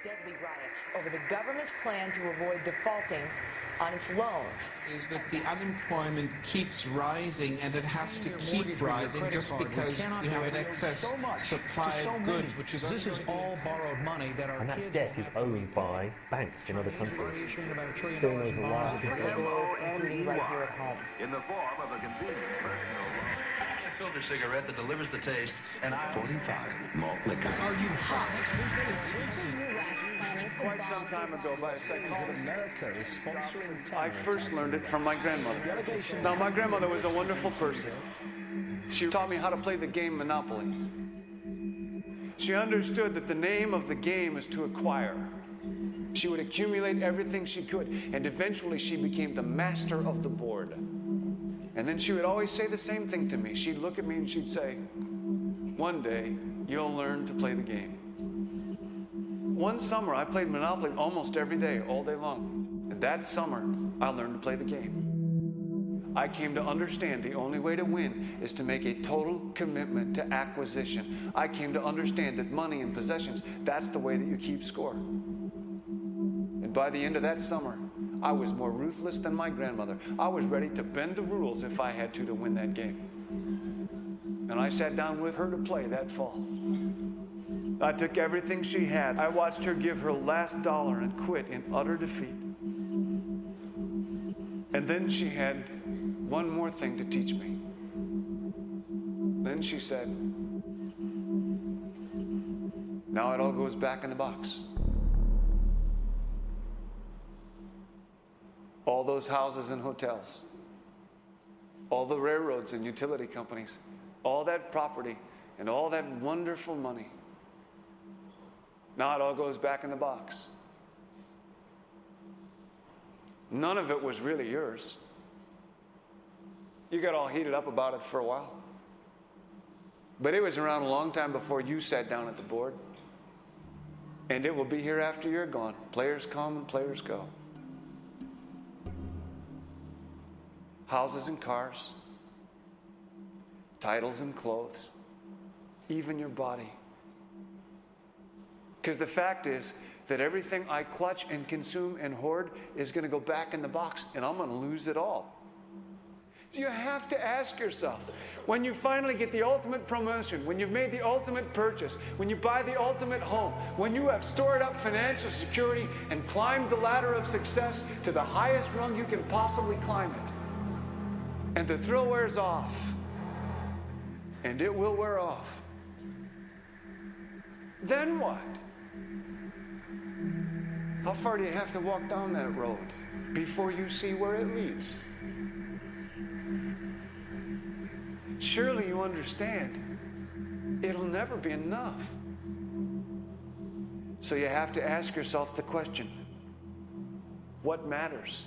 deadly riots over the government's plan to avoid defaulting on its loans. Is that the unemployment keeps rising, and it has to keep rising just because you have an excess supply of goods, which is this is all borrowed money that our and that debt is owned by banks in other countries. Spilling over lives, including right here at home. In the form of a convenient personal loan. A filter cigarette that delivers the taste, and 45 malt liquor. Are you hot? Quite some time ago, by a second, America is sponsoring I first learned it from my grandmother. Now, my grandmother was a wonderful person. She taught me how to play the game Monopoly. She understood that the name of the game is to acquire. She would accumulate everything she could, and eventually she became the master of the board. And then she would always say the same thing to me. She'd look at me and she'd say, "One day, you'll learn to play the game." One summer, I played Monopoly almost every day, all day long. And that summer, I learned to play the game. I came to understand the only way to win is to make a total commitment to acquisition. I came to understand that money and possessions, that's the way that you keep score. And by the end of that summer, I was more ruthless than my grandmother. I was ready to bend the rules if I had to win that game. And I sat down with her to play that fall. I took everything she had. I watched her give her last dollar and quit in utter defeat. And then she had one more thing to teach me. Then she said, "Now it all goes back in the box." All those houses and hotels, all the railroads and utility companies, all that property and all that wonderful money. Now it all goes back in the box. None of it was really yours. You got all heated up about it for a while. But it was around a long time before you sat down at the board. And it will be here after you're gone. Players come and players go. Houses and cars, titles and clothes, even your body. Because the fact is that everything I clutch and consume and hoard is going to go back in the box, and I'm going to lose it all. You have to ask yourself, when you finally get the ultimate promotion, when you've made the ultimate purchase, when you buy the ultimate home, when you have stored up financial security and climbed the ladder of success to the highest rung you can possibly climb it, and the thrill wears off, and it will wear off, then what? How far do you have to walk down that road before you see where it leads? Surely you understand, it'll never be enough. So you have to ask yourself the question, what matters?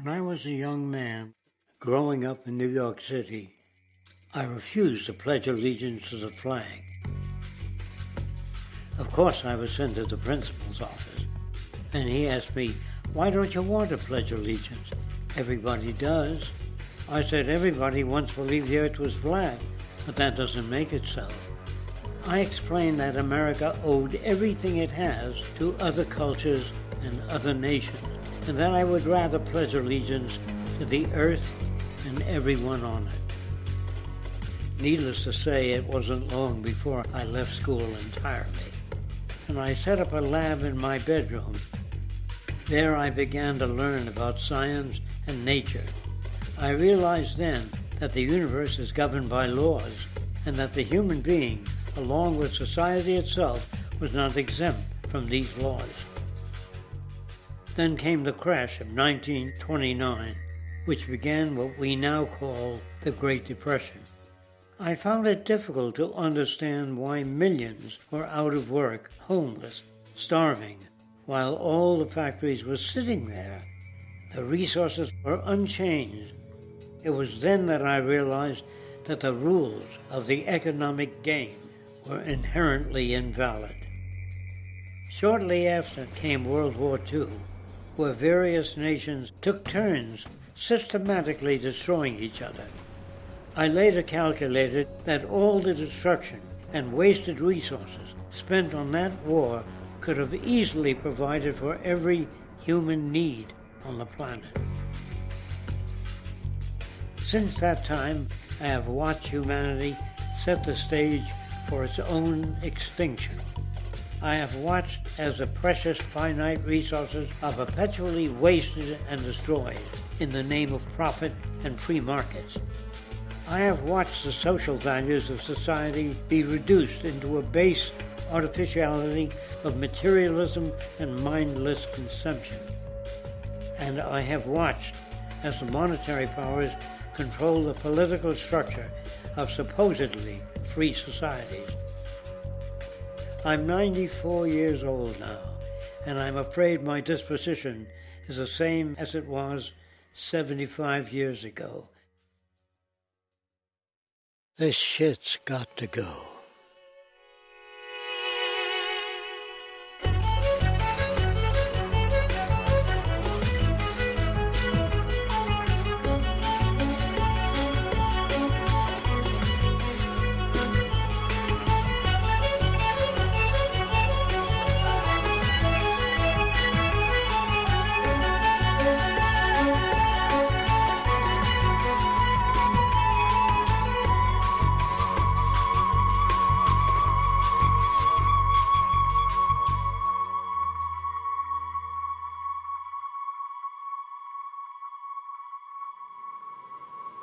When I was a young man growing up in New York City, I refused to pledge allegiance to the flag. Of course, I was sent to the principal's office, and he asked me, "Why don't you want to pledge allegiance? Everybody does." I said, "Everybody once believed the earth was flat, but that doesn't make it so." I explained that America owed everything it has to other cultures and other nations, and that I would rather pledge allegiance to the earth and everyone on it. Needless to say, it wasn't long before I left school entirely, and I set up a lab in my bedroom. There I began to learn about science and nature. I realized then that the universe is governed by laws, and that the human being, along with society itself, was not exempt from these laws. Then came the crash of 1929, which began what we now call the Great Depression. I found it difficult to understand why millions were out of work, homeless, starving, while all the factories were sitting there. The resources were unchanged. It was then that I realized that the rules of the economic game were inherently invalid. Shortly after came World War II, where various nations took turns systematically destroying each other. I later calculated that all the destruction and wasted resources spent on that war could have easily provided for every human need on the planet. Since that time, I have watched humanity set the stage for its own extinction. I have watched as the precious finite resources are perpetually wasted and destroyed in the name of profit and free markets. I have watched the social values of society be reduced into a base artificiality of materialism and mindless consumption. And I have watched as the monetary powers control the political structure of supposedly free societies. I'm 94 years old now, and I'm afraid my disposition is the same as it was 75 years ago. This shit's got to go.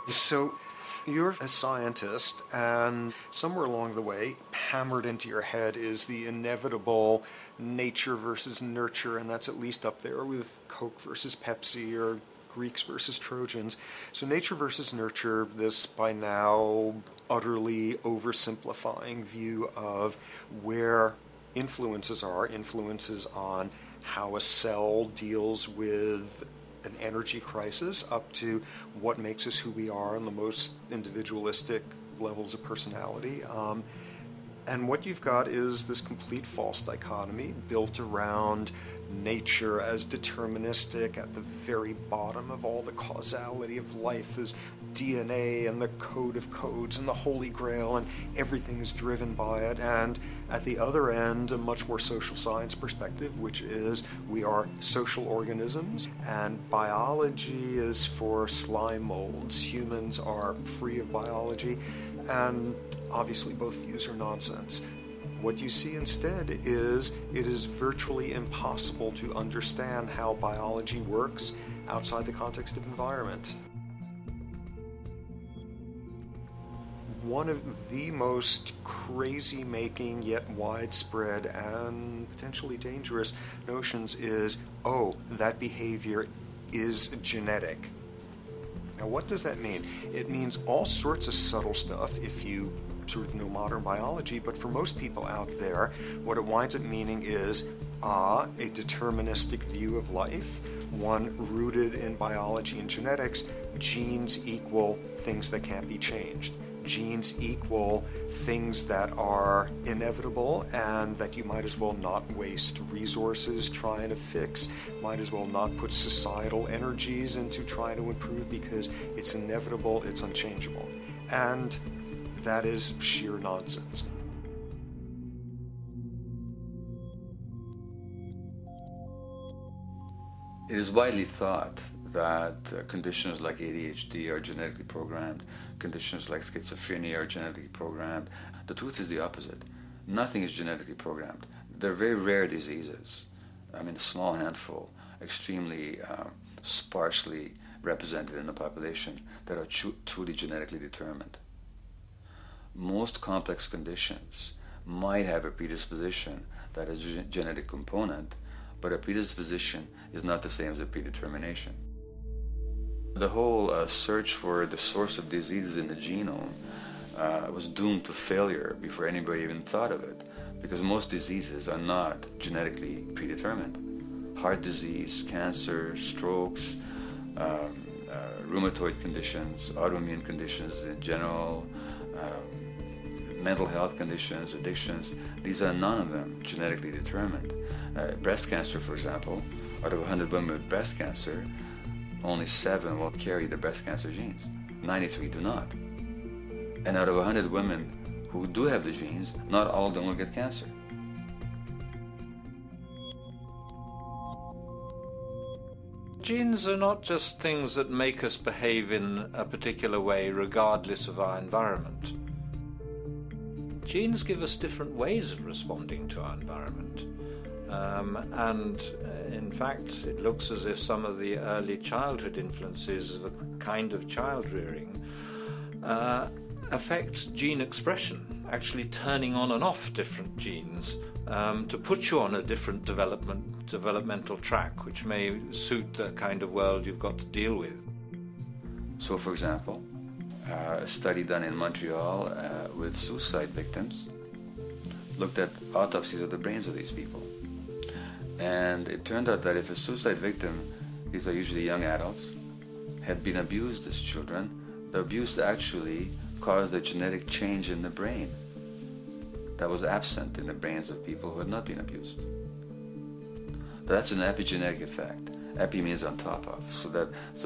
So you're a scientist, and somewhere along the way, hammered into your head is the inevitable nature versus nurture, and that's at least up there with Coke versus Pepsi or Greeks versus Trojans. So nature versus nurture, this by now utterly oversimplifying view of where influences on how a cell deals with an energy crisis, up to what makes us who we are on the most individualistic levels of personality. And what you've got is this complete false dichotomy built around nature as deterministic. At the very bottom of all the causality of life is DNA and the code of codes and the Holy Grail, and everything is driven by it. And at the other end, a much more social science perspective, which is we are social organisms, and biology is for slime molds. Humans are free of biology, and obviously both views are nonsense. What you see instead is it is virtually impossible to understand how biology works outside the context of environment. One of the most crazy-making yet widespread and potentially dangerous notions is, oh, that behavior is genetic. Now, what does that mean? It means all sorts of subtle stuff if you sort of know modern biology, but for most people out there, what it winds up meaning is a deterministic view of life, one rooted in biology and genetics. Genes equal things that can't be changed. Genes equal things that are inevitable and that you might as well not waste resources trying to fix, might as well not put societal energies into trying to improve because it's inevitable, it's unchangeable. And that is sheer nonsense. It is widely thought that conditions like ADHD are genetically programmed, conditions like schizophrenia are genetically programmed. The truth is the opposite. Nothing is genetically programmed. They're very rare diseases. I mean, a small handful, extremely sparsely represented in the population that are truly genetically determined. Most complex conditions might have a predisposition that is a genetic component, but a predisposition is not the same as a predetermination. The whole search for the source of diseases in the genome was doomed to failure before anybody even thought of it, because most diseases are not genetically predetermined. Heart disease, cancer, strokes, rheumatoid conditions, autoimmune conditions in general, mental health conditions, addictions, these are none of them genetically determined. Breast cancer, for example, out of 100 women with breast cancer, only 7 will carry the breast cancer genes. 93 do not. And out of 100 women who do have the genes, not all of them will get cancer. Genes are not just things that make us behave in a particular way regardless of our environment. Genes give us different ways of responding to our environment. And in fact, it looks as if some of the early childhood influences of a kind of child rearing affects gene expression, actually turning on and off different genes to put you on a different developmental track, which may suit the kind of world you've got to deal with. So, for example, a study done in Montreal with suicide victims looked at autopsies of the brains of these people. And it turned out that if a suicide victim, these are usually young adults, had been abused as children, the abuse actually caused a genetic change in the brain that was absent in the brains of people who had not been abused. That's an epigenetic effect. Epi means on top of, so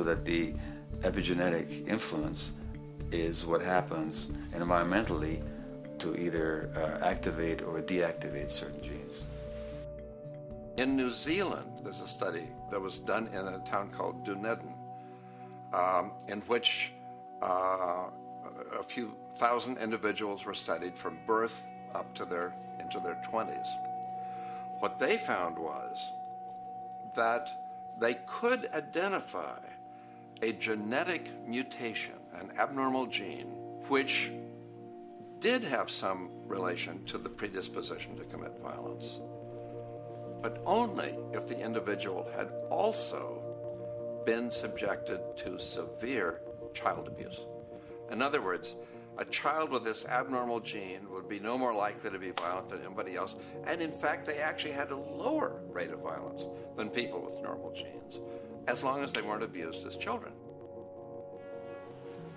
that the epigenetic influence is what happens environmentally to either activate or deactivate certain genes. In New Zealand, there's a study that was done in a town called Dunedin, in which a few thousand individuals were studied from birth up to into their 20s. What they found was that they could identify a genetic mutation, an abnormal gene, which did have some relation to the predisposition to commit violence, but only if the individual had also been subjected to severe child abuse. In other words, a child with this abnormal gene would be no more likely to be violent than anybody else, and in fact they actually had a lower rate of violence than people with normal genes, as long as they weren't abused as children.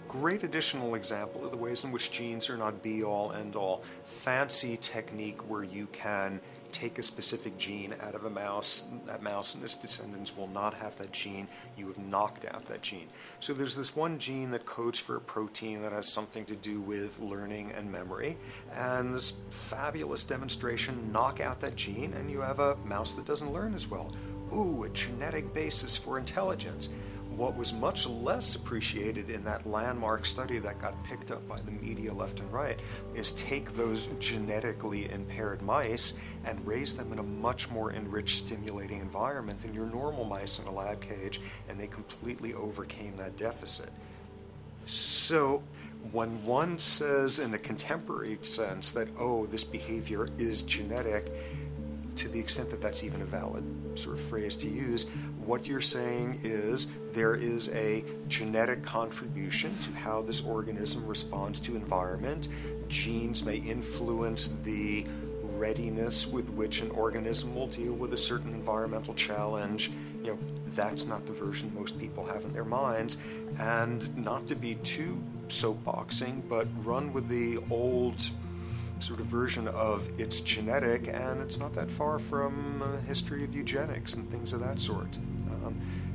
Great additional example of the ways in which genes are not be-all, end-all. Fancy technique where you can take a specific gene out of a mouse, that mouse and its descendants will not have that gene, you have knocked out that gene. So there's this one gene that codes for a protein that has something to do with learning and memory, and this fabulous demonstration, knock out that gene and you have a mouse that doesn't learn as well. Ooh, a genetic basis for intelligence. What was much less appreciated in that landmark study that got picked up by the media left and right is take those genetically impaired mice and raise them in a much more enriched, stimulating environment than your normal mice in a lab cage, and they completely overcame that deficit. So when one says in a contemporary sense that, oh, this behavior is genetic, to the extent that that's even a valid sort of phrase to use, what you're saying is there is a genetic contribution to how this organism responds to environment. Genes may influence the readiness with which an organism will deal with a certain environmental challenge. You know, that's not the version most people have in their minds. And not to be too soapboxing, but run with the old sort of version of it's genetic, and it's not that far from a history of eugenics and things of that sort.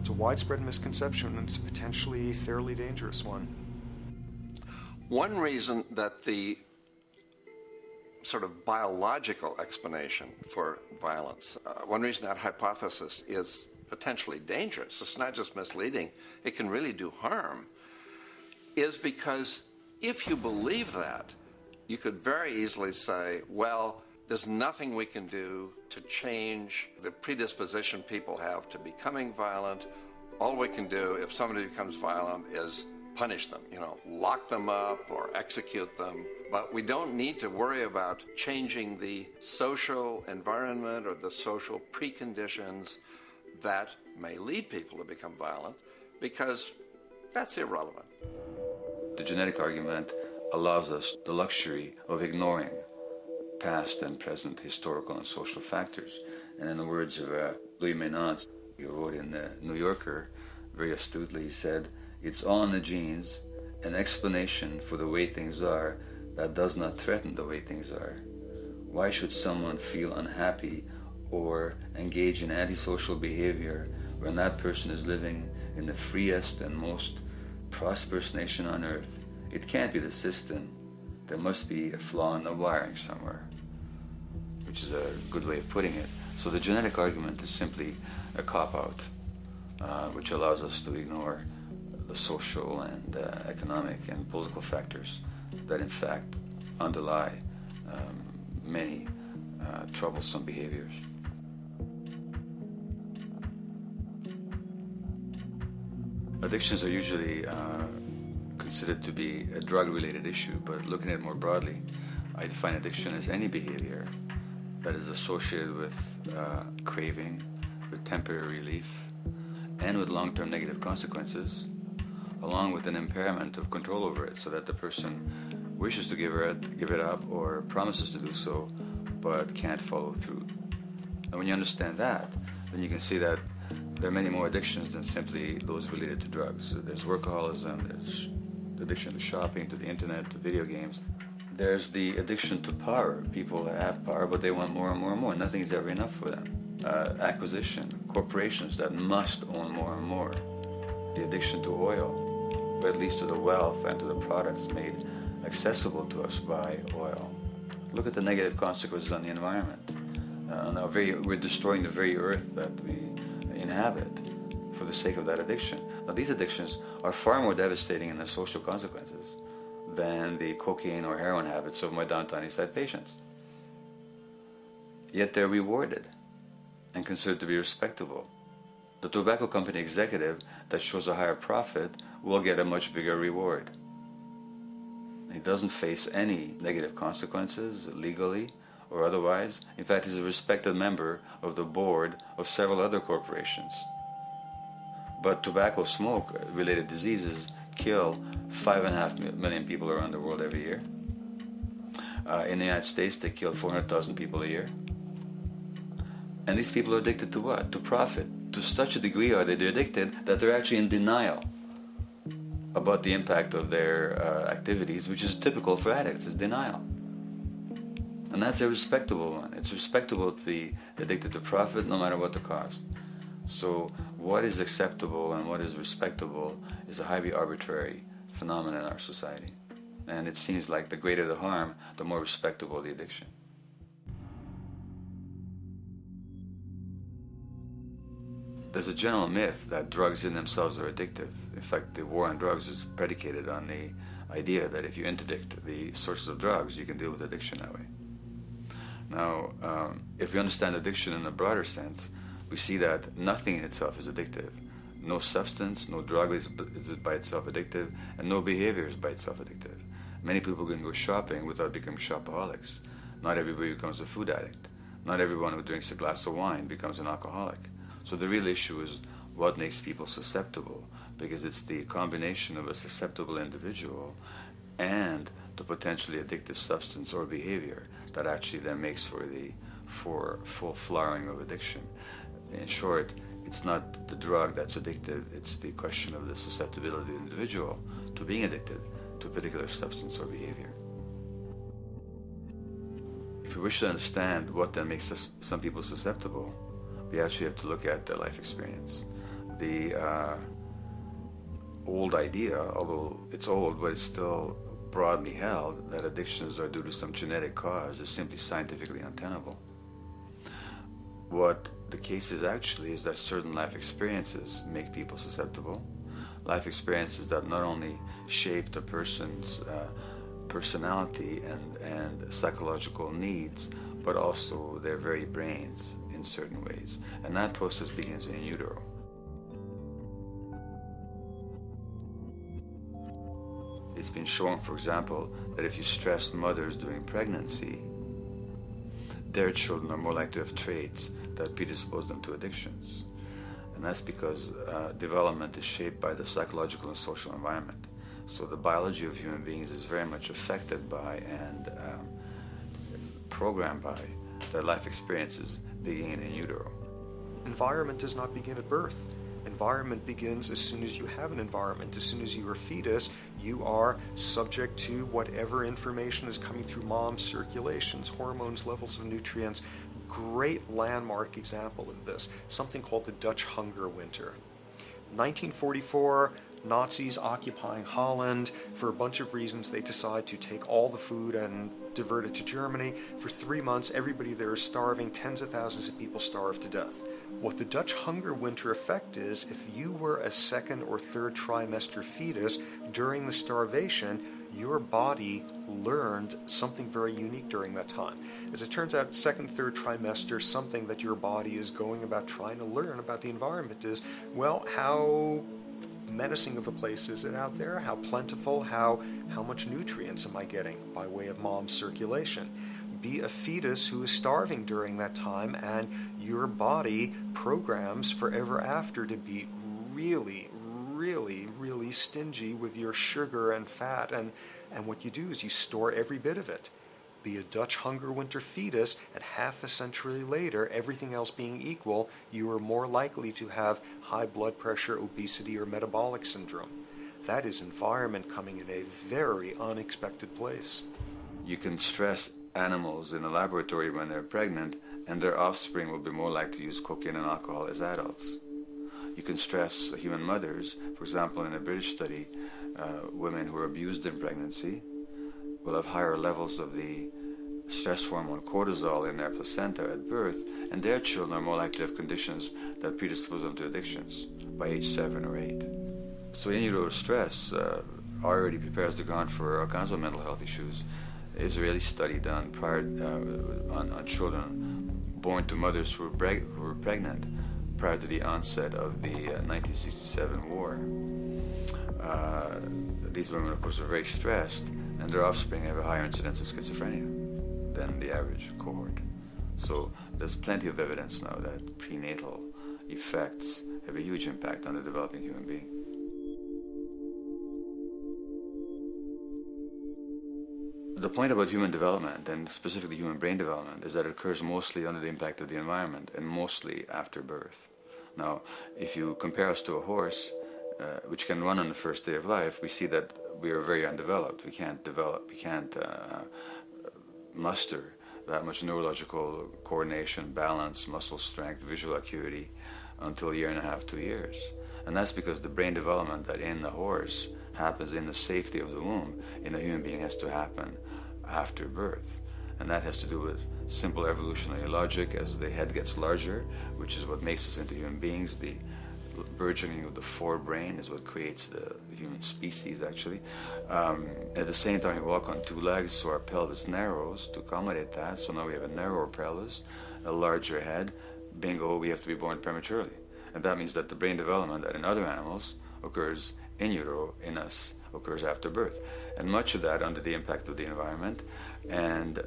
It's a widespread misconception, and it's a potentially fairly dangerous one. One reason that the sort of biological explanation for violence, one reason that hypothesis is potentially dangerous, it's not just misleading, it can really do harm, is because if you believe that, you could very easily say, well, there's nothing we can do to change the predisposition people have to becoming violent. All we can do if somebody becomes violent is punish them, lock them up or execute them. But we don't need to worry about changing the social environment or the social preconditions that may lead people to become violent, because that's irrelevant. The genetic argument allows us the luxury of ignoring past and present historical and social factors. And in the words of Louis Menand, he wrote in the New Yorker, very astutely, he said, "It's all in the genes, an explanation for the way things are that does not threaten the way things are. Why should someone feel unhappy or engage in antisocial behavior when that person is living in the freest and most prosperous nation on earth? It can't be the system. There must be a flaw in the wiring somewhere," which is a good way of putting it. So the genetic argument is simply a cop-out, which allows us to ignore the social and economic and political factors that in fact underlie many troublesome behaviors. Addictions are usually considered to be a drug-related issue, but looking at it more broadly, I define addiction as any behavior that is associated with craving, with temporary relief, and with long-term negative consequences, along with an impairment of control over it, so that the person wishes to give it up or promises to do so, but can't follow through. And when you understand that, then you can see that there are many more addictions than simply those related to drugs. So there's workaholism, there's addiction to shopping, to the internet, to video games. There's the addiction to power. People have power, but they want more and more and more. Nothing is ever enough for them. Acquisition, corporations that must own more and more. The addiction to oil, or at least to the wealth and to the products made accessible to us by oil. Look at the negative consequences on the environment. We're destroying the very earth that we inhabit for the sake of that addiction. Now, these addictions are far more devastating in their social consequences than the cocaine or heroin habits of my downtown East Side patients. Yet they're rewarded and considered to be respectable. The tobacco company executive that shows a higher profit will get a much bigger reward. He doesn't face any negative consequences legally or otherwise. In fact, he's a respected member of the board of several other corporations. But tobacco smoke-related diseases kill 5.5 million people around the world every year. In the United States, they kill 400,000 people a year. And these people are addicted to what? To profit. To such a degree are they addicted that they're actually in denial about the impact of their activities, which is typical for addicts, is denial. And that's a respectable one. It's respectable to be addicted to profit no matter what the cost. So what is acceptable and what is respectable is a highly arbitrary phenomenon in our society. And it seems like the greater the harm, the more respectable the addiction. There's a general myth that drugs in themselves are addictive. In fact, the war on drugs is predicated on the idea that if you interdict the sources of drugs, you can deal with addiction that way. Now, if we understand addiction in a broader sense, we see that nothing in itself is addictive. No substance, no drug is by itself addictive, and no behavior is by itself addictive. Many people can go shopping without becoming shopaholics. Not everybody becomes a food addict. Not everyone who drinks a glass of wine becomes an alcoholic. So the real issue is what makes people susceptible, because it's the combination of a susceptible individual and the potentially addictive substance or behavior that actually then makes for full flowering of addiction. In short, it's not the drug that's addictive, it's the question of the susceptibility of the individual to being addicted to a particular substance or behavior. If we wish to understand what then makes some people susceptible, we actually have to look at their life experience. The old idea, although it's old, but it's still broadly held, that addictions are due to some genetic cause is simply scientifically untenable. What the case is actually is that certain life experiences make people susceptible. Life experiences that not only shape the person's personality and psychological needs, but also their very brains in certain ways. And that process begins in utero. It's been shown, for example, that if you stress mothers during pregnancy, their children are more likely to have traits that predispose them to addictions. And that's because development is shaped by the psychological and social environment. So the biology of human beings is very much affected by and programmed by their life experiences beginning in utero. Environment does not begin at birth. Environment begins as soon as you have an environment. As soon as you are a fetus, you are subject to whatever information is coming through mom's circulations, hormones, levels of nutrients. Great landmark example of this, something called the Dutch hunger winter. 1944, Nazis occupying Holland. For a bunch of reasons, they decide to take all the food and divert it to Germany. For 3 months, everybody there is starving. Tens of thousands of people starve to death. What the Dutch hunger winter effect is, if you were a second or third trimester fetus during the starvation, your body learned something very unique during that time. As it turns out, second, third trimester, something that your body is going about trying to learn about the environment is, well, how menacing of a place is it out there? How plentiful? How much nutrients am I getting by way of mom's circulation? Be a fetus who is starving during that time, and your body programs forever after to be really, really, really stingy with your sugar and fat, and what you do is you store every bit of it. Be a Dutch hunger winter fetus, and half a century later, everything else being equal, you are more likely to have high blood pressure, obesity, or metabolic syndrome. That is environment coming in a very unexpected place. You can stress animals in a laboratory when they're pregnant, and their offspring will be more likely to use cocaine and alcohol as adults. You can stress human mothers. For example, in a British study, women who are abused in pregnancy will have higher levels of the stress hormone cortisol in their placenta at birth, and their children are more likely to have conditions that predispose them to addictions by age 7 or 8. So in utero stress already prepares the ground for all kinds of mental health issues. Israeli study done prior on children born to mothers who were pregnant prior to the onset of the 1967 war. These women, of course, are very stressed, and their offspring have a higher incidence of schizophrenia than the average cohort. So there's plenty of evidence now that prenatal effects have a huge impact on the developing human being. The point about human development, and specifically human brain development, is that it occurs mostly under the impact of the environment and mostly after birth. Now, if you compare us to a horse, which can run on the first day of life, we see that we are very undeveloped. We can't muster that much neurological coordination, balance, muscle strength, visual acuity until a year and a half, 2 years. And that's because the brain development that in the horse happens in the safety of the womb, in a human being has to happen after birth. And that has to do with simple evolutionary logic. As the head gets larger, which is what makes us into human beings, the burgeoning of the forebrain is what creates the human species, actually. At the same time, we walk on 2 legs, so our pelvis narrows to accommodate that. So now we have a narrower pelvis, a larger head. Bingo, we have to be born prematurely. And that means that the brain development that in other animals occurs in utero, in us, occurs after birth. And much of that under the impact of the environment. And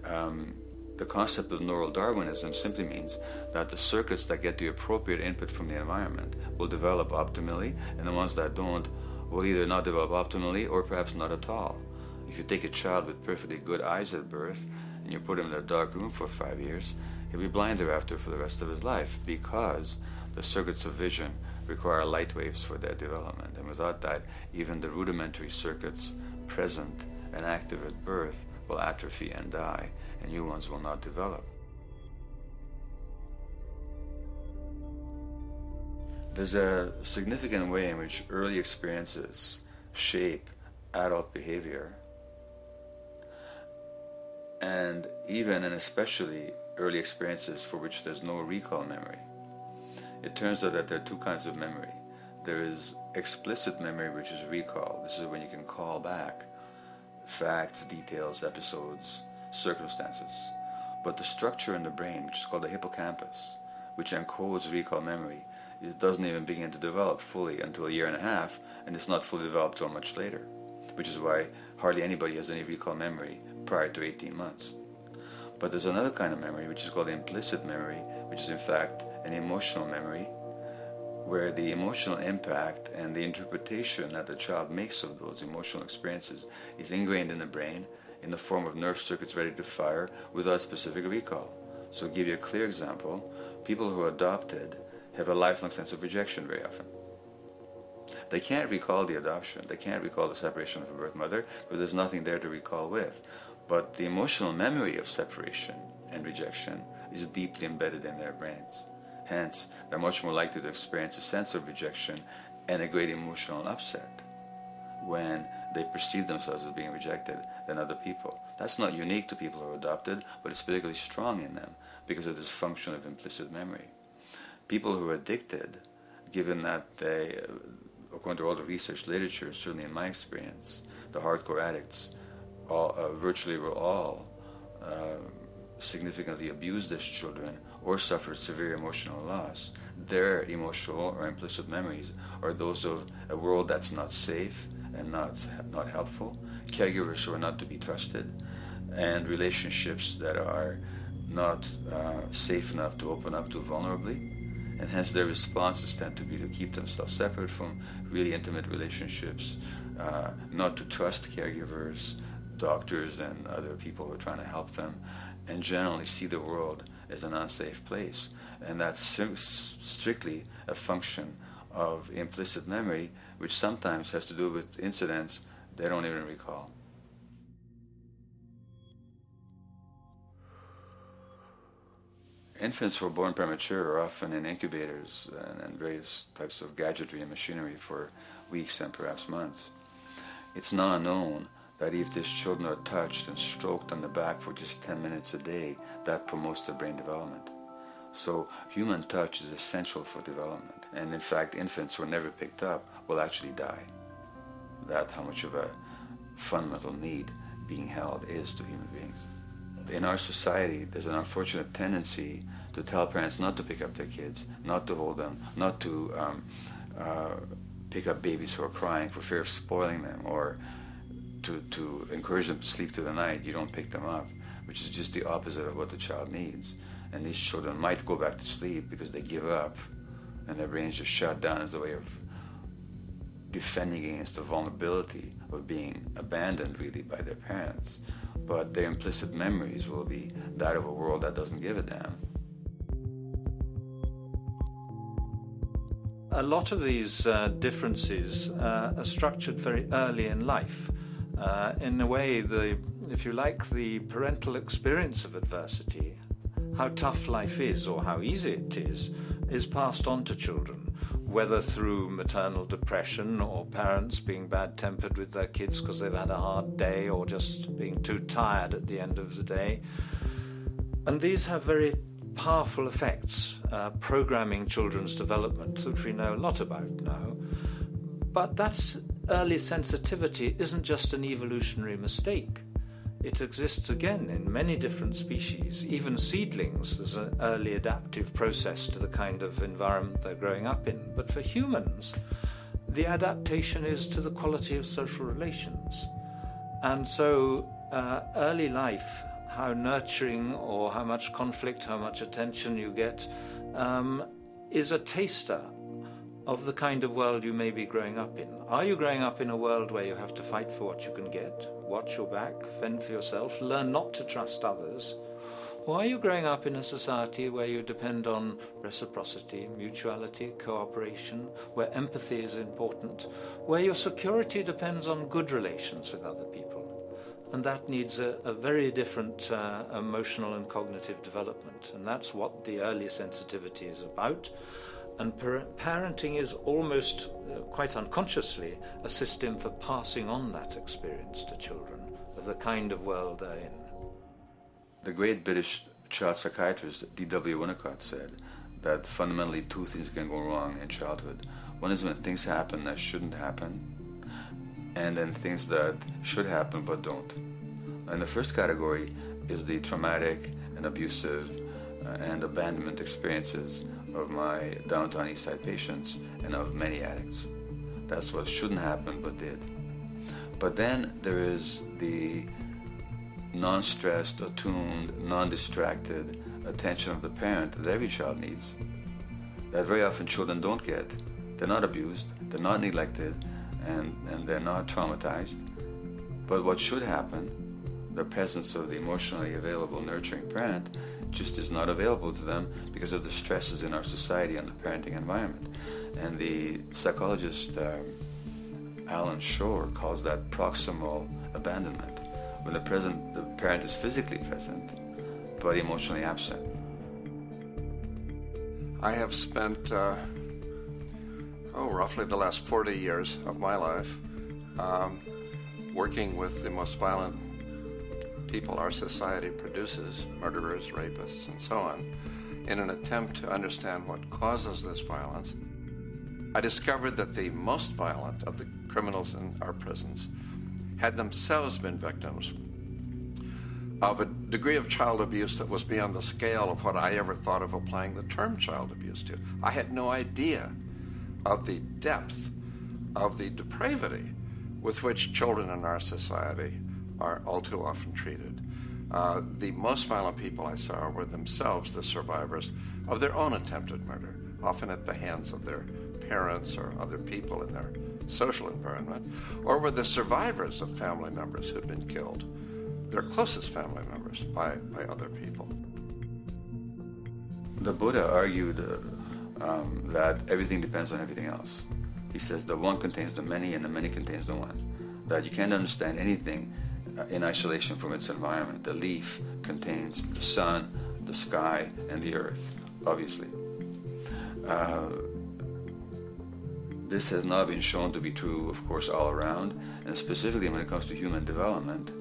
The concept of neural Darwinism simply means that the circuits that get the appropriate input from the environment will develop optimally, and the ones that don't will either not develop optimally or perhaps not at all. If you take a child with perfectly good eyes at birth and you put him in a dark room for 5 years, he'll be blind thereafter for the rest of his life, because the circuits of vision require light waves for their development. And without that, even the rudimentary circuits present and active at birth will atrophy and die, and new ones will not develop. There's a significant way in which early experiences shape adult behavior, and even and especially early experiences for which there's no recall memory. It turns out that there are two kinds of memory. There is explicit memory, which is recall. This is when you can call back facts, details, episodes, circumstances. But the structure in the brain, which is called the hippocampus, which encodes recall memory, it doesn't even begin to develop fully until a year and a half, and it's not fully developed till much later, which is why hardly anybody has any recall memory prior to 18 months. But there's another kind of memory, which is called implicit memory, which is in fact an emotional memory, where the emotional impact and the interpretation that the child makes of those emotional experiences is ingrained in the brain in the form of nerve circuits ready to fire without specific recall. So to give you a clear example, people who are adopted have a lifelong sense of rejection very often. They can't recall the adoption, they can't recall the separation from birth mother, because there's nothing there to recall with. But the emotional memory of separation and rejection is deeply embedded in their brains. Hence, they're much more likely to experience a sense of rejection and a great emotional upset when they perceive themselves as being rejected than other people. That's not unique to people who are adopted, but it's particularly strong in them because of this function of implicit memory. People who are addicted, given that they, according to all the research literature, certainly in my experience, the hardcore addicts virtually were all significantly abused as children or suffered severe emotional loss. Their emotional or implicit memories are those of a world that's not safe and not helpful, caregivers who are not to be trusted, and relationships that are not safe enough to open up to vulnerably. And hence their responses tend to be to keep themselves separate from really intimate relationships, not to trust caregivers, doctors, and other people who are trying to help them, and generally see the world as an unsafe place. And that's strictly a function of implicit memory, which sometimes has to do with incidents they don't even recall. Infants who are born premature are often in incubators and various types of gadgetry and machinery for weeks and perhaps months. It's now known that if these children are touched and stroked on the back for just 10 minutes a day, that promotes their brain development. So human touch is essential for development. And in fact, infants who are never picked up will actually die. That's how much of a fundamental need being held is to human beings. In our society, there's an unfortunate tendency to tell parents not to pick up their kids, not to hold them, not to pick up babies who are crying for fear of spoiling them, or to encourage them to sleep through the night. You don't pick them up, which is just the opposite of what the child needs. And these children might go back to sleep because they give up and their brains just shut down as a way of defending against the vulnerability of being abandoned really by their parents. But their implicit memories will be that of a world that doesn't give a damn. A lot of these differences are structured very early in life. In a way, if you like, the parental experience of adversity, how tough life is or how easy it is passed on to children, whether through maternal depression or parents being bad-tempered with their kids because they've had a hard day or just being too tired at the end of the day. And these have very powerful effects, programming children's development, which we know a lot about now. But that early sensitivity isn't just an evolutionary mistake. It exists again in many different species. Even seedlings, there's an early adaptive process to the kind of environment they're growing up in. But for humans, the adaptation is to the quality of social relations. And so early life how nurturing or how much conflict, how much attention you get, is a taster of the kind of world you may be growing up in. Are you growing up in a world where you have to fight for what you can get, watch your back, fend for yourself, learn not to trust others? Or are you growing up in a society where you depend on reciprocity, mutuality, cooperation, where empathy is important, where your security depends on good relations with other people? And that needs a very different emotional and cognitive development. And that's what the early sensitivity is about. And parenting is almost, quite unconsciously, a system for passing on that experience to children of the kind of world they're in. The great British child psychiatrist D.W. Winnicott said that fundamentally two things can go wrong in childhood. One is when things happen that shouldn't happen, and then things that should happen but don't. And the first category is the traumatic and abusive and abandonment experiences of my downtown East Side patients and of many addicts. That's what shouldn't happen but did. But then there is the non-stressed, attuned, non-distracted attention of the parent that every child needs, that very often children don't get. They're not abused, they're not neglected, and they're not traumatized. But what should happen, the presence of the emotionally available, nurturing parent, just is not available to them because of the stresses in our society and the parenting environment. And the psychologist Alan Shore calls that proximal abandonment, when the parent is physically present but emotionally absent. I have spent roughly the last 40 years of my life working with the most violent people our society produces, murderers, rapists, and so on, in an attempt to understand what causes this violence. I discovered that the most violent of the criminals in our prisons had themselves been victims of a degree of child abuse that was beyond the scale of what I ever thought of applying the term child abuse to. I had no idea of the depth of the depravity with which children in our society are all too often treated. The most violent people I saw were themselves the survivors of their own attempted murder, often at the hands of their parents or other people in their social environment, or were the survivors of family members who'd been killed, their closest family members, by other people. The Buddha argued that everything depends on everything else. He says the one contains the many and the many contains the one. That you can't understand anything in isolation from its environment. The leaf contains the sun, the sky, and the earth, obviously. This has not been shown to be true, of course, all around, and specifically when it comes to human development.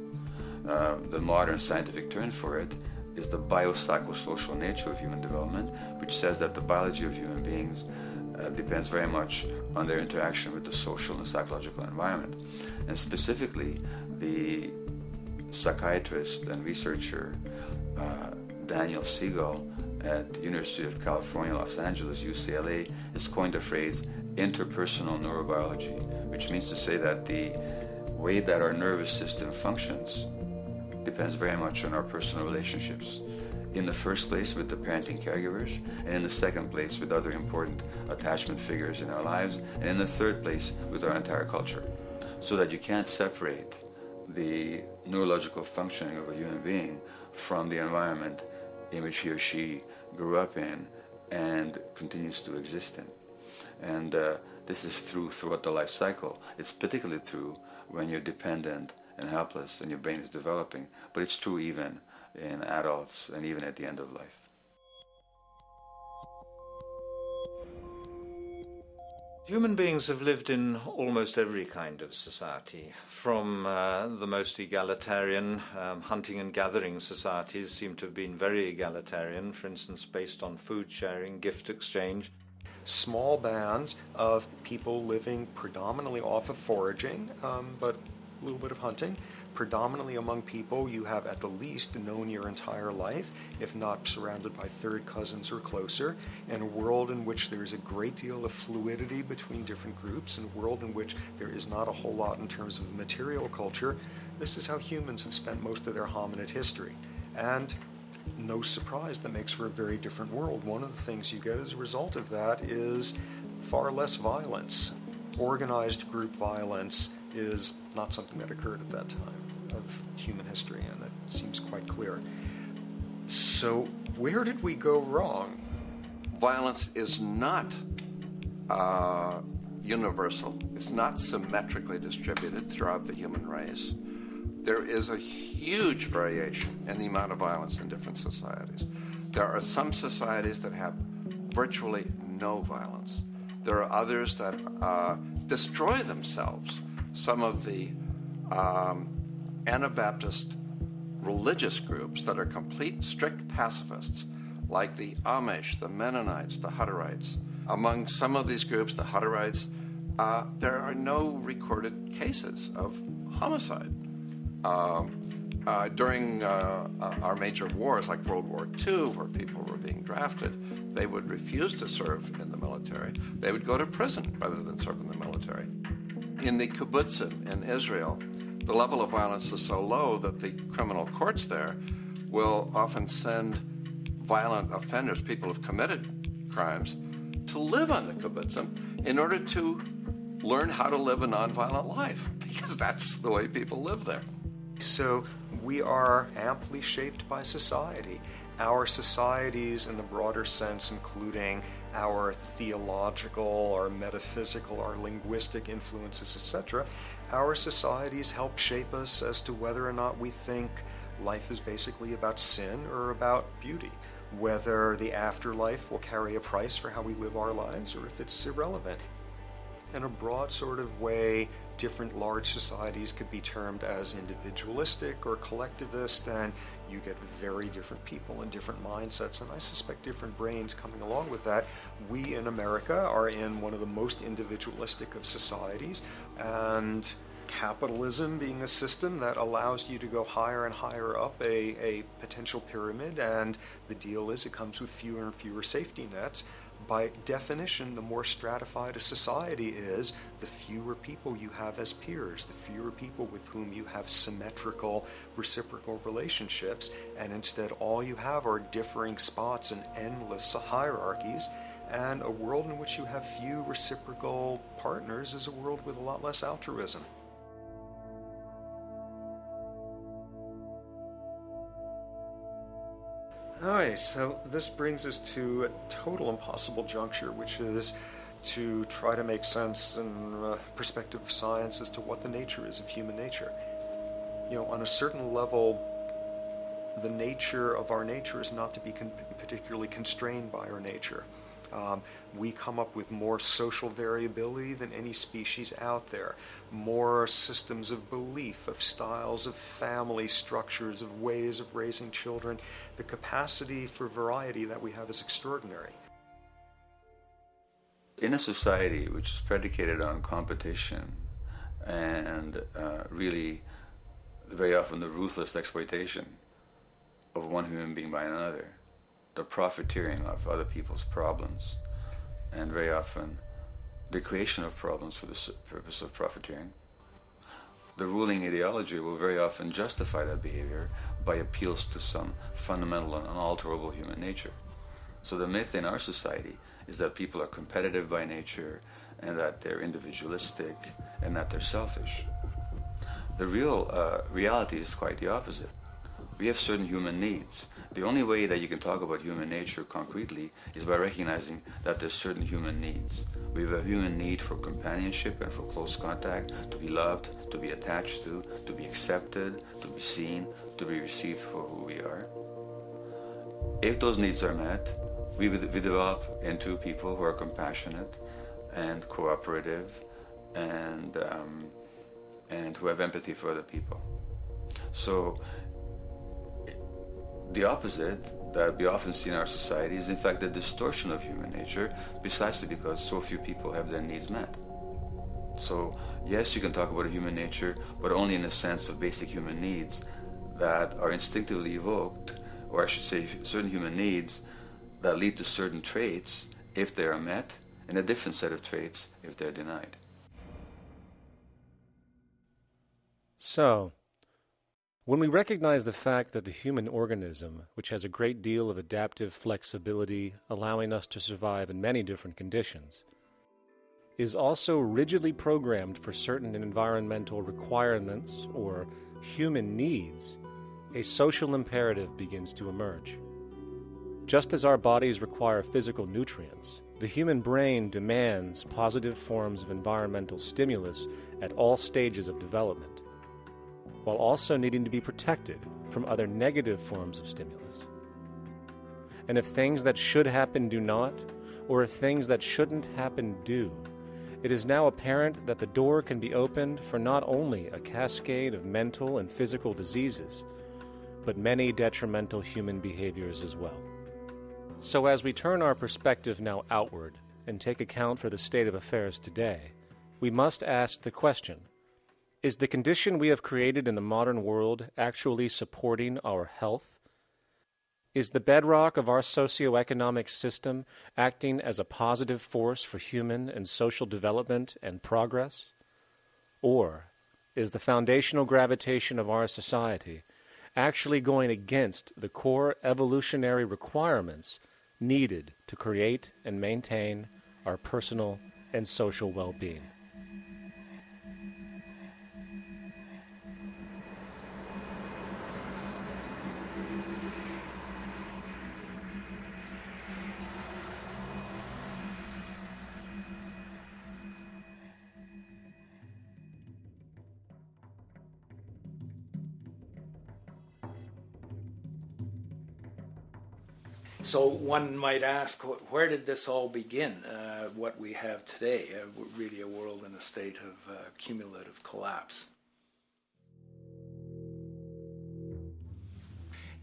The modern scientific term for it is the biopsychosocial nature of human development, which says that the biology of human beings depends very much on their interaction with the social and psychological environment. And specifically, the psychiatrist and researcher Daniel Siegel at the University of California, Los Angeles, UCLA, has coined the phrase interpersonal neurobiology, which means to say that the way that our nervous system functions depends very much on our personal relationships. In the first place with the parenting caregivers, and in the second place with other important attachment figures in our lives, and in the third place with our entire culture. So that you can't separate the neurological functioning of a human being from the environment in which he or she grew up in and continues to exist in. And this is true throughout the life cycle. It's particularly true when you're dependent and helpless and your brain is developing, but it's true even in adults and even at the end of life. Human beings have lived in almost every kind of society, from the most egalitarian, hunting and gathering societies seem to have been very egalitarian, for instance, based on food sharing, gift exchange. Small bands of people living predominantly off of foraging, but a little bit of hunting. Predominantly among people you have at the least known your entire life, if not surrounded by third cousins or closer, in a world in which there is a great deal of fluidity between different groups, in a world in which there is not a whole lot in terms of material culture. This is how humans have spent most of their hominid history. And no surprise, that makes for a very different world. One of the things you get as a result of that is far less violence. Organized group violence is not something that occurred at that time of human history, and that seems quite clear. So where did we go wrong? Violence is not universal. It's not symmetrically distributed throughout the human race. There is a huge variation in the amount of violence in different societies. There are some societies that have virtually no violence. There are others that destroy themselves. Some of the Anabaptist religious groups that are complete, strict pacifists, like the Amish, the Mennonites, the Hutterites. Among some of these groups, the Hutterites, there are no recorded cases of homicide. During our major wars, like World War II, where people were being drafted, they would refuse to serve in the military. They would go to prison rather than serve in the military. In the kibbutzim in Israel, the level of violence is so low that the criminal courts there will often send violent offenders, people who've committed crimes, to live on the kibbutzim in order to learn how to live a nonviolent life, because that's the way people live there. So we are amply shaped by society. Our societies, in the broader sense, including our theological, our metaphysical, our linguistic influences, etc., our societies help shape us as to whether or not we think life is basically about sin or about beauty, whether the afterlife will carry a price for how we live our lives or if it's irrelevant. In a broad sort of way, different large societies could be termed as individualistic or collectivist, and you get very different people and different mindsets, and I suspect different brains coming along with that. We in America are in one of the most individualistic of societies, and capitalism being a system that allows you to go higher and higher up a potential pyramid, and the deal is it comes with fewer and fewer safety nets. By definition, the more stratified a society is, the fewer people you have as peers, the fewer people with whom you have symmetrical, reciprocal relationships, and instead all you have are differing spots and endless hierarchies. And a world in which you have few reciprocal partners is a world with a lot less altruism. Alright, so this brings us to a total impossible juncture, which is to try to make sense in perspective of science as to what the nature is of human nature. You know, on a certain level, the nature of our nature is not to be particularly constrained by our nature. We come up with more social variability than any species out there, more systems of belief, of styles of family structures, of ways of raising children. The capacity for variety that we have is extraordinary. In a society which is predicated on competition and really very often the ruthless exploitation of one human being by another, the profiteering of other people's problems, and very often the creation of problems for the purpose of profiteering, the ruling ideology will very often justify that behavior by appeals to some fundamental and unalterable human nature. So the myth in our society is that people are competitive by nature, and that they're individualistic, and that they're selfish. The real reality is quite the opposite. We have certain human needs. The only way that you can talk about human nature concretely is by recognizing that there's certain human needs. We have a human need for companionship and for close contact, to be loved, to be attached to be accepted, to be seen, to be received for who we are. If those needs are met, we develop into people who are compassionate and cooperative and who have empathy for other people. So the opposite that we often see in our society is in fact the distortion of human nature, precisely because so few people have their needs met. So yes, you can talk about a human nature, but only in the sense of basic human needs that are instinctively evoked, or I should say certain human needs that lead to certain traits if they are met, and a different set of traits if they're denied. So, When we recognize the fact that the human organism, which has a great deal of adaptive flexibility, allowing us to survive in many different conditions, is also rigidly programmed for certain environmental requirements or human needs, a social imperative begins to emerge. Just as our bodies require physical nutrients, the human brain demands positive forms of environmental stimulus at all stages of development, while also needing to be protected from other negative forms of stimulus. And if things that should happen do not, or if things that shouldn't happen do, it is now apparent that the door can be opened for not only a cascade of mental and physical diseases, but many detrimental human behaviors as well. So as we turn our perspective now outward and take account for the state of affairs today, we must ask the question, is the condition we have created in the modern world actually supporting our health? Is the bedrock of our socioeconomic system acting as a positive force for human and social development and progress? Or is the foundational gravitation of our society actually going against the core evolutionary requirements needed to create and maintain our personal and social well-being? So one might ask, where did this all begin, what we have today, really a world in a state of cumulative collapse?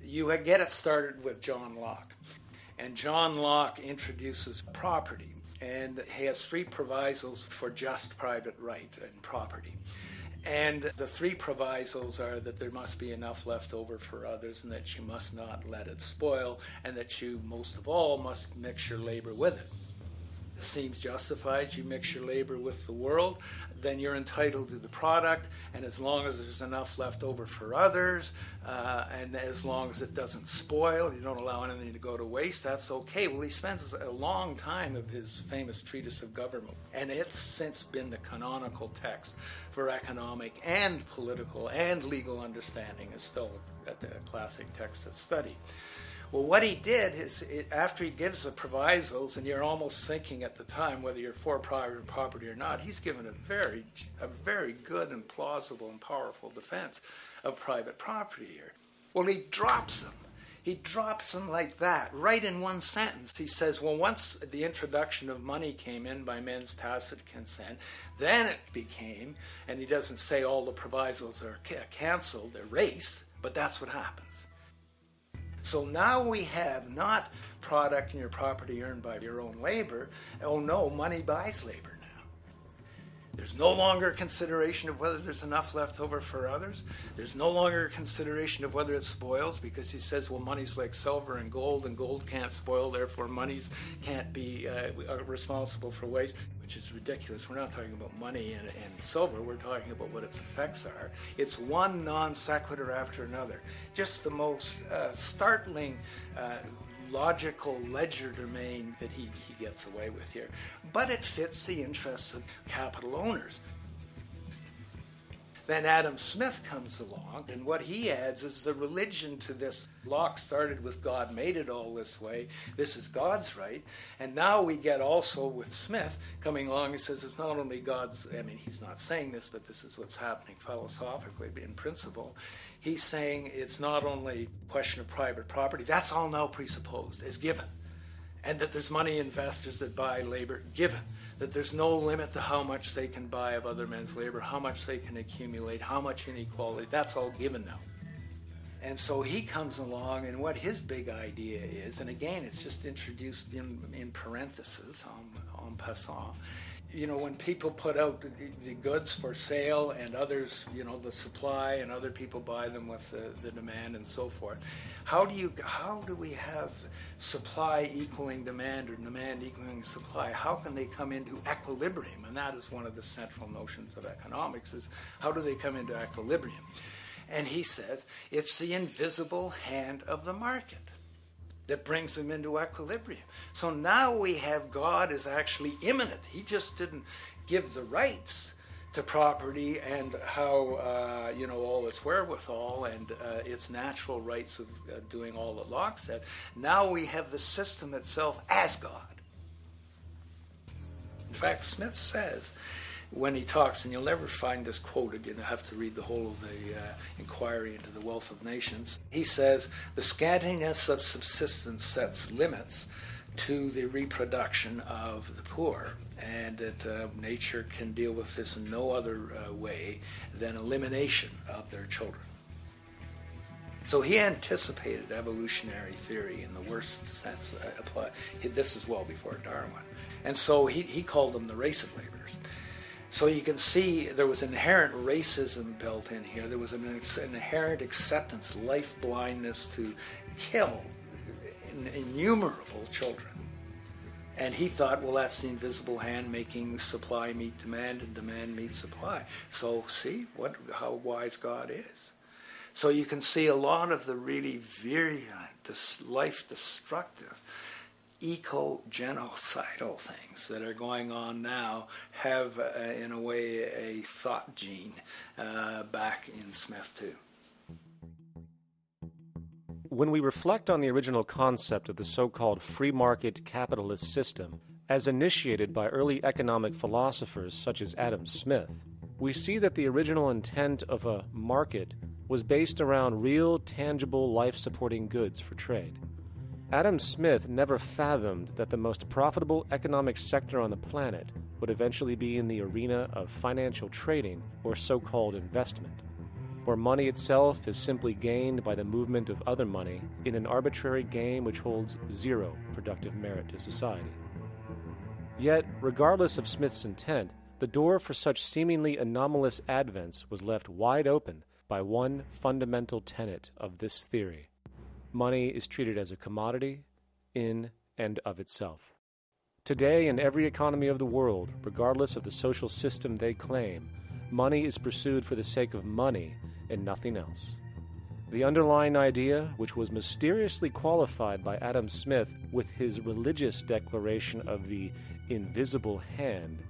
You get it started with John Locke. And John Locke introduces property, and he has three provisos for just private right and property. And the three provisos are that there must be enough left over for others, and that you must not let it spoil, and that you, most of all, must mix your labor with it. It seems justified. You mix your labor with the world, then you're entitled to the product, and as long as there's enough left over for others, and as long as it doesn't spoil, you don't allow anything to go to waste, that's okay. Well, he spends a long time of his famous treatise of government, and it's since been the canonical text for economic and political and legal understanding. Is still a classic text of study. Well, what he did is, after he gives the provisos, and you're almost thinking at the time whether you're for private property or not, he's given a very good and plausible and powerful defense of private property here. Well, he drops them. He drops them like that, right in one sentence. He says, well, once the introduction of money came in by men's tacit consent, then it became, and he doesn't say all the provisos are canceled, erased, but that's what happens. So now we have not product and your property earned by your own labor. Oh no, money buys labor now. There's no longer a consideration of whether there's enough left over for others. There's no longer a consideration of whether it spoils, because he says, well, money's like silver and gold can't spoil, therefore monies can't be responsible for waste, which is ridiculous. We're not talking about money and silver, we're talking about what its effects are. It's one non sequitur after another. Just the most startling logical legerdemain that he gets away with here. But it fits the interests of capital owners. Then Adam Smith comes along, and what he adds is the religion to this. Locke started with God made it all this way. This is God's right. And now we get also with Smith coming along, he says it's not only God's, I mean, he's not saying this, but this is what's happening philosophically in principle. He's saying it's not only a question of private property, that's all now presupposed, is given. And that there's money investors that buy labor, given. That there's no limit to how much they can buy of other men's labor, how much they can accumulate, how much inequality, that's all given now. And so he comes along, and what his big idea is, and again, it's just introduced in parentheses, en passant. You know, when people put out the goods for sale and others, you know, the supply, and other people buy them with the demand and so forth, how do we have supply equaling demand or demand equaling supply? How can they come into equilibrium? And that is one of the central notions of economics, is how do they come into equilibrium? And he says it's the invisible hand of the market that brings them into equilibrium. So now we have God is actually immanent. He just didn't give the rights to property and how, all its wherewithal and its natural rights of doing all that Locke said. Now we have the system itself as God. In fact, Smith says, when he talks, and you'll never find this quoted, you have to read the whole of the Inquiry into the Wealth of Nations. He says, the scantiness of subsistence sets limits to the reproduction of the poor, and that nature can deal with this in no other way than elimination of their children. So he anticipated evolutionary theory in the worst sense. This is well before Darwin. And so he called them the race of laborers. So you can see there was inherent racism built in here. There was an inherent acceptance, life blindness to kill innumerable children. And he thought, well, that's the invisible hand making supply meet demand and demand meet supply. So see how wise God is. So you can see a lot of the really virulent, life-destructive, eco-genocidal things that are going on now have, in a way, a thought gene back in Smith too. When we reflect on the original concept of the so-called free market capitalist system, as initiated by early economic philosophers such as Adam Smith, we see that the original intent of a market was based around real, tangible, life-supporting goods for trade. Adam Smith never fathomed that the most profitable economic sector on the planet would eventually be in the arena of financial trading or so-called investment, where money itself is simply gained by the movement of other money in an arbitrary game which holds zero productive merit to society. Yet, regardless of Smith's intent, the door for such seemingly anomalous advents was left wide open by one fundamental tenet of this theory. Money is treated as a commodity in and of itself. Today, in every economy of the world, regardless of the social system they claim, money is pursued for the sake of money and nothing else. The underlying idea, which was mysteriously qualified by Adam Smith with his religious declaration of the invisible hand,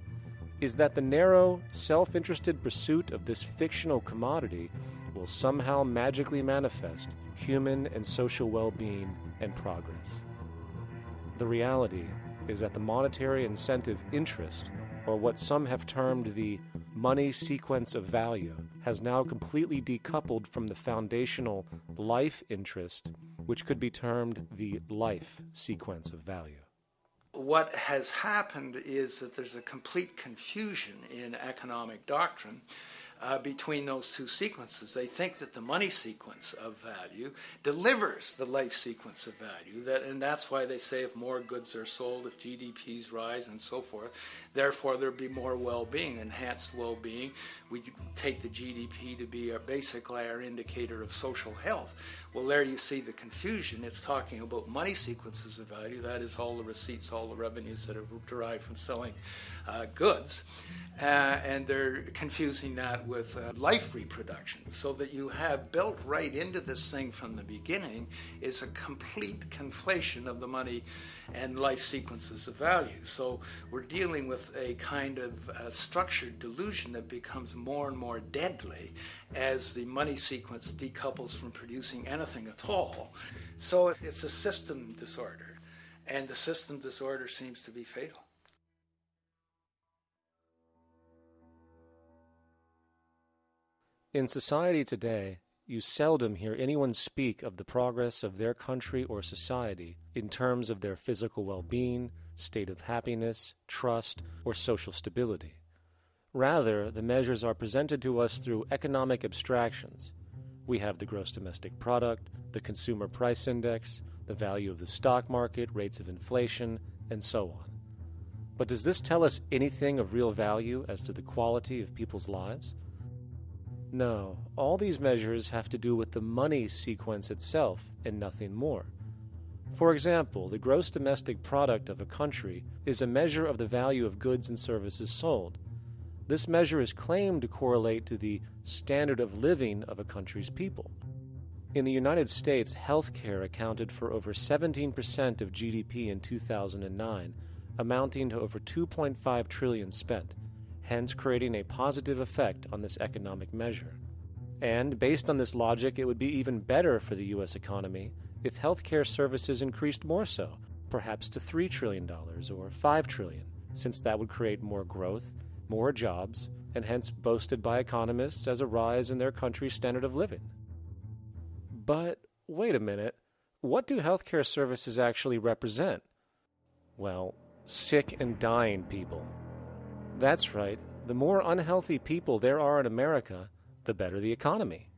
is that the narrow, self-interested pursuit of this fictional commodity will somehow magically manifest human and social well-being and progress. The reality is that the monetary incentive interest, or what some have termed the money sequence of value, has now completely decoupled from the foundational life interest, which could be termed the life sequence of value. What has happened is that there's a complete confusion in economic doctrine between those two sequences. They think that the money sequence of value delivers the life sequence of value, and that's why they say if more goods are sold, if GDPs rise and so forth, therefore there'll be more well-being, enhanced well-being. We take the GDP to be basically our indicator of social health. Well, there you see the confusion. It's talking about money sequences of value, that is all the receipts, all the revenues that are derived from selling goods, and they're confusing that with life reproduction, so that you have built right into this thing from the beginning is a complete conflation of the money and life sequences of value. So we're dealing with a kind of structured delusion that becomes more and more deadly as the money sequence decouples from producing anything at all. So it's a system disorder, and the system disorder seems to be fatal. In society today, you seldom hear anyone speak of the progress of their country or society in terms of their physical well-being, state of happiness, trust, or social stability. Rather, the measures are presented to us through economic abstractions. We have the gross domestic product, the consumer price index, the value of the stock market, rates of inflation, and so on. But does this tell us anything of real value as to the quality of people's lives? No, all these measures have to do with the money sequence itself and nothing more. For example, the gross domestic product of a country is a measure of the value of goods and services sold. This measure is claimed to correlate to the standard of living of a country's people. In the United States, healthcare accounted for over 17% of GDP in 2009, amounting to over $2.5 trillion spent, hence creating a positive effect on this economic measure. And based on this logic, it would be even better for the U.S. economy if healthcare services increased more so, perhaps to $3 trillion or $5 trillion, since that would create more growth, more jobs, and hence boasted by economists as a rise in their country's standard of living. But wait a minute, what do healthcare services actually represent? Well, sick and dying people. That's right, the more unhealthy people there are in America, the better the economy.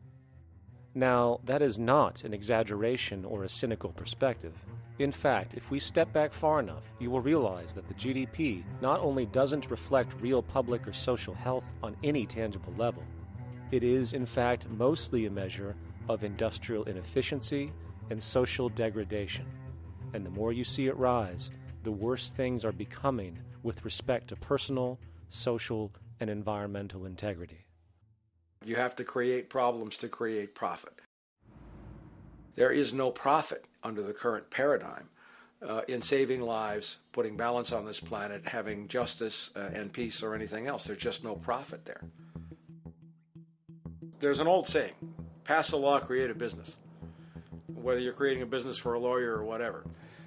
Now, that is not an exaggeration or a cynical perspective. In fact, if we step back far enough, you will realize that the GDP not only doesn't reflect real public or social health on any tangible level, it is, in fact, mostly a measure of industrial inefficiency and social degradation. And the more you see it rise, the worse things are becoming with respect to personal, social, and environmental integrity. You have to create problems to create profit. There is no profit under the current paradigm in saving lives, putting balance on this planet, having justice and peace or anything else. There's just no profit there. There's an old saying, pass a law, create a business, whether you're creating a business for a lawyer or whatever.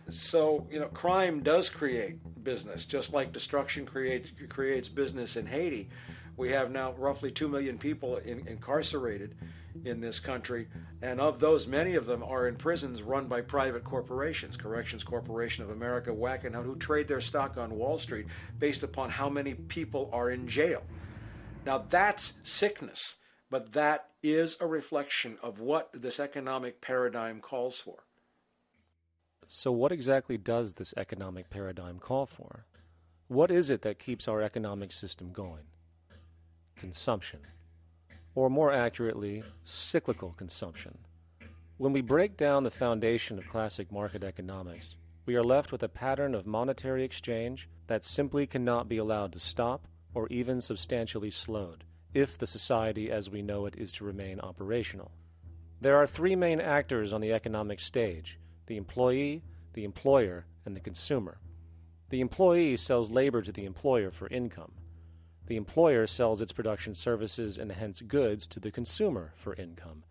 So, crime does create business, just like destruction creates business in Haiti. We have now roughly 2 million people incarcerated in this country, and of those, many of them are in prisons run by private corporations, Corrections Corporation of America, Wackenhut, who trade their stock on Wall Street based upon how many people are in jail. Now that's sickness, but that is a reflection of what this economic paradigm calls for. So what exactly does this economic paradigm call for? What is it that keeps our economic system going? Consumption. Or more accurately, cyclical consumption. When we break down the foundation of classic market economics, we are left with a pattern of monetary exchange that simply cannot be allowed to stop or even substantially slowed, if the society as we know it is to remain operational. There are three main actors on the economic stage: the employee, the employer, and the consumer. The employee sells labor to the employer for income. The employer sells its production services and hence goods to the consumer for income.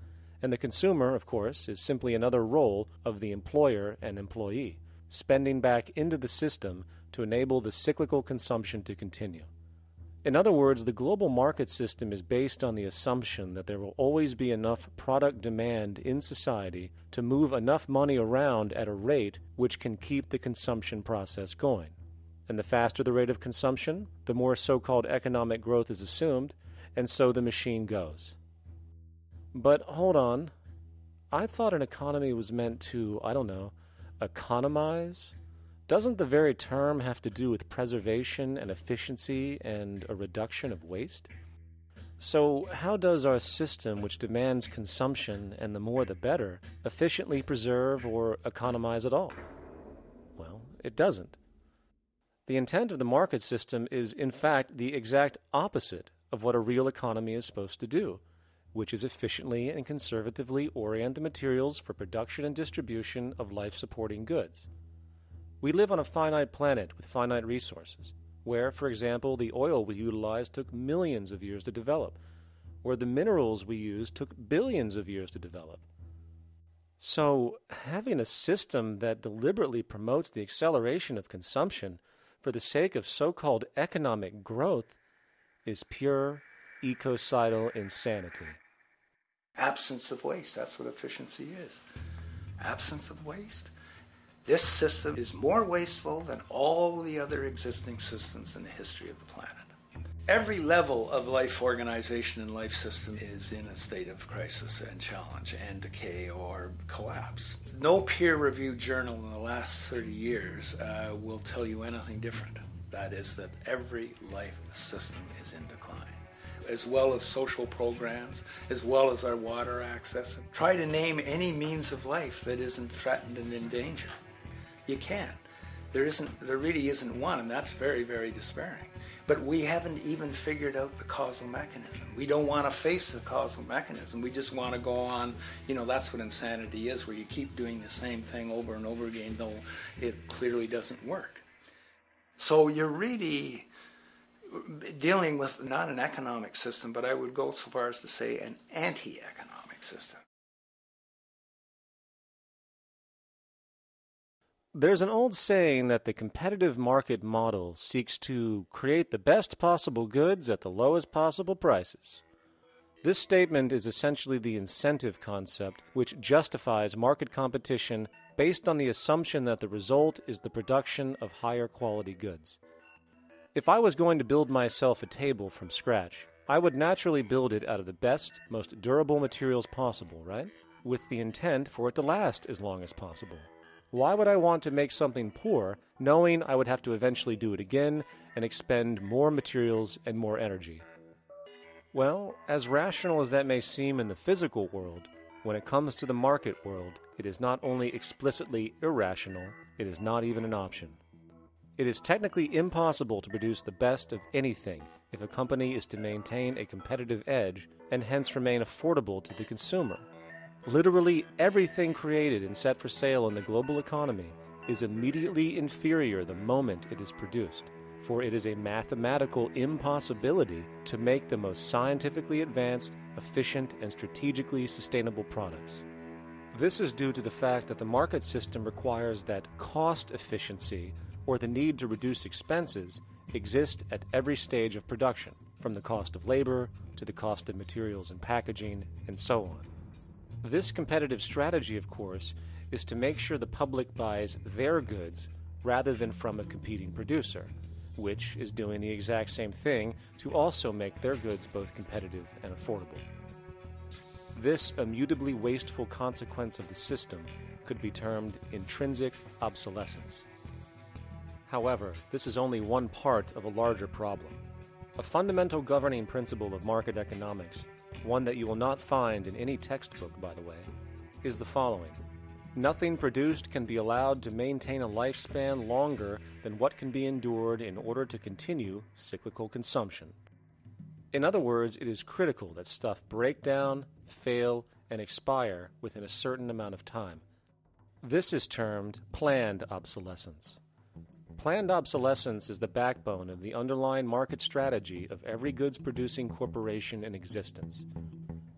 And the consumer, of course, is simply another role of the employer and employee, spending back into the system to enable the cyclical consumption to continue. In other words, the global market system is based on the assumption that there will always be enough product demand in society to move enough money around at a rate which can keep the consumption process going. And the faster the rate of consumption, the more so-called economic growth is assumed, and so the machine goes. But hold on, I thought an economy was meant to, economize? Doesn't the very term have to do with preservation and efficiency and a reduction of waste? So how does our system, which demands consumption and the more the better, efficiently preserve or economize at all? Well, it doesn't. The intent of the market system is, in fact, the exact opposite of what a real economy is supposed to do, which is efficiently and conservatively orient the materials for production and distribution of life-supporting goods. We live on a finite planet with finite resources, where, for example, the oil we utilize took millions of years to develop, where the minerals we use took billions of years to develop. So, having a system that deliberately promotes the acceleration of consumption for the sake of so-called economic growth is pure ecocidal insanity. Absence of waste, that's what efficiency is. Absence of waste. This system is more wasteful than all the other existing systems in the history of the planet. Every level of life organization and life system is in a state of crisis and challenge and decay or collapse. No peer-reviewed journal in the last 30 years will tell you anything different. That is that every life system is in decline, as well as social programs, as well as our water access. Try to name any means of life that isn't threatened and in danger. You can't. There really isn't one, and that's very, very despairing. But we haven't even figured out the causal mechanism. We don't want to face the causal mechanism. We just want to go on, that's what insanity is, where you keep doing the same thing over and over again, though it clearly doesn't work. So you're really dealing with not an economic system, but I would go so far as to say an anti-economic system. There's an old saying that the competitive market model seeks to create the best possible goods at the lowest possible prices. This statement is essentially the incentive concept, which justifies market competition based on the assumption that the result is the production of higher quality goods. If I was going to build myself a table from scratch, I would naturally build it out of the best, most durable materials possible, right? With the intent for it to last as long as possible. Why would I want to make something poor, knowing I would have to eventually do it again and expend more materials and more energy? Well, as rational as that may seem in the physical world, when it comes to the market world, it is not only explicitly irrational, it is not even an option. It is technically impossible to produce the best of anything if a company is to maintain a competitive edge and hence remain affordable to the consumer. Literally everything created and set for sale in the global economy is immediately inferior the moment it is produced, for it is a mathematical impossibility to make the most scientifically advanced, efficient, and strategically sustainable products. This is due to the fact that the market system requires that cost efficiency, or the need to reduce expenses, exist at every stage of production, from the cost of labor to the cost of materials and packaging, and so on. This competitive strategy, of course, is to make sure the public buys their goods rather than from a competing producer, which is doing the exact same thing to also make their goods both competitive and affordable. This immutably wasteful consequence of the system could be termed intrinsic obsolescence. However, this is only one part of a larger problem. A fundamental governing principle of market economics, one that you will not find in any textbook, by the way, is the following. Nothing produced can be allowed to maintain a lifespan longer than what can be endured in order to continue cyclical consumption. In other words, it is critical that stuff break down, fail, and expire within a certain amount of time. This is termed planned obsolescence. Planned obsolescence is the backbone of the underlying market strategy of every goods-producing corporation in existence.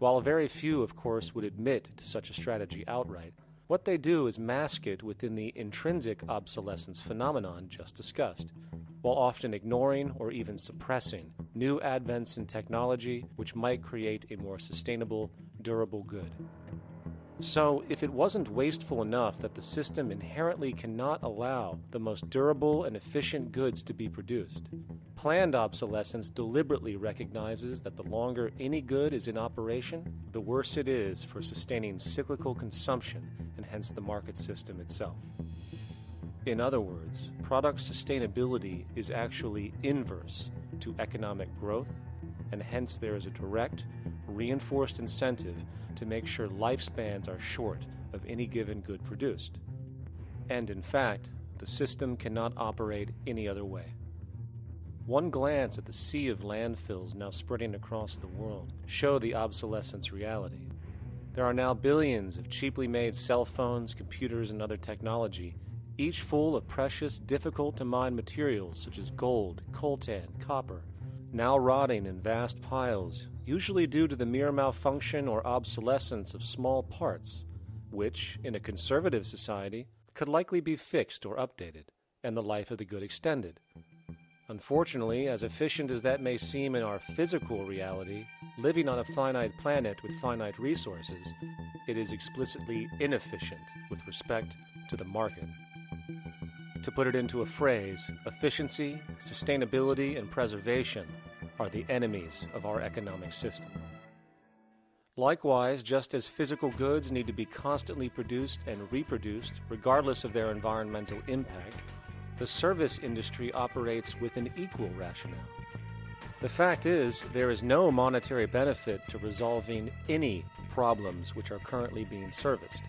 While very few, of course, would admit to such a strategy outright, what they do is mask it within the intrinsic obsolescence phenomenon just discussed, while often ignoring or even suppressing new advents in technology which might create a more sustainable, durable good. So, if it wasn't wasteful enough that the system inherently cannot allow the most durable and efficient goods to be produced, planned obsolescence deliberately recognizes that the longer any good is in operation, the worse it is for sustaining cyclical consumption and hence the market system itself. In other words, product sustainability is actually inverse to economic growth, and hence there is a direct, reinforced incentive to make sure lifespans are short of any given good produced. And in fact, the system cannot operate any other way. One glance at the sea of landfills now spreading across the world show the obsolescence reality. There are now billions of cheaply made cell phones, computers, and other technology, each full of precious, difficult-to-mine materials such as gold, coltan, copper, now rotting in vast piles, usually due to the mere malfunction or obsolescence of small parts, which, in a conservative society, could likely be fixed or updated, and the life of the good extended. Unfortunately, as efficient as that may seem in our physical reality, living on a finite planet with finite resources, it is explicitly inefficient with respect to the market. To put it into a phrase, efficiency, sustainability, and preservation are the enemies of our economic system. Likewise, just as physical goods need to be constantly produced and reproduced regardless of their environmental impact, the service industry operates with an equal rationale. The fact is, there is no monetary benefit to resolving any problems which are currently being serviced.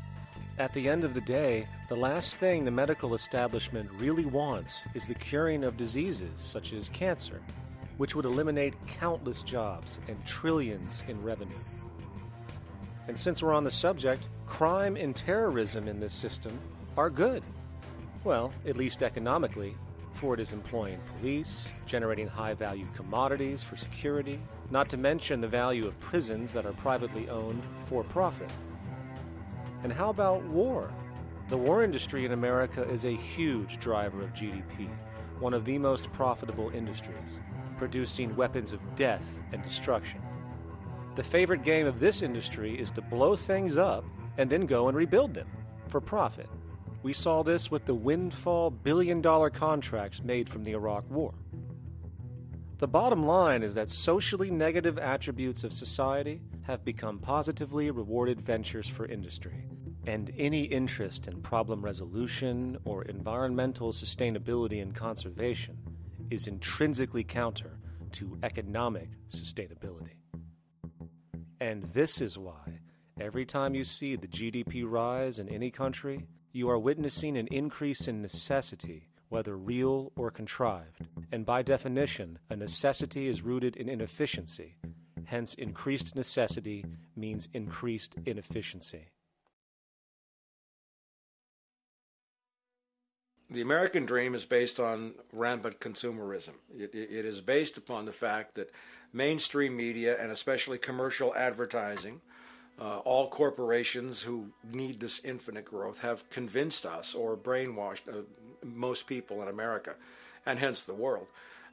At the end of the day, the last thing the medical establishment really wants is the curing of diseases such as cancer, which would eliminate countless jobs and trillions in revenue. And since we're on the subject, crime and terrorism in this system are good. Well, at least economically, for it is employing police, generating high-value commodities for security, not to mention the value of prisons that are privately owned for profit. And how about war? The war industry in America is a huge driver of GDP, one of the most profitable industries, producing weapons of death and destruction. The favorite game of this industry is to blow things up and then go and rebuild them for profit. We saw this with the windfall billion-dollar contracts made from the Iraq War. The bottom line is that socially negative attributes of society have become positively rewarded ventures for industry, and any interest in problem resolution or environmental sustainability and conservation is intrinsically counter to economic sustainability. And this is why, every time you see the GDP rise in any country, you are witnessing an increase in necessity, whether real or contrived. And by definition, a necessity is rooted in inefficiency. Hence, increased necessity means increased inefficiency. The American dream is based on rampant consumerism. It is based upon the fact that mainstream media, and especially commercial advertising, all corporations who need this infinite growth have convinced us or brainwashed most people in America, and hence the world,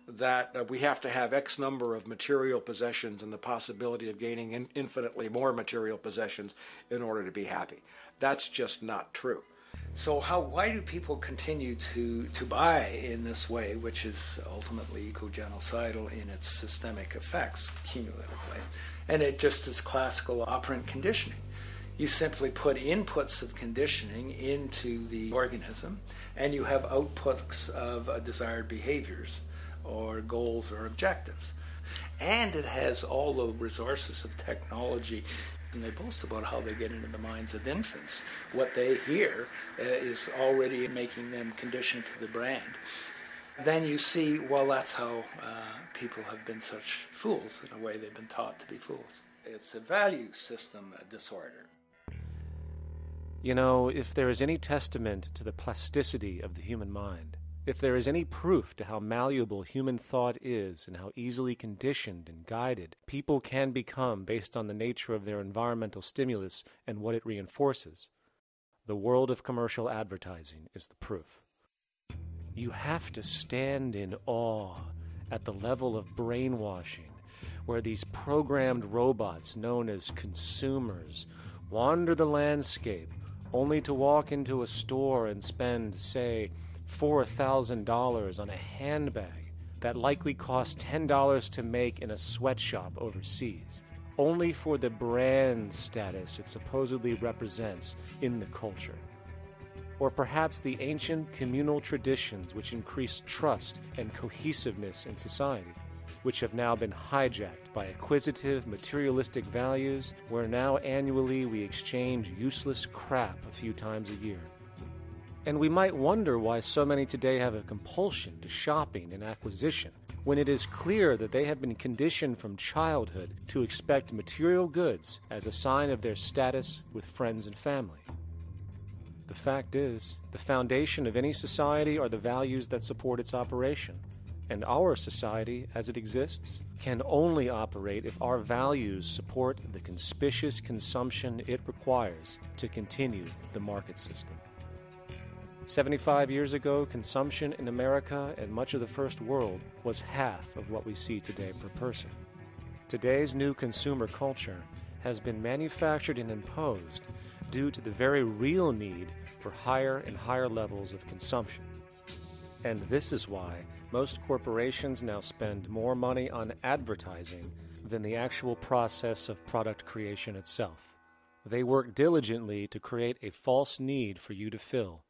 that we have to have X number of material possessions and the possibility of gaining infinitely more material possessions in order to be happy. That's just not true. So why do people continue to buy in this way, which is ultimately eco-genocidal in its systemic effects cumulatively? And it just is classical operant conditioning. You simply put inputs of conditioning into the organism, and you have outputs of desired behaviors or goals or objectives. And it has all the resources of technology. And they boast about how they get into the minds of infants. What they hear is already making them conditioned to the brand. Then you see, well, that's how people have been such fools. In a way, they've been taught to be fools. It's a value system disorder. You know, if there is any testament to the plasticity of the human mind, if there is any proof to how malleable human thought is and how easily conditioned and guided people can become based on the nature of their environmental stimulus and what it reinforces, the world of commercial advertising is the proof. You have to stand in awe at the level of brainwashing where these programmed robots known as consumers wander the landscape only to walk into a store and spend, say, $4,000 on a handbag that likely costs $10 to make in a sweatshop overseas, only for the brand status it supposedly represents in the culture. Or perhaps the ancient communal traditions which increase trust and cohesiveness in society, which have now been hijacked by acquisitive, materialistic values, where now annually we exchange useless crap a few times a year. And we might wonder why so many today have a compulsion to shopping and acquisition, when it is clear that they have been conditioned from childhood to expect material goods as a sign of their status with friends and family. The fact is, the foundation of any society are the values that support its operation, and our society, as it exists, can only operate if our values support the conspicuous consumption it requires to continue the market system. 75 years ago, consumption in America and much of the First World was half of what we see today per person. Today's new consumer culture has been manufactured and imposed due to the very real need for higher and higher levels of consumption. And this is why most corporations now spend more money on advertising than the actual process of product creation itself. They work diligently to create a false need for you to fill,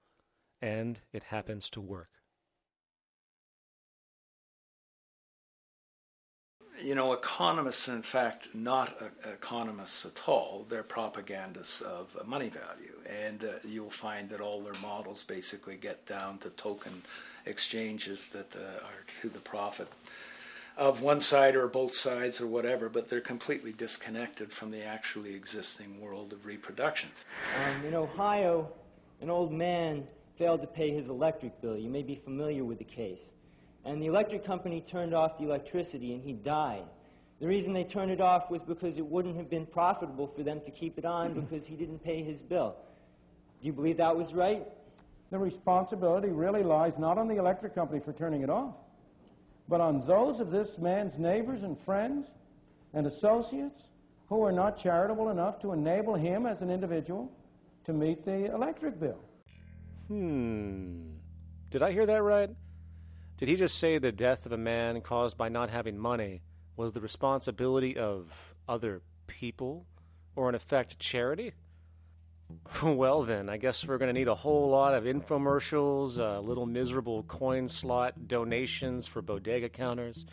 and it happens to work. You know, economists are in fact not economists at all. They're propagandists of money value. And you'll find that all their models basically get down to token exchanges that are to the profit of one side or both sides or whatever, but they're completely disconnected from the actually existing world of reproduction. In Ohio, an old man failed to pay his electric bill. You may be familiar with the case. And the electric company turned off the electricity and he died. The reason they turned it off was because it wouldn't have been profitable for them to keep it on because he didn't pay his bill. Do you believe that was right? The responsibility really lies not on the electric company for turning it off, but on those of this man's neighbors and friends and associates who are not charitable enough to enable him as an individual to meet the electric bill. Did I hear that right? Did he just say the death of a man caused by not having money was the responsibility of other people, or in effect, charity? Well then, I guess we're going to need a whole lot of infomercials, little miserable coin slot donations for bodega counters,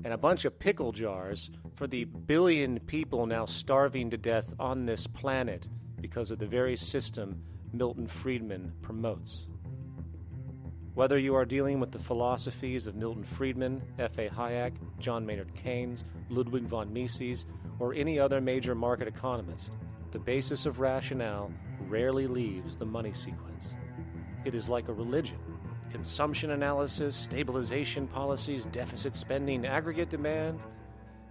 and a bunch of pickle jars for the billion people now starving to death on this planet because of the very system Milton Friedman promotes. Whether you are dealing with the philosophies of Milton Friedman, F.A. Hayek, John Maynard Keynes, Ludwig von Mises, or any other major market economist, the basis of rationale rarely leaves the money sequence. It is like a religion. Consumption analysis, stabilization policies, deficit spending, aggregate demand.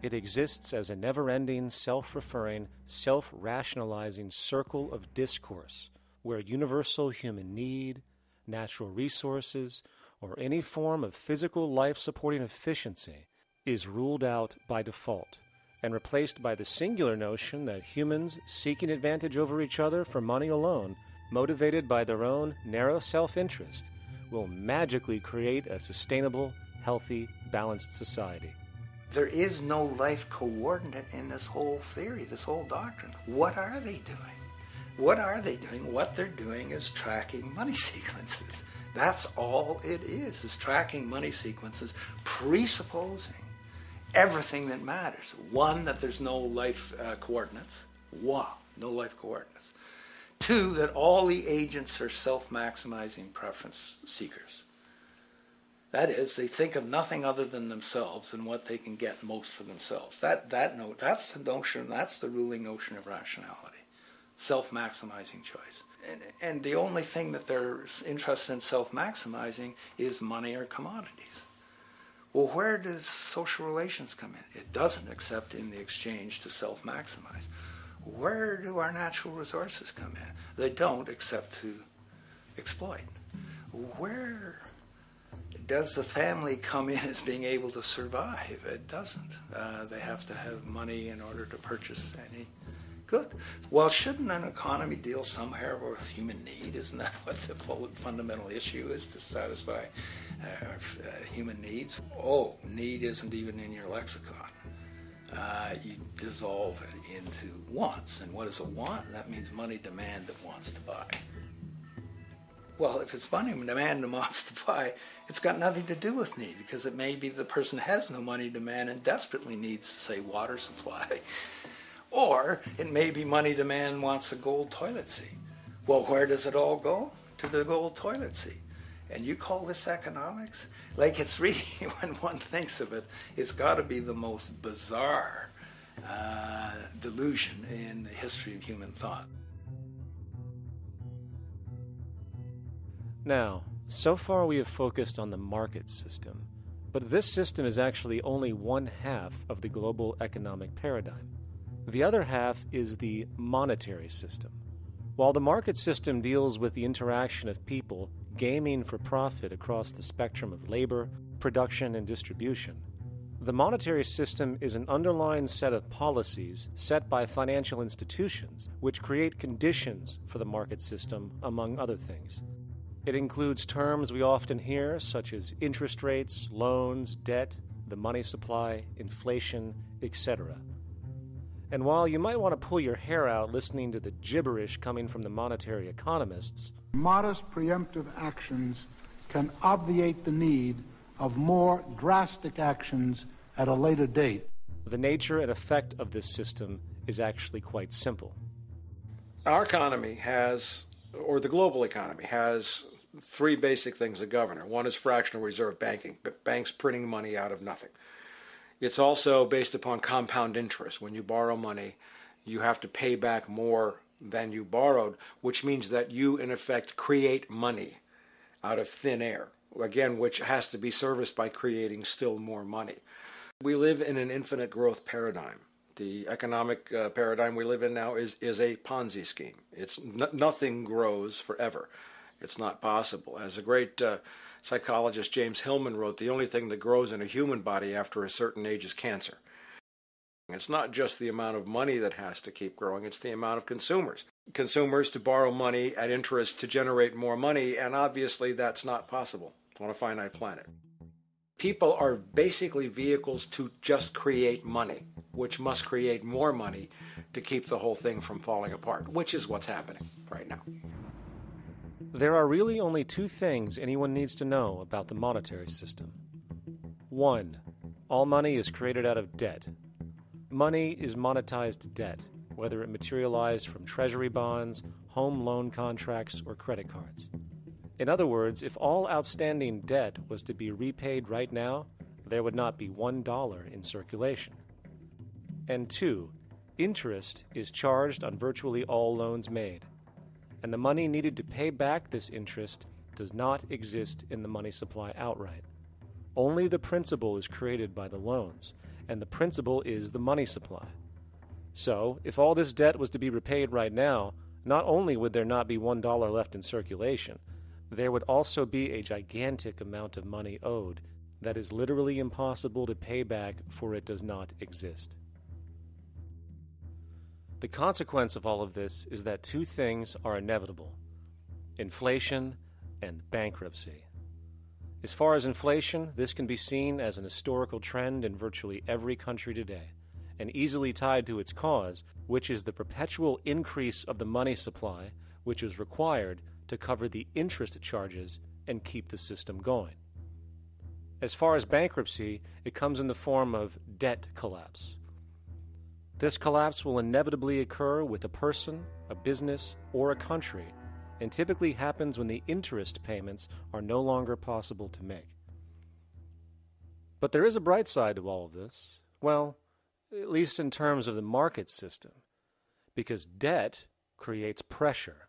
It exists as a never-ending, self-referring, self-rationalizing circle of discourse where universal human need, natural resources, or any form of physical life-supporting efficiency is ruled out by default and replaced by the singular notion that humans seeking advantage over each other for money alone, motivated by their own narrow self-interest, will magically create a sustainable, healthy, balanced society. There is no life coordinate in this whole theory, this whole doctrine. What are they doing? What are they doing? What they're doing is tracking money sequences. That's all it is tracking money sequences, presupposing everything that matters. One, that there's no life coordinates. Wow, no life coordinates. Two, that all the agents are self-maximizing preference seekers. That is, they think of nothing other than themselves and what they can get most for themselves. That's the notion, that's the ruling notion of rationality. Self-maximizing choice. And the only thing that they're interested in self-maximizing is money or commodities. Well, where does social relations come in? It doesn't, except in the exchange to self-maximize. Where do our natural resources come in? They don't, except to exploit. Where does the family come in as being able to survive? It doesn't. They have to have money in order to purchase any good. Well, shouldn't an economy deal somehow with human need? Isn't that what the fundamental issue is, to satisfy human needs? Oh, need isn't even in your lexicon. You dissolve it into wants. And what is a want? That means money demand that wants to buy. Well, if it's money demand that wants to buy, it's got nothing to do with need, because it may be the person has no money demand and desperately needs, say, water supply. Or it may be money demand wants a gold toilet seat. Well, where does it all go? To the gold toilet seat. And you call this economics? Like, it's really, when one thinks of it, it's got to be the most bizarre delusion in the history of human thought. Now, so far we have focused on the market system, but this system is actually only one half of the global economic paradigm. The other half is the monetary system. While the market system deals with the interaction of people gaming for profit across the spectrum of labor, production, and distribution, the monetary system is an underlying set of policies set by financial institutions which create conditions for the market system, among other things. It includes terms we often hear, such as interest rates, loans, debt, the money supply, inflation, etc. And while you might want to pull your hair out listening to the gibberish coming from the monetary economists, modest preemptive actions can obviate the need of more drastic actions at a later date. The nature and effect of this system is actually quite simple. Our economy has, or the global economy has, three basic things that govern it. One is fractional reserve banking, banks printing money out of nothing. It's also based upon compound interest. When you borrow money, you have to pay back more than you borrowed, which means that you, in effect, create money out of thin air, again, which has to be serviced by creating still more money. We live in an infinite growth paradigm. The economic paradigm we live in now is a Ponzi scheme. It's nothing grows forever. It's not possible. As a great psychologist James Hillman wrote, the only thing that grows in a human body after a certain age is cancer. It's not just the amount of money that has to keep growing, it's the amount of consumers. Consumers to borrow money at interest to generate more money, and obviously that's not possible on a finite planet. People are basically vehicles to just create money, which must create more money to keep the whole thing from falling apart, which is what's happening right now. There are really only two things anyone needs to know about the monetary system. 1. All money is created out of debt. Money is monetized debt, whether it materialized from treasury bonds, home loan contracts, or credit cards. In other words, if all outstanding debt was to be repaid right now, there would not be $1 in circulation. And 2, interest is charged on virtually all loans made, and the money needed to pay back this interest does not exist in the money supply outright. Only the principal is created by the loans, and the principal is the money supply. So, if all this debt was to be repaid right now, not only would there not be $1 left in circulation, there would also be a gigantic amount of money owed that is literally impossible to pay back, for it does not exist. The consequence of all of this is that two things are inevitable: inflation and bankruptcy. As far as inflation, this can be seen as an historical trend in virtually every country today, and easily tied to its cause, which is the perpetual increase of the money supply, which is required to cover the interest charges and keep the system going. As far as bankruptcy, it comes in the form of debt collapse. This collapse will inevitably occur with a person, a business, or a country, and typically happens when the interest payments are no longer possible to make. But there is a bright side to all of this. Well, at least in terms of the market system, because debt creates pressure.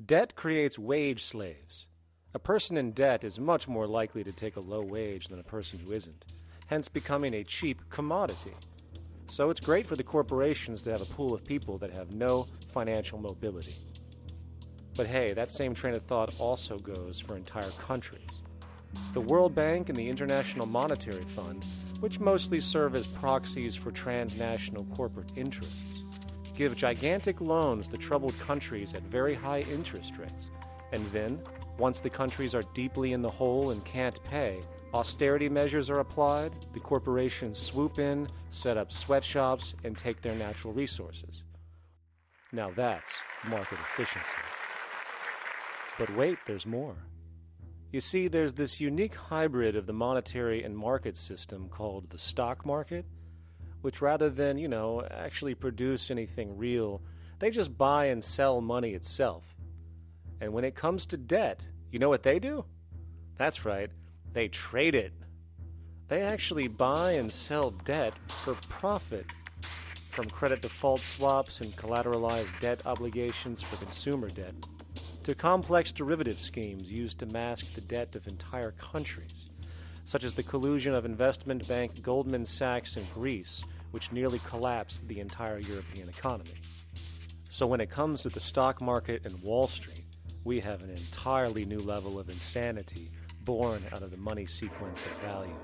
Debt creates wage slaves. A person in debt is much more likely to take a low wage than a person who isn't, hence becoming a cheap commodity. So it's great for the corporations to have a pool of people that have no financial mobility. But hey, that same train of thought also goes for entire countries. The World Bank and the International Monetary Fund, which mostly serve as proxies for transnational corporate interests, give gigantic loans to troubled countries at very high interest rates. And then, once the countries are deeply in the hole and can't pay, austerity measures are applied, the corporations swoop in, set up sweatshops, and take their natural resources. Now that's market efficiency. But wait, there's more. You see, there's this unique hybrid of the monetary and market system called the stock market, which rather than, actually produce anything real, they just buy and sell money itself. And when it comes to debt, you know what they do? That's right, they trade it. They actually buy and sell debt for profit, from credit default swaps and collateralized debt obligations for consumer debt, to complex derivative schemes used to mask the debt of entire countries, such as the collusion of investment bank Goldman Sachs in Greece, which nearly collapsed the entire European economy. So when it comes to the stock market and Wall Street, we have an entirely new level of insanity born out of the money sequence of value.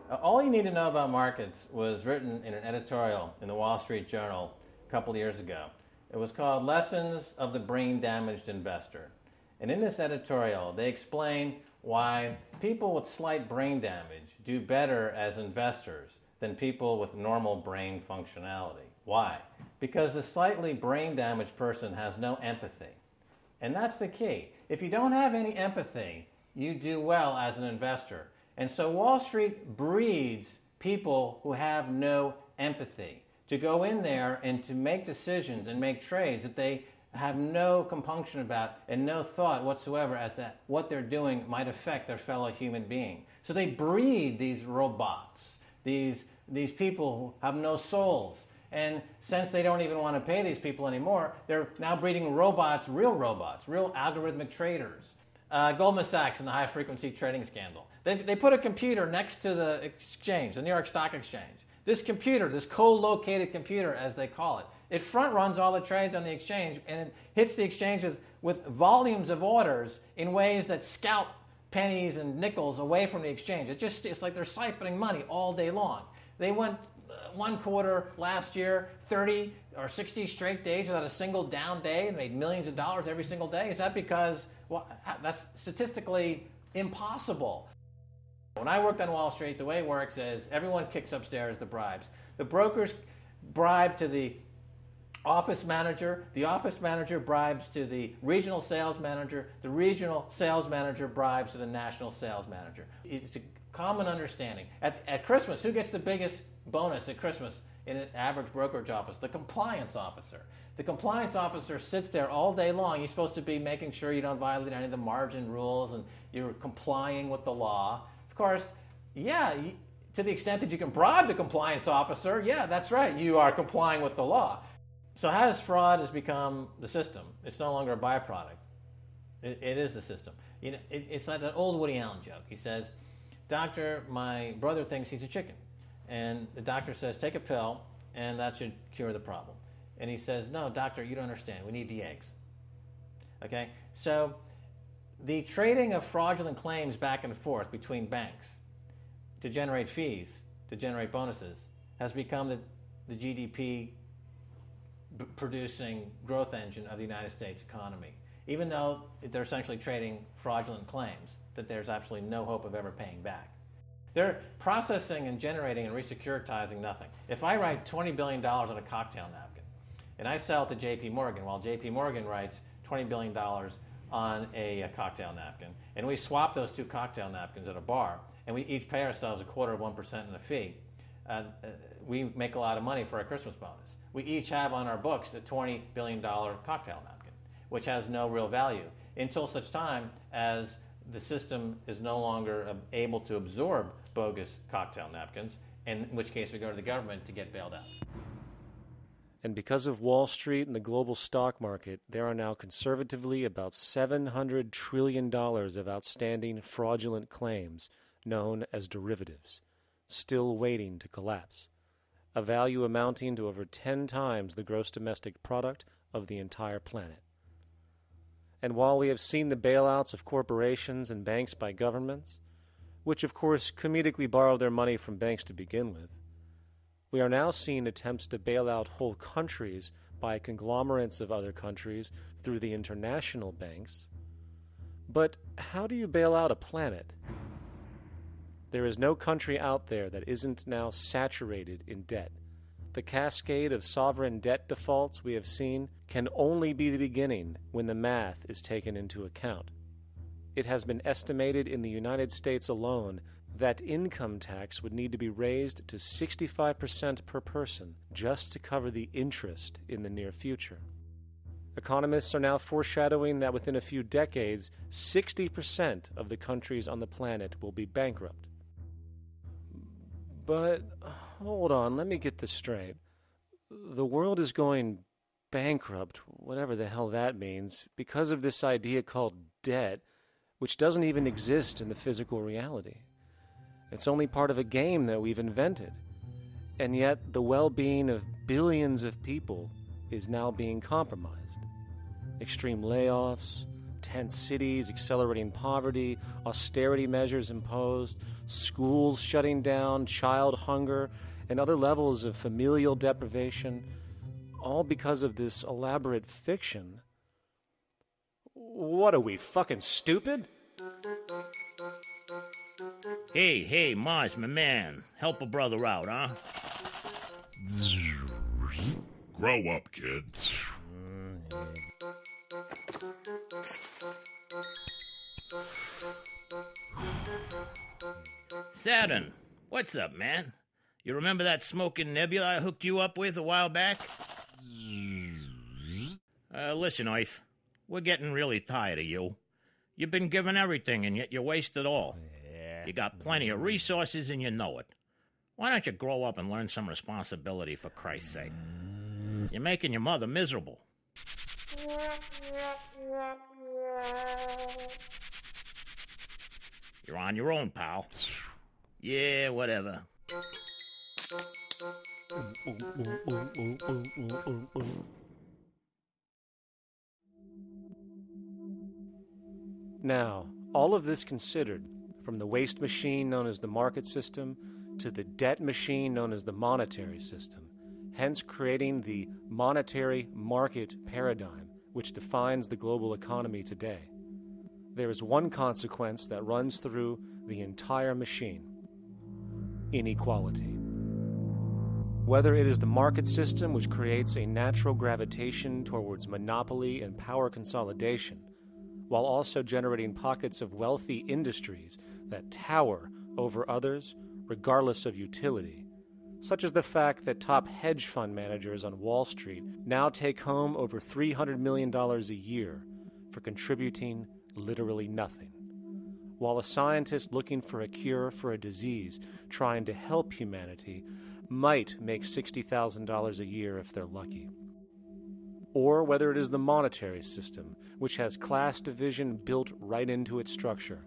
All you need to know about markets was written in an editorial in the Wall Street Journal a couple of years ago. It was called Lessons of the Brain-Damaged Investor. And in this editorial, they explain why people with slight brain damage do better as investors than people with normal brain functionality. Why? Because the slightly brain-damaged person has no empathy. And that's the key. If you don't have any empathy, you do well as an investor. And so Wall Street breeds people who have no empathy, to go in there and to make decisions and make trades that they have no compunction about and no thought whatsoever as to what they're doing might affect their fellow human being. So they breed these robots, these people who have no souls. And since they don't even want to pay these people anymore, they're now breeding robots, real algorithmic traders. Goldman Sachs and the high-frequency trading scandal. They put a computer next to the exchange, the New York Stock Exchange. This computer, this co-located computer, as they call it, it front-runs all the trades on the exchange, and it hits the exchange with volumes of orders in ways that scalp pennies and nickels away from the exchange. It's like they're siphoning money all day long. They went one quarter last year, 30 or 60 straight days without a single down day, and made millions of dollars every single day. Is that because, well, that's statistically impossible. When I worked on Wall Street, the way it works is everyone kicks upstairs the bribes. The brokers bribe to the office manager bribes to the regional sales manager sales manager bribes to the national sales manager. It's a common understanding. At Christmas, who gets the biggest bonus at Christmas in an average brokerage office? The compliance officer. The compliance officer sits there all day long. He's supposed to be making sure you don't violate any of the margin rules and you're complying with the law. Of course, yeah, to the extent that you can bribe the compliance officer, yeah, that's right, you are complying with the law. So how does fraud has become the system? It's no longer a byproduct. It is the system. You know, it's like that old Woody Allen joke. He says, "Doctor, my brother thinks he's a chicken." And the doctor says, "Take a pill, and that should cure the problem." And he says, "No, doctor, you don't understand. We need the eggs." Okay? So the trading of fraudulent claims back and forth between banks to generate fees, to generate bonuses, has become the GDP producing growth engine of the United States economy. Even though they're essentially trading fraudulent claims that there's absolutely no hope of ever paying back. They're processing and generating and re-securitizing nothing. If I write $20 billion on a cocktail napkin and I sell it to JP Morgan, while JP Morgan writes $20 billion on a cocktail napkin, and we swap those two cocktail napkins at a bar, and we each pay ourselves 1/4% in a fee, we make a lot of money for our Christmas bonus. We each have on our books a $20 billion cocktail napkin, which has no real value until such time as the system is no longer able to absorb bogus cocktail napkins, in which case we go to the government to get bailed out. And because of Wall Street and the global stock market, there are now conservatively about $700 trillion of outstanding fraudulent claims known as derivatives, still waiting to collapse, a value amounting to over 10 times the gross domestic product of the entire planet. And while we have seen the bailouts of corporations and banks by governments, which of course comedically borrow their money from banks to begin with, we are now seeing attempts to bail out whole countries by conglomerates of other countries through the international banks. But how do you bail out a planet? There is no country out there that isn't now saturated in debt. The cascade of sovereign debt defaults we have seen can only be the beginning when the math is taken into account. It has been estimated in the United States alone that income tax would need to be raised to 65% per person just to cover the interest in the near future. Economists are now foreshadowing that within a few decades, 60% of the countries on the planet will be bankrupt. But hold on, let me get this straight. The world is going bankrupt, whatever the hell that means, because of this idea called debt, which doesn't even exist in the physical reality. It's only part of a game that we've invented. And yet the well-being of billions of people is now being compromised. Extreme layoffs, tent cities, accelerating poverty, austerity measures imposed, schools shutting down, child hunger, and other levels of familial deprivation, all because of this elaborate fiction. What are we, fucking stupid? Hey, Mars, my man. Help a brother out, huh? Grow up, kid. Saturn, what's up, man? You remember that smoking nebula I hooked you up with a while back? Listen, Earth, we're getting really tired of you. You've been given everything, and yet you waste it all. You got plenty of resources, and you know it. Why don't you grow up and learn some responsibility, for Christ's sake? You're making your mother miserable. You're on your own, pal. Yeah, whatever. Now, all of this considered, from the waste machine known as the market system to the debt machine known as the monetary system, hence creating the monetary market paradigm which defines the global economy today, there is one consequence that runs through the entire machine: inequality. Whether it is the market system which creates a natural gravitation towards monopoly and power consolidation, while also generating pockets of wealthy industries that tower over others regardless of utility, such as the fact that top hedge fund managers on Wall Street now take home over $300 million a year for contributing literally nothing, while a scientist looking for a cure for a disease trying to help humanity might make $60,000 a year if they're lucky. Or whether it is the monetary system, which has class division built right into its structure.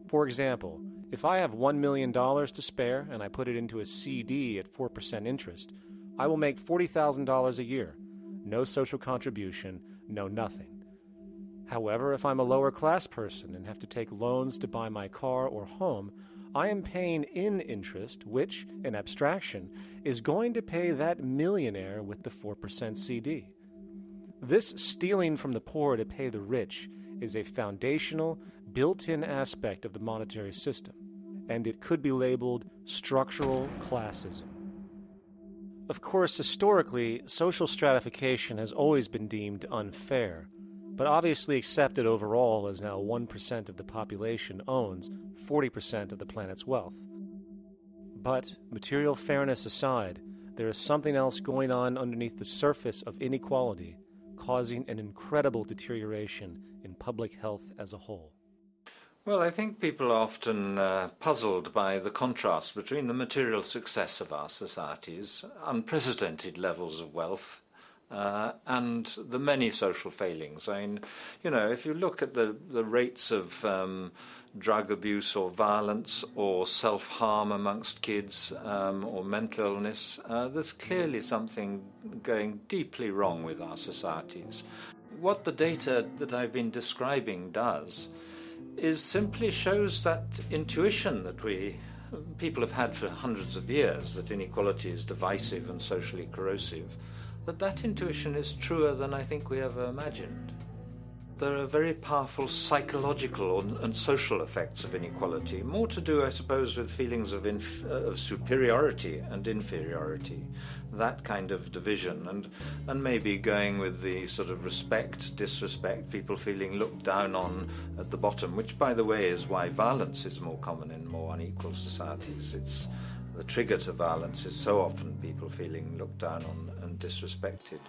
For example, if I have $1 million to spare and I put it into a CD at 4% interest, I will make $40,000 a year. No social contribution, no nothing. However, if I'm a lower class person and have to take loans to buy my car or home, I am paying in interest, which, in abstraction, is going to pay that millionaire with the 4% CD. This stealing from the poor to pay the rich is a foundational, built-in aspect of the monetary system, and it could be labeled structural classism. Of course, historically, social stratification has always been deemed unfair, but obviously accepted overall as now 1% of the population owns 40% of the planet's wealth. But, material fairness aside, there is something else going on underneath the surface of inequality, causing an incredible deterioration in public health as a whole. Well, I think people are often puzzled by the contrast between the material success of our societies, unprecedented levels of wealth, and the many social failings. I mean, you know, if you look at the rates of drug abuse or violence or self-harm amongst kids or mental illness, there's clearly something going deeply wrong with our societies. What the data that I've been describing does is simply shows that intuition that people have had for hundreds of years, that inequality is divisive and socially corrosive, that intuition is truer than I think we ever imagined. There are very powerful psychological and social effects of inequality, more to do, I suppose, with feelings of superiority and inferiority, that kind of division, and maybe going with the sort of respect, disrespect, people feeling looked down on at the bottom, which, by the way, is why violence is more common in more unequal societies. It's the trigger to violence is so often people feeling looked down on and disrespected.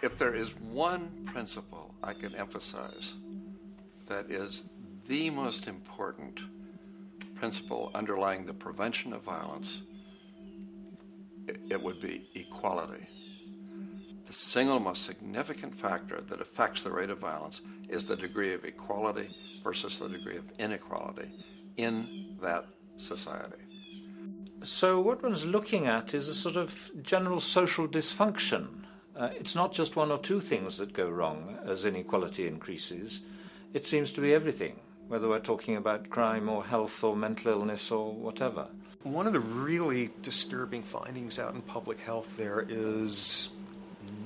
If there is one principle I can emphasize that is the most important principle underlying the prevention of violence, it would be equality. The single most significant factor that affects the rate of violence is the degree of equality versus the degree of inequality in that society. So what one's looking at is a sort of general social dysfunction. It's not just one or two things that go wrong as inequality increases. It seems to be everything, whether we're talking about crime or health or mental illness or whatever. One of the really disturbing findings out in public health there is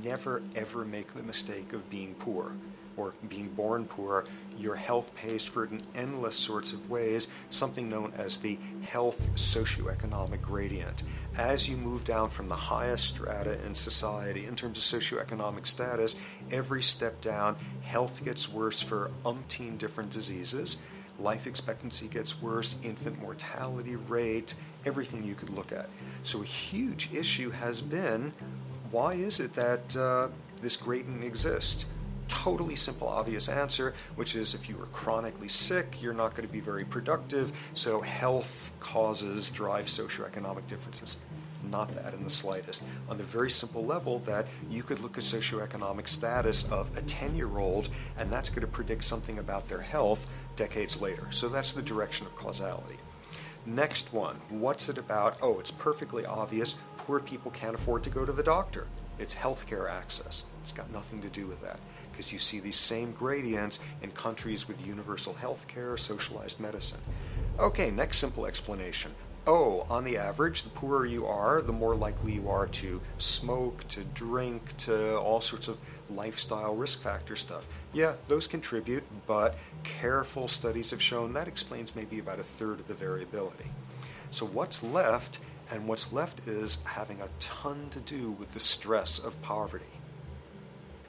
never ever make the mistake of being poor or being born poor. Your health pays for it in endless sorts of ways, something known as the health socioeconomic gradient. As you move down from the highest strata in society in terms of socioeconomic status, every step down, health gets worse for umpteen different diseases. life expectancy gets worse, infant mortality rate, everything you could look at. So a huge issue has been, why is it that this gradient exists? Totally simple, obvious answer, which is if you are chronically sick, you're not going to be very productive, so health causes drive socioeconomic differences. Not that in the slightest. On the very simple level that you could look at socioeconomic status of a 10-year-old, and that's going to predict something about their health decades later. So that's the direction of causality. Next one, what's it about? Oh, it's perfectly obvious. Poor people can't afford to go to the doctor. It's healthcare access. It's got nothing to do with that, because you see these same gradients in countries with universal health care, socialized medicine. Okay, next simple explanation. Oh, on the average, the poorer you are, the more likely you are to smoke, to drink, to all sorts of lifestyle risk factor stuff. Yeah, those contribute, but careful studies have shown that explains maybe about 1/3 of the variability. So what's left? And what's left is having a ton to do with the stress of poverty.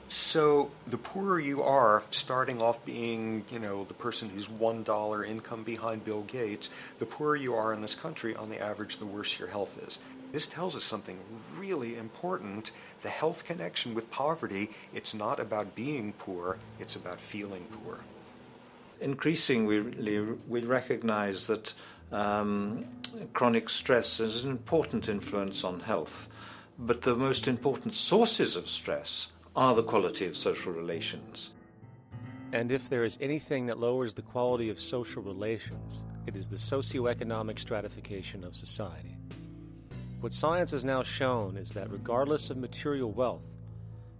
So the poorer you are, starting off being, the person who's $1 income behind Bill Gates, the poorer you are in this country, on the average, the worse your health is. This tells us something really important. The health connection with poverty, it's not about being poor, it's about feeling poor. Increasingly, we recognize that chronic stress is an important influence on health, but the most important sources of stress are the quality of social relations. And if there is anything that lowers the quality of social relations, it is the socioeconomic stratification of society. What science has now shown is that regardless of material wealth,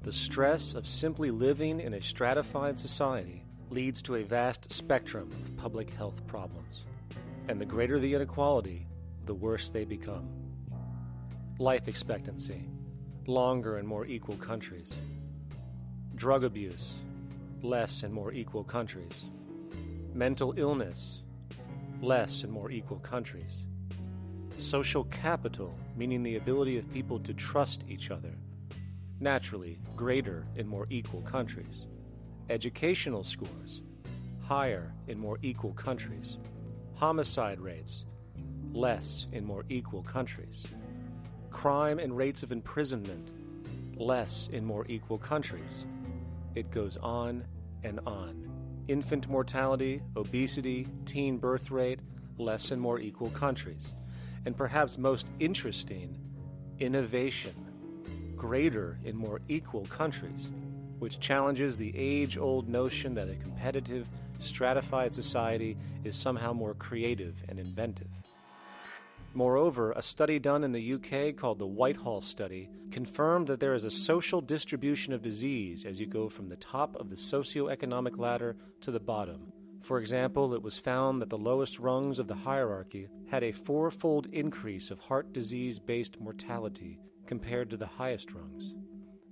the stress of simply living in a stratified society leads to a vast spectrum of public health problems. And the greater the inequality, the worse they become. Life expectancy, longer in more equal countries. Drug abuse, less in more equal countries. Mental illness, less in more equal countries. Social capital, meaning the ability of people to trust each other, naturally greater in more equal countries. Educational scores, higher in more equal countries. Homicide rates, less in more equal countries. Crime and rates of imprisonment, less in more equal countries. It goes on and on. Infant mortality, obesity, teen birth rate, less in more equal countries. And perhaps most interesting, innovation, greater in more equal countries, which challenges the age-old notion that a competitive, stratified society is somehow more creative and inventive. Moreover, a study done in the UK called the Whitehall Study confirmed that there is a social distribution of disease as you go from the top of the socioeconomic ladder to the bottom. For example, it was found that the lowest rungs of the hierarchy had a 4-fold increase of heart disease-based mortality compared to the highest rungs.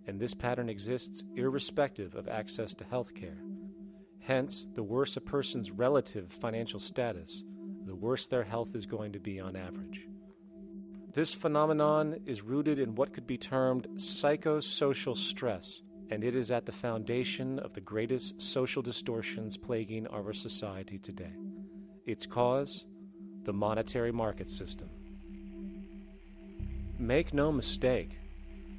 And this pattern exists irrespective of access to health care. Hence, the worse a person's relative financial status, the worse their health is going to be on average. This phenomenon is rooted in what could be termed psychosocial stress, and it is at the foundation of the greatest social distortions plaguing our society today. Its cause? The monetary market system. Make no mistake,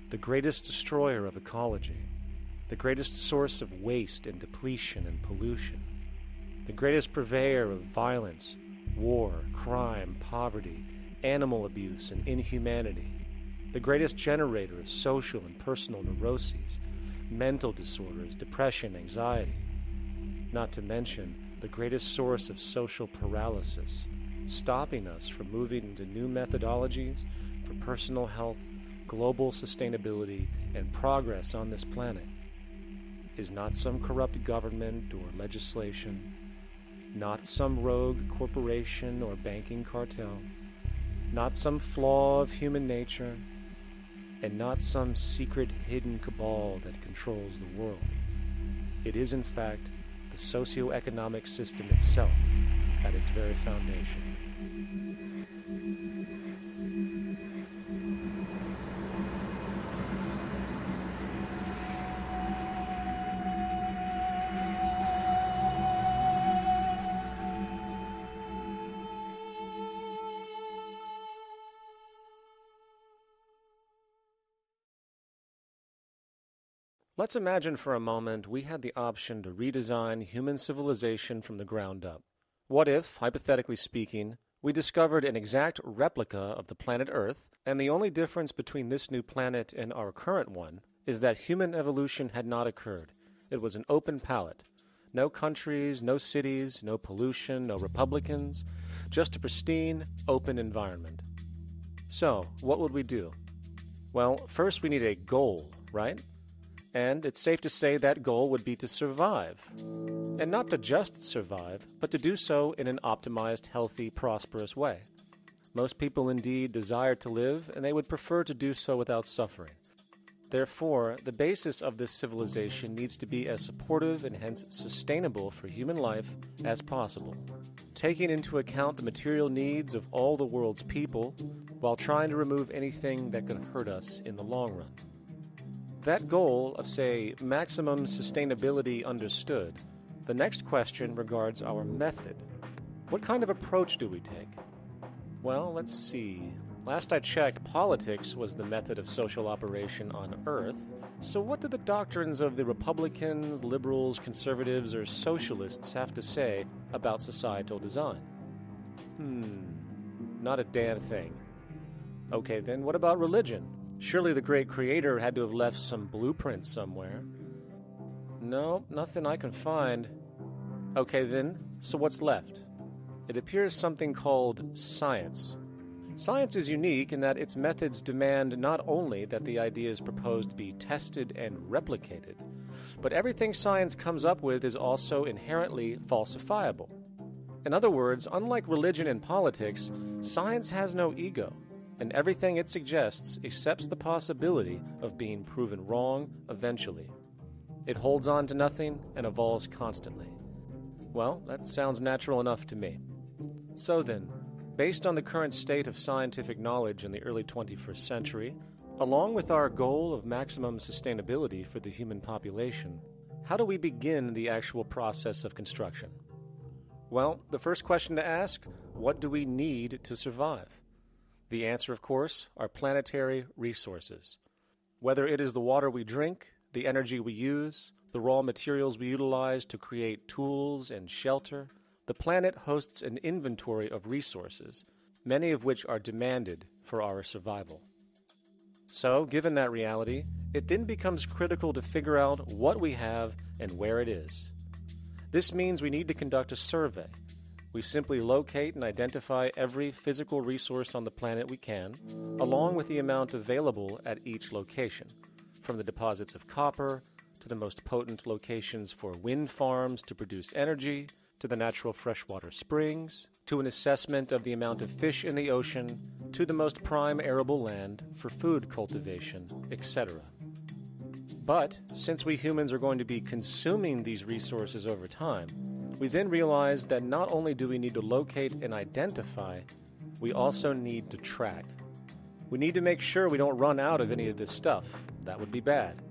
the greatest destroyer of ecology, the greatest source of waste and depletion and pollution, the greatest purveyor of violence, war, crime, poverty, animal abuse, and inhumanity, the greatest generator of social and personal neuroses, mental disorders, depression, anxiety, not to mention the greatest source of social paralysis, stopping us from moving into new methodologies for personal health, global sustainability, and progress on this planet, is not some corrupt government or legislation, not some rogue corporation or banking cartel, not some flaw of human nature, and not some secret hidden cabal that controls the world. It is, in fact, the socio-economic system itself at its very foundation. Let's imagine for a moment we had the option to redesign human civilization from the ground up. What if, hypothetically speaking, we discovered an exact replica of the planet Earth, and the only difference between this new planet and our current one is that human evolution had not occurred. It was an open palette. No countries, no cities, no pollution, no Republicans, just a pristine, open environment. So, what would we do? Well, first we need a goal, right? And it's safe to say that goal would be to survive. And not to just survive, but to do so in an optimized, healthy, prosperous way. Most people indeed desire to live, and they would prefer to do so without suffering. Therefore, the basis of this civilization needs to be as supportive and hence sustainable for human life as possible, taking into account the material needs of all the world's people while trying to remove anything that could hurt us in the long run. That goal of, say, maximum sustainability understood, the next question regards our method. What kind of approach do we take? Well, let's see. Last I checked, politics was the method of social operation on Earth. So what do the doctrines of the Republicans, liberals, conservatives, or socialists have to say about societal design? Not a damn thing. Okay, then what about religion? Surely the great creator had to have left some blueprint somewhere. No, nothing I can find. Okay then, so what's left? It appears something called science. Science is unique in that its methods demand not only that the ideas proposed be tested and replicated, but everything science comes up with is also inherently falsifiable. In other words, unlike religion and politics, science has no ego, and everything it suggests accepts the possibility of being proven wrong eventually. It holds on to nothing and evolves constantly. Well, that sounds natural enough to me. So then, based on the current state of scientific knowledge in the early 21st century, along with our goal of maximum sustainability for the human population, how do we begin the actual process of construction? Well, the first question to ask, what do we need to survive? The answer, of course, are planetary resources. Whether it is the water we drink, the energy we use, the raw materials we utilize to create tools and shelter, the planet hosts an inventory of resources, many of which are demanded for our survival. So, given that reality, it then becomes critical to figure out what we have and where it is. This means we need to conduct a survey. We simply locate and identify every physical resource on the planet we can, along with the amount available at each location, from the deposits of copper to the most potent locations for wind farms to produce energy, to the natural freshwater springs, to an assessment of the amount of fish in the ocean, to the most prime arable land for food cultivation, etc. But since we humans are going to be consuming these resources over time, we then realize that not only do we need to locate and identify, we also need to track. We need to make sure we don't run out of any of this stuff. That would be bad.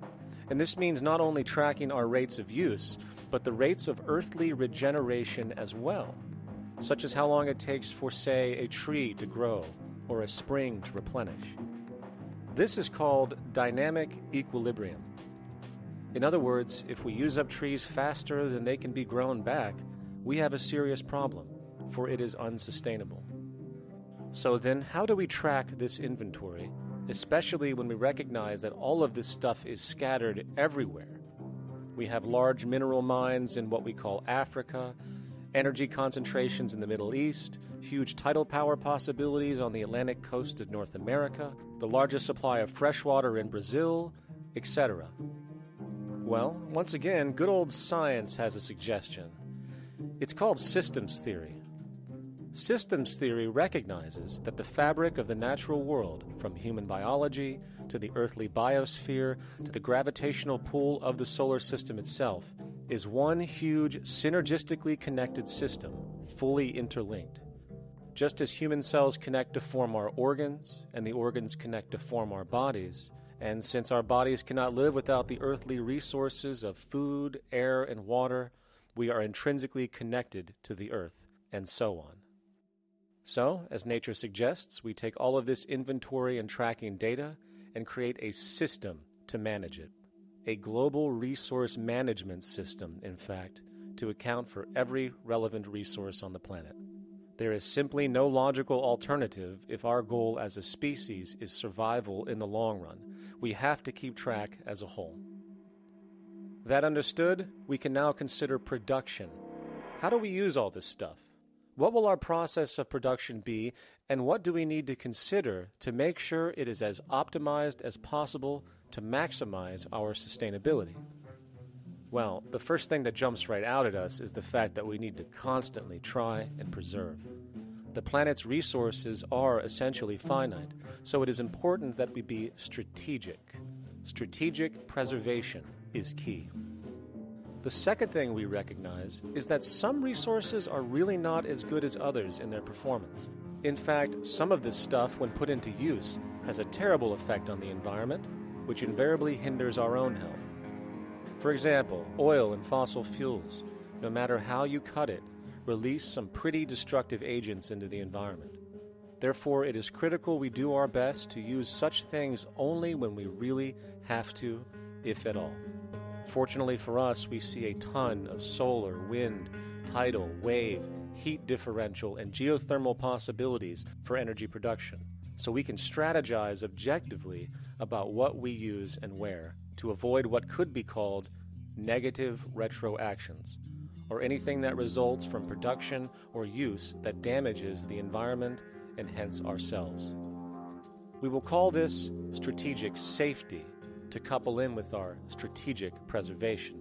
And this means not only tracking our rates of use, but the rates of earthly regeneration as well, such as how long it takes for, say, a tree to grow or a spring to replenish. This is called dynamic equilibrium. In other words, if we use up trees faster than they can be grown back, we have a serious problem, for it is unsustainable. So then, how do we track this inventory, especially when we recognize that all of this stuff is scattered everywhere? We have large mineral mines in what we call Africa, energy concentrations in the Middle East, huge tidal power possibilities on the Atlantic coast of North America, the largest supply of freshwater in Brazil, etc. Well, once again, good old science has a suggestion. It's called systems theory. Systems theory recognizes that the fabric of the natural world, from human biology to the earthly biosphere to the gravitational pull of the solar system itself, is one huge synergistically connected system, fully interlinked. Just as human cells connect to form our organs, and the organs connect to form our bodies, and since our bodies cannot live without the earthly resources of food, air, and water, we are intrinsically connected to the earth, and so on. So, as nature suggests, we take all of this inventory and tracking data and create a system to manage it. a global resource management system, in fact, to account for every relevant resource on the planet. There is simply no logical alternative if our goal as a species is survival in the long run. We have to keep track as a whole. That understood, we can now consider production. How do we use all this stuff? What will our process of production be, and what do we need to consider to make sure it is as optimized as possible to maximize our sustainability? Well, the first thing that jumps right out at us is the fact that we need to constantly try and preserve. The planet's resources are essentially finite, so it is important that we be strategic. Strategic preservation is key. The second thing we recognize is that some resources are really not as good as others in their performance. In fact, some of this stuff, when put into use, has a terrible effect on the environment, which invariably hinders our own health. For example, oil and fossil fuels, no matter how you cut it, release some pretty destructive agents into the environment. Therefore, it is critical we do our best to use such things only when we really have to, if at all. Fortunately for us, we see a ton of solar, wind, tidal, wave, heat differential, and geothermal possibilities for energy production, so we can strategize objectively about what we use and where to avoid what could be called negative retroactions, or anything that results from production or use that damages the environment and hence ourselves. We will call this strategic safety to couple in with our strategic preservation.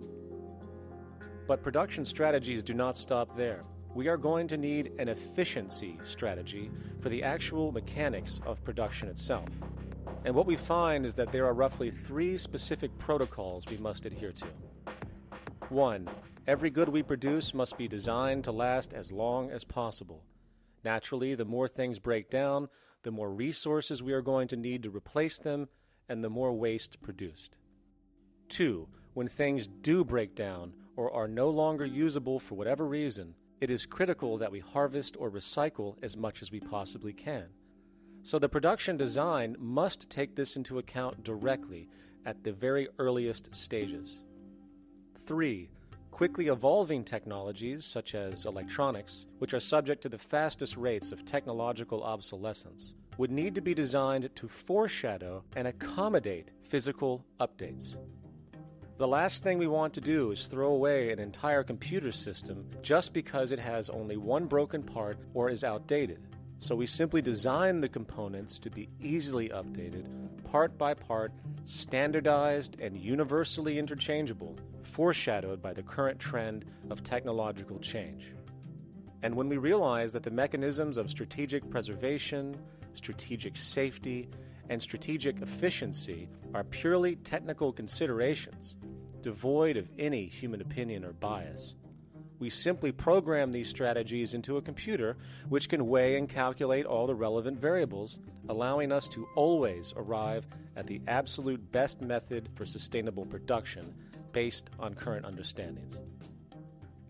But production strategies do not stop there. We are going to need an efficiency strategy for the actual mechanics of production itself. And what we find is that there are roughly 3 specific protocols we must adhere to. 1. Every good we produce must be designed to last as long as possible. Naturally, the more things break down, the more resources we are going to need to replace them, and the more waste produced. 2. When things do break down or are no longer usable for whatever reason, it is critical that we harvest or recycle as much as we possibly can. So the production design must take this into account directly at the very earliest stages. 3. Quickly evolving technologies, such as electronics, which are subject to the fastest rates of technological obsolescence, would need to be designed to foreshadow and accommodate physical updates. The last thing we want to do is throw away an entire computer system just because it has only one broken part or is outdated. So we simply design the components to be easily updated, part by part, standardized and universally interchangeable, foreshadowed by the current trend of technological change. And when we realize that the mechanisms of strategic preservation, strategic safety, and strategic efficiency are purely technical considerations, devoid of any human opinion or bias, we simply program these strategies into a computer which can weigh and calculate all the relevant variables, allowing us to always arrive at the absolute best method for sustainable production based on current understandings.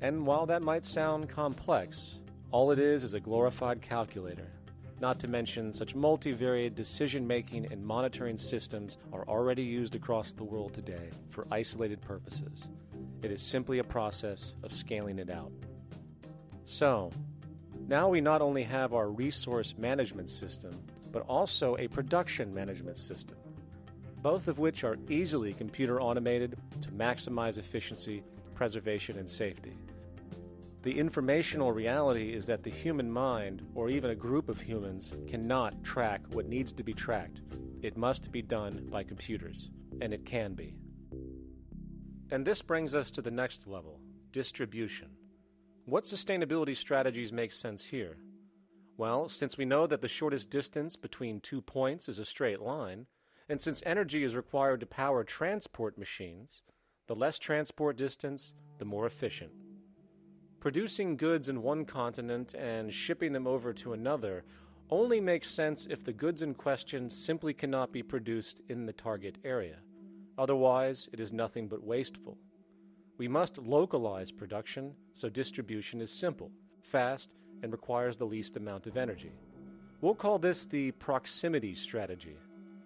And while that might sound complex, all it is a glorified calculator. Not to mention, such multivariate decision-making and monitoring systems are already used across the world today for isolated purposes. It is simply a process of scaling it out. So, now we not only have our resource management system, but also a production management system, both of which are easily computer automated to maximize efficiency, preservation, and safety. The informational reality is that the human mind, or even a group of humans, cannot track what needs to be tracked. It must be done by computers, and it can be. And this brings us to the next level, distribution. What sustainability strategies make sense here? Well, since we know that the shortest distance between 2 points is a straight line, and since energy is required to power transport machines, the less transport distance, the more efficient. Producing goods in one continent and shipping them over to another only makes sense if the goods in question simply cannot be produced in the target area. Otherwise, it is nothing but wasteful. We must localize production so distribution is simple, fast, and requires the least amount of energy. We'll call this the proximity strategy.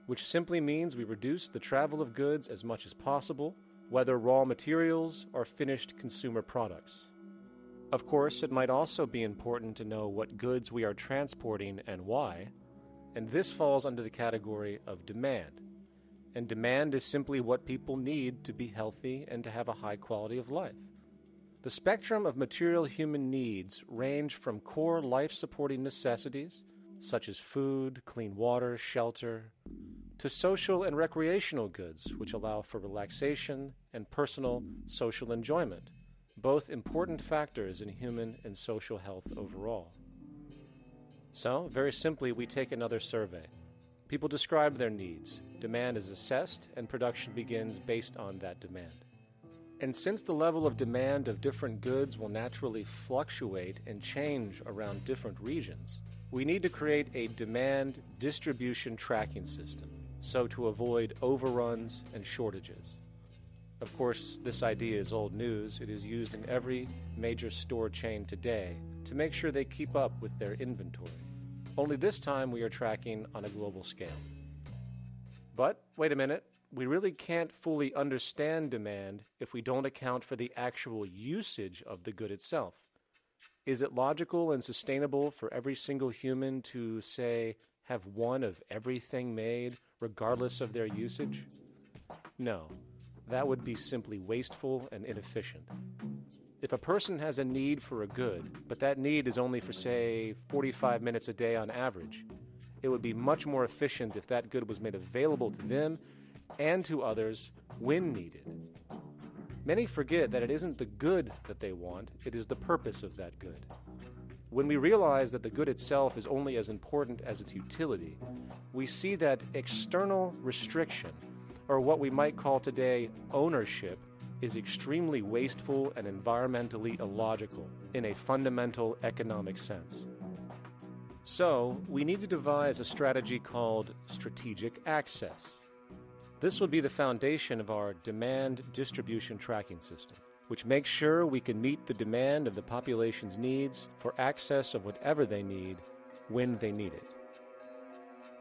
which simply means we reduce the travel of goods as much as possible, whether raw materials or finished consumer products. Of course, it might also be important to know what goods we are transporting and why, and this falls under the category of demand. And demand is simply what people need to be healthy and to have a high quality of life. The spectrum of material human needs range from core life-supporting necessities, such as food, clean water, shelter, to social and recreational goods, which allow for relaxation and personal social enjoyment, both important factors in human and social health overall. So, very simply, we take another survey. People describe their needs. Demand is assessed, and production begins based on that demand. And since the level of demand of different goods will naturally fluctuate and change around different regions, we need to create a demand distribution tracking system, so to avoid overruns and shortages. Of course, this idea is old news. It is used in every major store chain today to make sure they keep up with their inventory. Only this time we are tracking on a global scale. But, wait a minute, we really can't fully understand demand if we don't account for the actual usage of the good itself. Is it logical and sustainable for every single human to, say, have one of everything made, regardless of their usage? No, that would be simply wasteful and inefficient. If a person has a need for a good, but that need is only for, say, 45 minutes a day on average, it would be much more efficient if that good was made available to them and to others when needed. Many forget that it isn't the good that they want, it is the purpose of that good. When we realize that the good itself is only as important as its utility, we see that external restriction, or what we might call today ownership, is extremely wasteful and environmentally illogical in a fundamental economic sense. So, we need to devise a strategy called strategic access. This will be the foundation of our demand distribution tracking system, which makes sure we can meet the demand of the population's needs for access of whatever they need when they need it.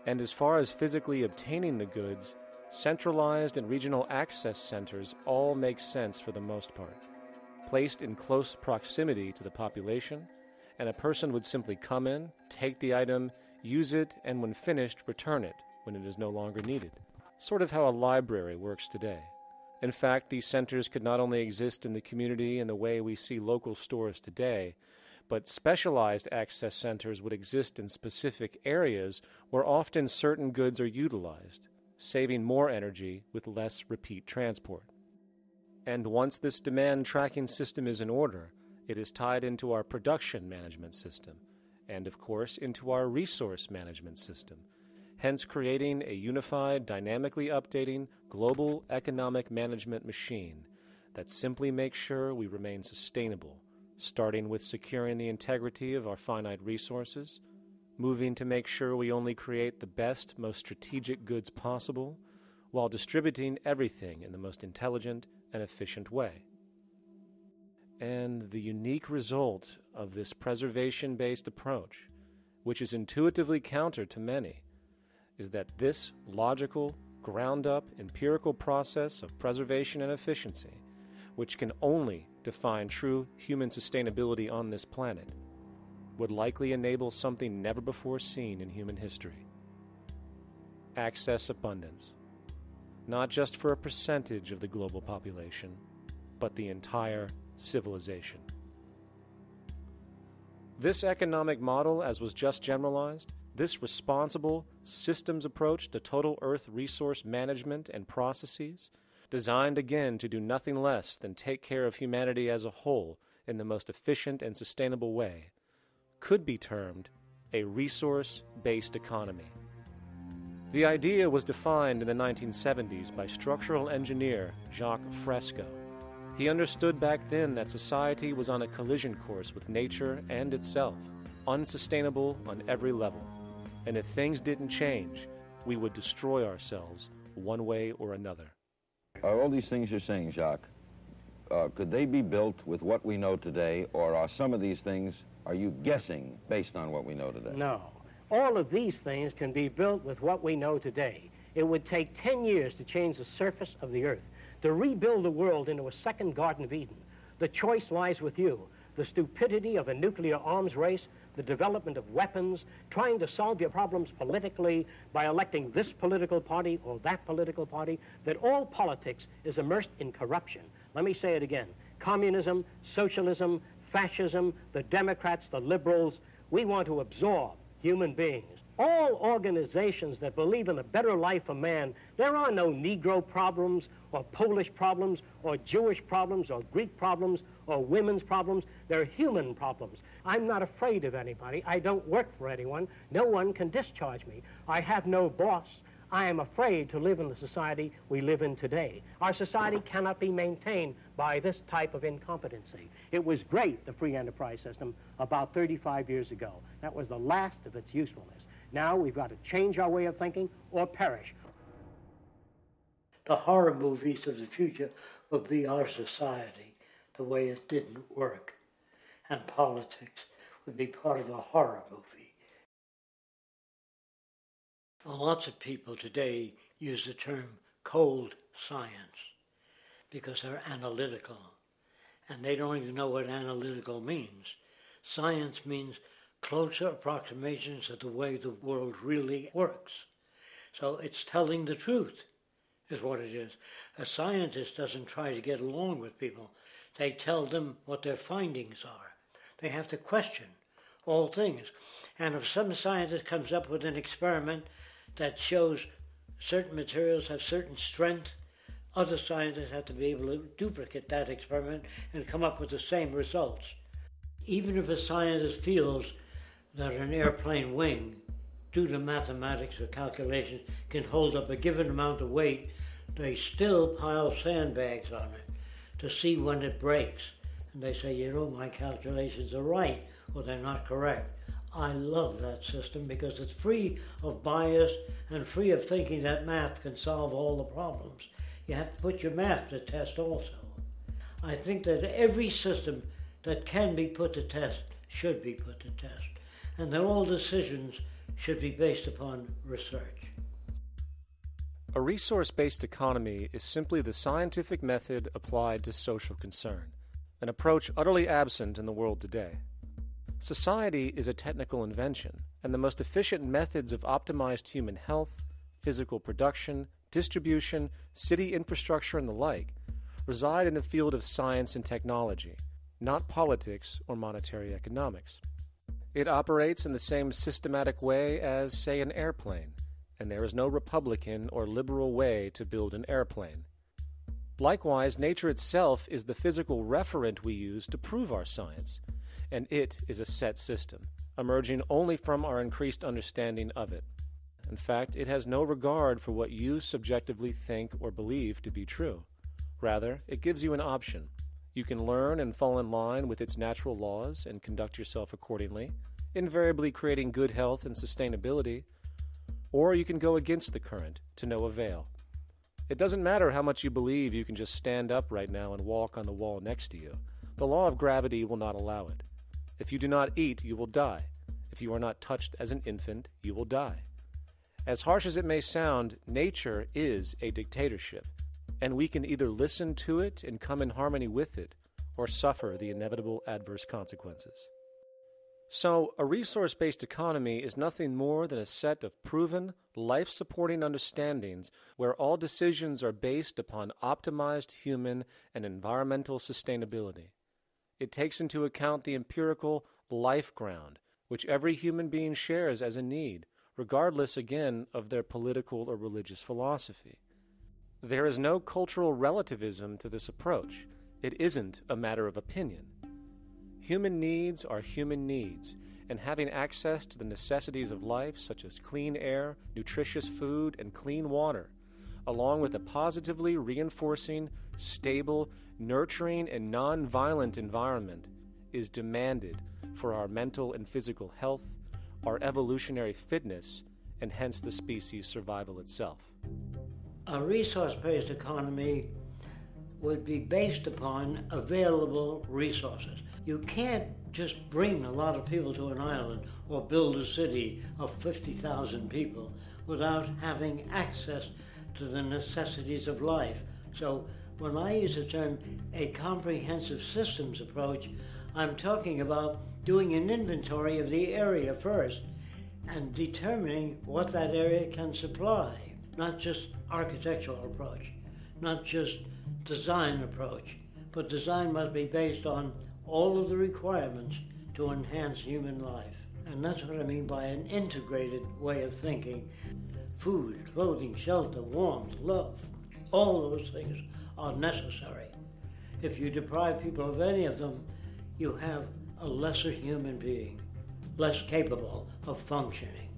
And as far as physically obtaining the goods, centralized and regional access centers all make sense for the most part, placed in close proximity to the population, and a person would simply come in, take the item, use it, and when finished, return it when it is no longer needed. Sort of how a library works today. In fact, these centers could not only exist in the community in the way we see local stores today, but specialized access centers would exist in specific areas where often certain goods are utilized, saving more energy with less repeat transport. And once this demand tracking system is in order, it is tied into our production management system, and of course into our resource management system, hence creating a unified, dynamically updating, global economic management machine that simply makes sure we remain sustainable, starting with securing the integrity of our finite resources, moving to make sure we only create the best, most strategic goods possible, while distributing everything in the most intelligent and efficient way. And the unique result of this preservation-based approach, which is intuitively counter to many, is that this logical, ground-up, empirical process of preservation and efficiency, which can only define true human sustainability on this planet, would likely enable something never before seen in human history. Access abundance, not just for a percentage of the global population, but the entire civilization. This economic model, as was just generalized, this responsible systems approach to total Earth resource management and processes, designed again to do nothing less than take care of humanity as a whole in the most efficient and sustainable way, could be termed a resource-based economy. The idea was defined in the 1970s by structural engineer Jacques Fresco. He understood back then that society was on a collision course with nature and itself, unsustainable on every level. And if things didn't change, we would destroy ourselves one way or another. Are all these things you're saying, Jacques, could they be built with what we know today, or are some of these things, are you guessing based on what we know today? No. All of these things can be built with what we know today. It would take 10 years to change the surface of the earth, to rebuild the world into a second Garden of Eden. The choice lies with you. The stupidity of a nuclear arms race, the development of weapons, trying to solve your problems politically by electing this political party or that political party, that all politics is immersed in corruption. Let me say it again. Communism, socialism, fascism, the Democrats, the liberals, we want to absorb human beings. All organizations that believe in a better life for man, there are no Negro problems or Polish problems or Jewish problems or Greek problems or women's problems. They're human problems. I'm not afraid of anybody. I don't work for anyone. No one can discharge me. I have no boss. I am afraid to live in the society we live in today. Our society cannot be maintained by this type of incompetency. It was great, the free enterprise system, about 35 years ago. That was the last of its usefulness. Now we've got to change our way of thinking or perish. The horror movies of the future will be our society, the way it didn't work. And politics would be part of a horror movie. Lots of people today use the term cold science because they're analytical, and they don't even know what analytical means. Science means closer approximations of the way the world really works. So it's telling the truth, is what it is. A scientist doesn't try to get along with people. They tell them what their findings are. They have to question all things. And if some scientist comes up with an experiment that shows certain materials have certain strength, other scientists have to be able to duplicate that experiment and come up with the same results. Even if a scientist feels that an airplane wing, due to mathematics or calculations, can hold up a given amount of weight, they still pile sandbags on it to see when it breaks. And they say, you know, my calculations are right, or they're not correct. I love that system because it's free of bias and free of thinking that math can solve all the problems. You have to put your math to test also. I think that every system that can be put to test should be put to test, and that all decisions should be based upon research. A resource-based economy is simply the scientific method applied to social concern, an approach utterly absent in the world today. Society is a technical invention, and the most efficient methods of optimized human health, physical production, distribution, city infrastructure, and the like reside in the field of science and technology, not politics or monetary economics. It operates in the same systematic way as, say, an airplane, and there is no Republican or liberal way to build an airplane. Likewise, nature itself is the physical referent we use to prove our science, and it is a set system, emerging only from our increased understanding of it. In fact, it has no regard for what you subjectively think or believe to be true. Rather, it gives you an option. You can learn and fall in line with its natural laws and conduct yourself accordingly, invariably creating good health and sustainability, or you can go against the current to no avail. It doesn't matter how much you believe you can just stand up right now and walk on the wall next to you. The law of gravity will not allow it. If you do not eat, you will die. If you are not touched as an infant, you will die. As harsh as it may sound, nature is a dictatorship, and we can either listen to it and come in harmony with it, or suffer the inevitable adverse consequences. So, a resource-based economy is nothing more than a set of proven, life-supporting understandings where all decisions are based upon optimized human and environmental sustainability. It takes into account the empirical life ground, which every human being shares as a need, regardless, again, of their political or religious philosophy. There is no cultural relativism to this approach. It isn't a matter of opinion. Human needs are human needs, and having access to the necessities of life, such as clean air, nutritious food, and clean water, along with a positively reinforcing, stable, nurturing, and non-violent environment, is demanded for our mental and physical health, our evolutionary fitness, and hence the species' survival itself. A resource-based economy would be based upon available resources. You can't just bring a lot of people to an island or build a city of 50,000 people without having access to the necessities of life. So when I use the term a comprehensive systems approach, I'm talking about doing an inventory of the area first and determining what that area can supply, not just architectural approach, not just design approach, but design must be based on all of the requirements to enhance human life. And that's what I mean by an integrated way of thinking. Food, clothing, shelter, warmth, love, all those things are necessary. If you deprive people of any of them, you have a lesser human being, less capable of functioning.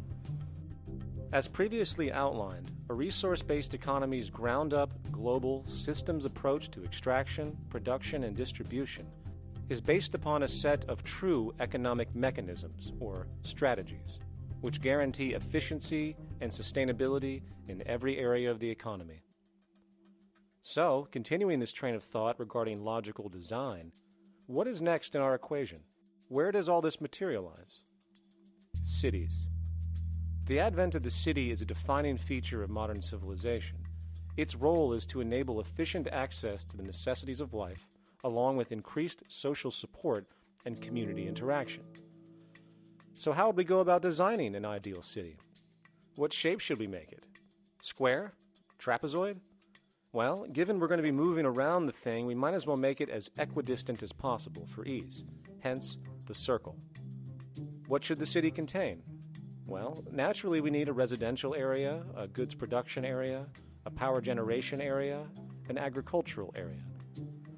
As previously outlined, a resource-based economy's ground-up, global, systems approach to extraction, production, and distribution is based upon a set of true economic mechanisms, or strategies, which guarantee efficiency and sustainability in every area of the economy. So, continuing this train of thought regarding logical design, what is next in our equation? Where does all this materialize? Cities. The advent of the city is a defining feature of modern civilization. Its role is to enable efficient access to the necessities of life, along with increased social support and community interaction. So how would we go about designing an ideal city? What shape should we make it? Square? Trapezoid? Well, given we're going to be moving around the thing, we might as well make it as equidistant as possible for ease, hence the circle. What should the city contain? Well, naturally we need a residential area, a goods production area, a power generation area, an agricultural area.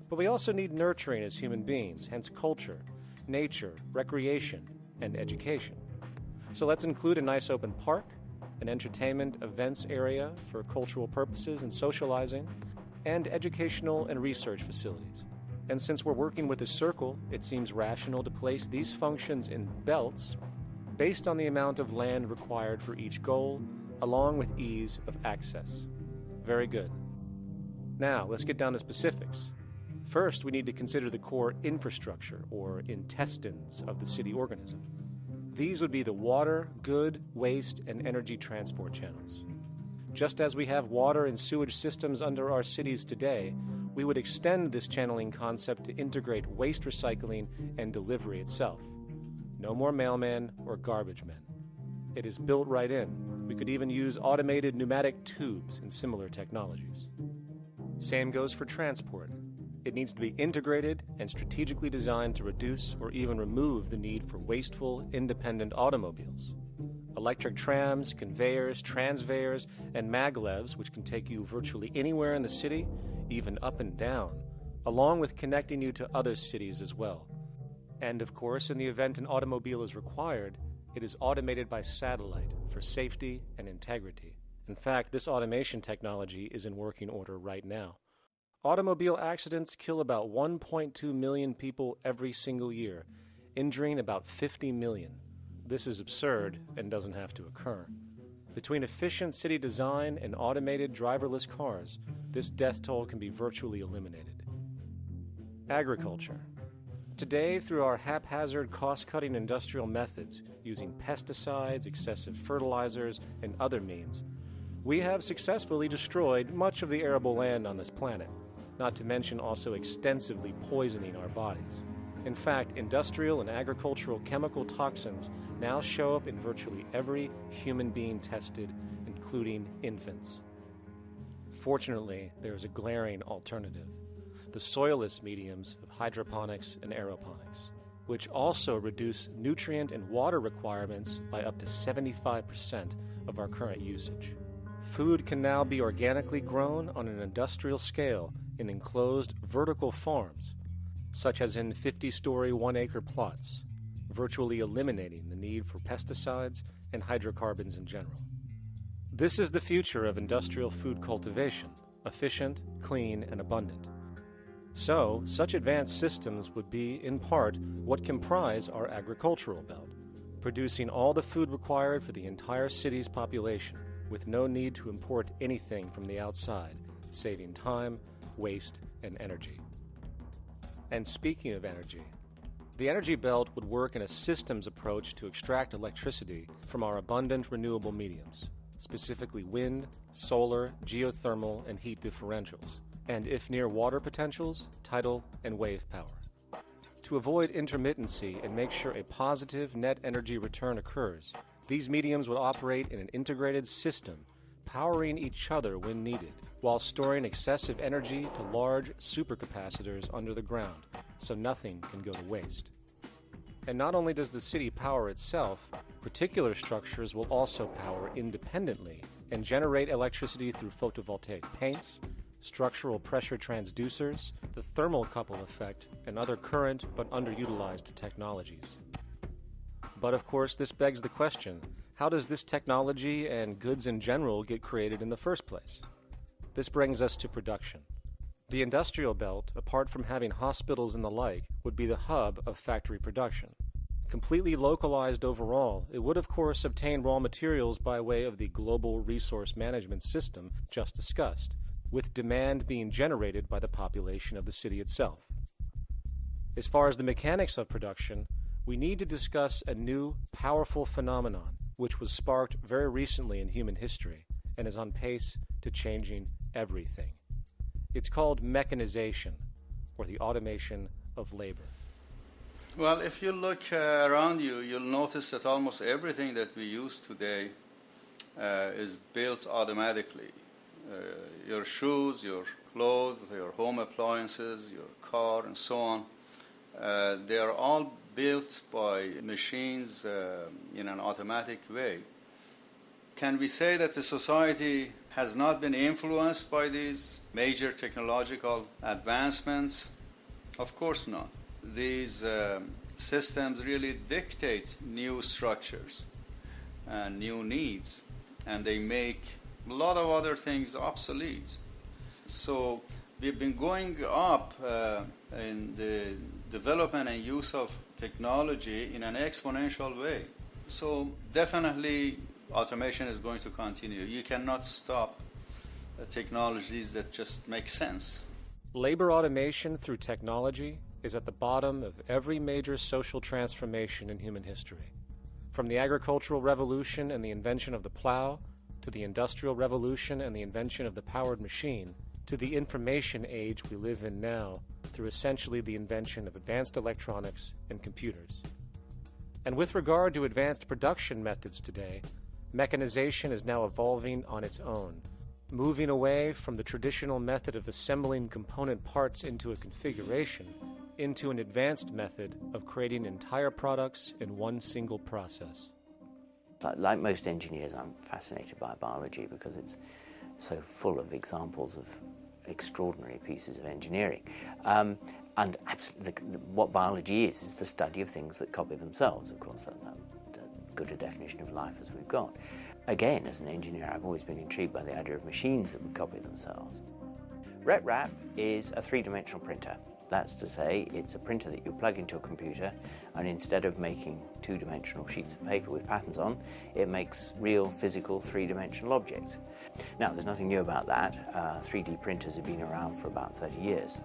But we also need nurturing as human beings, hence culture, nature, recreation, and education. So let's include a nice open park, an entertainment events area for cultural purposes and socializing, and educational and research facilities. And since we're working with a circle, it seems rational to place these functions in belts based on the amount of land required for each goal, along with ease of access. Very good. Now, let's get down to specifics. First, we need to consider the core infrastructure, or intestines, of the city organism. These would be the water, good, waste, and energy transport channels. Just as we have water and sewage systems under our cities today, we would extend this channeling concept to integrate waste recycling and delivery itself. No more mailmen or garbage men. It is built right in. We could even use automated pneumatic tubes and similar technologies. Same goes for transport. It needs to be integrated and strategically designed to reduce or even remove the need for wasteful, independent automobiles. Electric trams, conveyors, transveyors, and maglevs, which can take you virtually anywhere in the city, even up and down, along with connecting you to other cities as well. And of course, in the event an automobile is required, it is automated by satellite for safety and integrity. In fact, this automation technology is in working order right now. Automobile accidents kill about 1.2 million people every single year, injuring about 50 million. This is absurd and doesn't have to occur. Between efficient city design and automated driverless cars, this death toll can be virtually eliminated. Agriculture. Today, through our haphazard, cost-cutting industrial methods, using pesticides, excessive fertilizers, and other means, we have successfully destroyed much of the arable land on this planet, not to mention also extensively poisoning our bodies. In fact, industrial and agricultural chemical toxins now show up in virtually every human being tested, including infants. Fortunately, there is a glaring alternative: the soilless mediums of hydroponics and aeroponics, which also reduce nutrient and water requirements by up to 75% of our current usage. Food can now be organically grown on an industrial scale in enclosed vertical farms, such as in 50-story 1-acre plots, virtually eliminating the need for pesticides and hydrocarbons in general. This is the future of industrial food cultivation, efficient, clean, and abundant. So, such advanced systems would be, in part, what comprise our agricultural belt, producing all the food required for the entire city's population, with no need to import anything from the outside, saving time, waste, and energy. And speaking of energy, the energy belt would work in a systems approach to extract electricity from our abundant renewable mediums. specifically wind, solar, geothermal, and heat differentials, and if near water potentials, tidal and wave power. To avoid intermittency and make sure a positive net energy return occurs, these mediums would operate in an integrated system, powering each other when needed, while storing excessive energy to large supercapacitors under the ground, so nothing can go to waste. And not only does the city power itself, particular structures will also power independently and generate electricity through photovoltaic paints, structural pressure transducers, the thermocouple effect, and other current but underutilized technologies. But of course, this begs the question, how does this technology and goods in general get created in the first place? This brings us to production. The industrial belt, apart from having hospitals and the like, would be the hub of factory production. Completely localized overall, it would of course obtain raw materials by way of the global resource management system just discussed, with demand being generated by the population of the city itself. As far as the mechanics of production, we need to discuss a new, powerful phenomenon, which was sparked very recently in human history and is on pace to changing everything. It's called mechanization, or the automation of labor. Well, if you look around you, you'll notice that almost everything that we use today is built automatically. Your shoes, your clothes, your home appliances, your car, and so on, they are all built by machines in an automatic way. Can we say that the society has not been influenced by these major technological advancements? Of course not. These systems really dictate new structures and new needs, and they make a lot of other things obsolete. So we've been going up in the development and use of technology in an exponential way. So definitely automation is going to continue. You cannot stop technologies that just make sense. Labor automation through technology is at the bottom of every major social transformation in human history. From the agricultural revolution and the invention of the plow, to the industrial revolution and the invention of the powered machine, to the information age we live in now, through essentially the invention of advanced electronics and computers. And with regard to advanced production methods today, mechanization is now evolving on its own, moving away from the traditional method of assembling component parts into a configuration into an advanced method of creating entire products in one single process. Like most engineers, I'm fascinated by biology because it's so full of examples of extraordinary pieces of engineering. And absolutely, what biology is the study of things that copy themselves. Of course, that's good a definition of life as we've got. Again, as an engineer, I've always been intrigued by the idea of machines that would copy themselves. RetRap is a three-dimensional printer. That's to say, it's a printer that you plug into a computer, and instead of making two-dimensional sheets of paper with patterns on, it makes real, physical, three-dimensional objects. Now, there's nothing new about that. 3D printers have been around for about 30 years.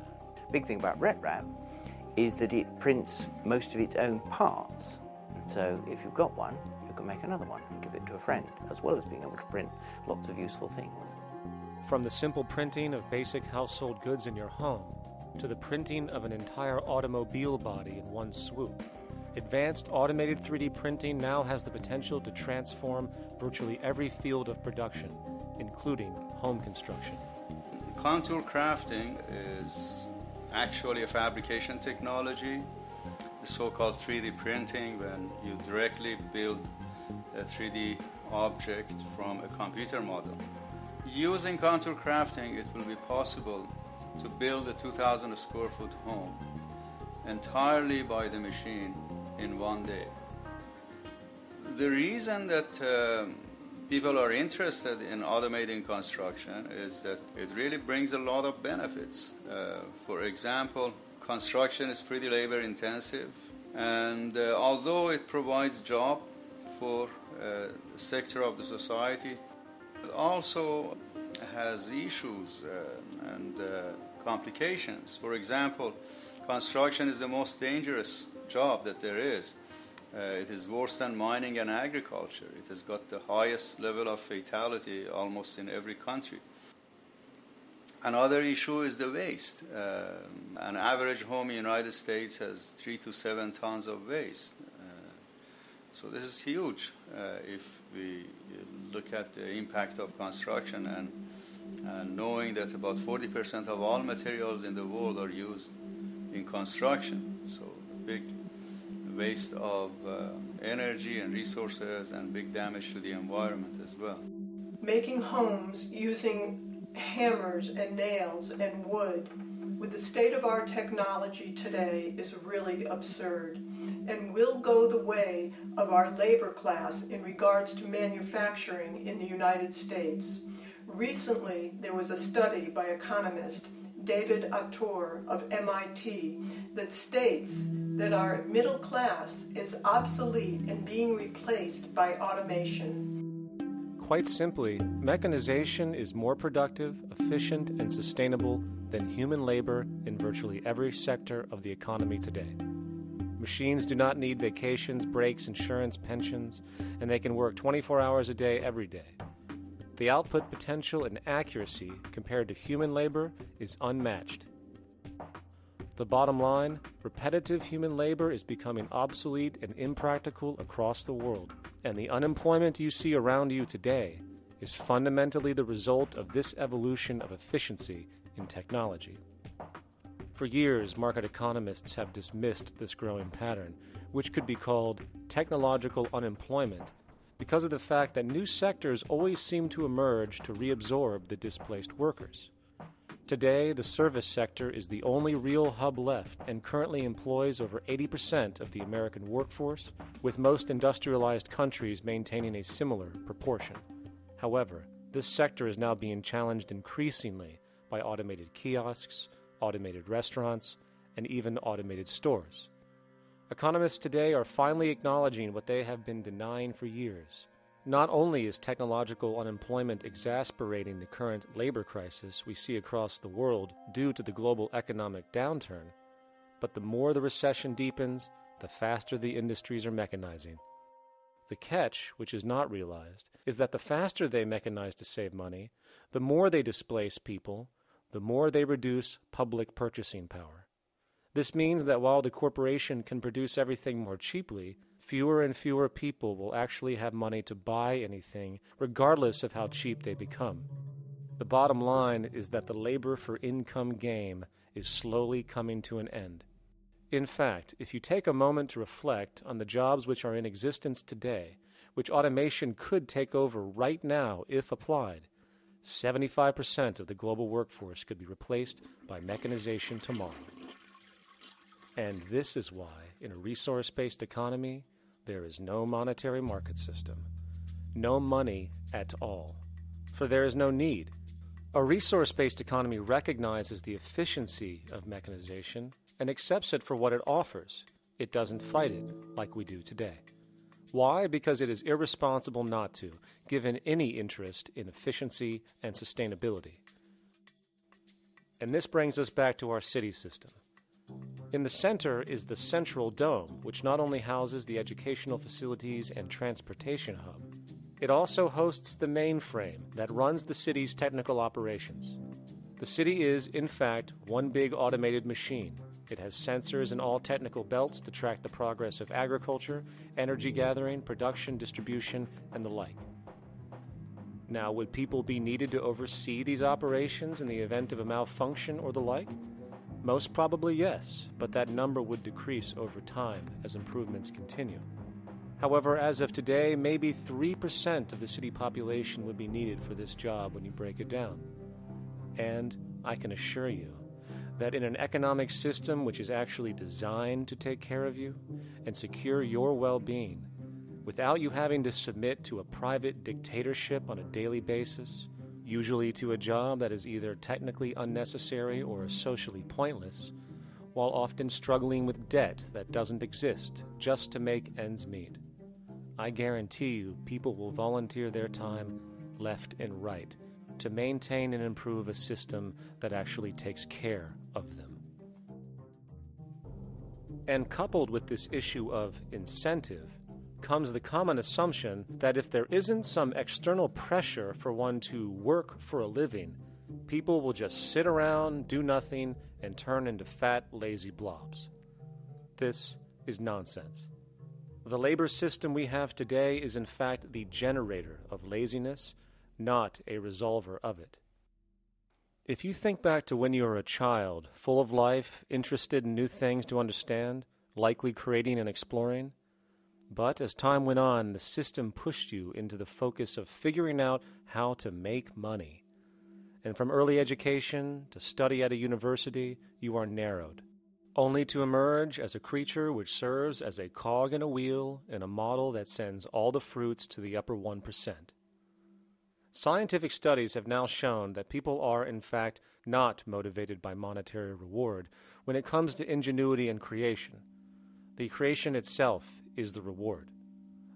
Big thing about RetRap is that it prints most of its own parts. So if you've got one, you can make another one and give it to a friend, as well as being able to print lots of useful things. From the simple printing of basic household goods in your home, to the printing of an entire automobile body in one swoop, advanced automated 3D printing now has the potential to transform virtually every field of production, including home construction. Contour crafting is actually a fabrication technology, the so-called 3D printing, when you directly build a 3D object from a computer model. Using contour crafting, it will be possible to build a 2,000 square foot home entirely by the machine in one day. The reason that people are interested in automating construction is that it really brings a lot of benefits. For example, construction is pretty labor intensive, and although it provides job for a sector of the society, it also has issues and complications. For example, construction is the most dangerous job that there is. It is worse than mining and agriculture. It has got the highest level of fatality almost in every country. Another issue is the waste. An average home in the United States has 3 to 7 tons of waste. So this is huge if we look at the impact of construction and knowing that about 40% of all materials in the world are used in construction. So big waste of energy and resources and big damage to the environment as well. Making homes using hammers and nails and wood with the state-of-art technology today is really absurd and will go the way of our labor class in regards to manufacturing in the United States. Recently, there was a study by economist David Autor of MIT that states that our middle class is obsolete and being replaced by automation. Quite simply, mechanization is more productive, efficient, and sustainable than human labor in virtually every sector of the economy today. Machines do not need vacations, breaks, insurance, pensions, and they can work 24 hours a day every day. The output potential and accuracy compared to human labor is unmatched. The bottom line, repetitive human labor is becoming obsolete and impractical across the world, and the unemployment you see around you today is fundamentally the result of this evolution of efficiency in technology. For years, market economists have dismissed this growing pattern, which could be called technological unemployment, because of the fact that new sectors always seem to emerge to reabsorb the displaced workers. Today, the service sector is the only real hub left and currently employs over 80% of the American workforce, with most industrialized countries maintaining a similar proportion. However, this sector is now being challenged increasingly by automated kiosks, automated restaurants, and even automated stores. Economists today are finally acknowledging what they have been denying for years. Not only is technological unemployment exasperating the current labor crisis we see across the world due to the global economic downturn, but the more the recession deepens, the faster the industries are mechanizing. The catch, which is not realized, is that the faster they mechanize to save money, the more they displace people, the more they reduce public purchasing power. This means that while the corporation can produce everything more cheaply, fewer and fewer people will actually have money to buy anything, regardless of how cheap they become. The bottom line is that the labor for income game is slowly coming to an end. In fact, if you take a moment to reflect on the jobs which are in existence today, which automation could take over right now if applied, 75% of the global workforce could be replaced by mechanization tomorrow. And this is why, in a resource-based economy, there is no monetary market system, no money at all, for there is no need. A resource-based economy recognizes the efficiency of mechanization and accepts it for what it offers. It doesn't fight it like we do today. Why? Because it is irresponsible not to, given any interest in efficiency and sustainability. And this brings us back to our city system. In the center is the central dome, which not only houses the educational facilities and transportation hub, it also hosts the mainframe that runs the city's technical operations. The city is, in fact, one big automated machine. It has sensors in all technical belts to track the progress of agriculture, energy gathering, production, distribution, and the like. Now, would people be needed to oversee these operations in the event of a malfunction or the like? Most probably yes, but that number would decrease over time as improvements continue. However, as of today, maybe 3% of the city population would be needed for this job when you break it down. And I can assure you that in an economic system which is actually designed to take care of you and secure your well-being, without you having to submit to a private dictatorship on a daily basis, usually to a job that is either technically unnecessary or socially pointless, while often struggling with debt that doesn't exist just to make ends meet. I guarantee you people will volunteer their time left and right to maintain and improve a system that actually takes care of them. And coupled with this issue of incentive comes the common assumption that if there isn't some external pressure for one to work for a living, people will just sit around, do nothing, and turn into fat, lazy blobs. This is nonsense. The labor system we have today is in fact the generator of laziness, not a resolver of it. If you think back to when you were a child, full of life, interested in new things to understand, likely creating and exploring, but as time went on, the system pushed you into the focus of figuring out how to make money. And from early education to study at a university, you are narrowed, only to emerge as a creature which serves as a cog in a wheel in a model that sends all the fruits to the upper 1%. Scientific studies have now shown that people are, in fact, not motivated by monetary reward when it comes to ingenuity and creation. The creation itself is the reward.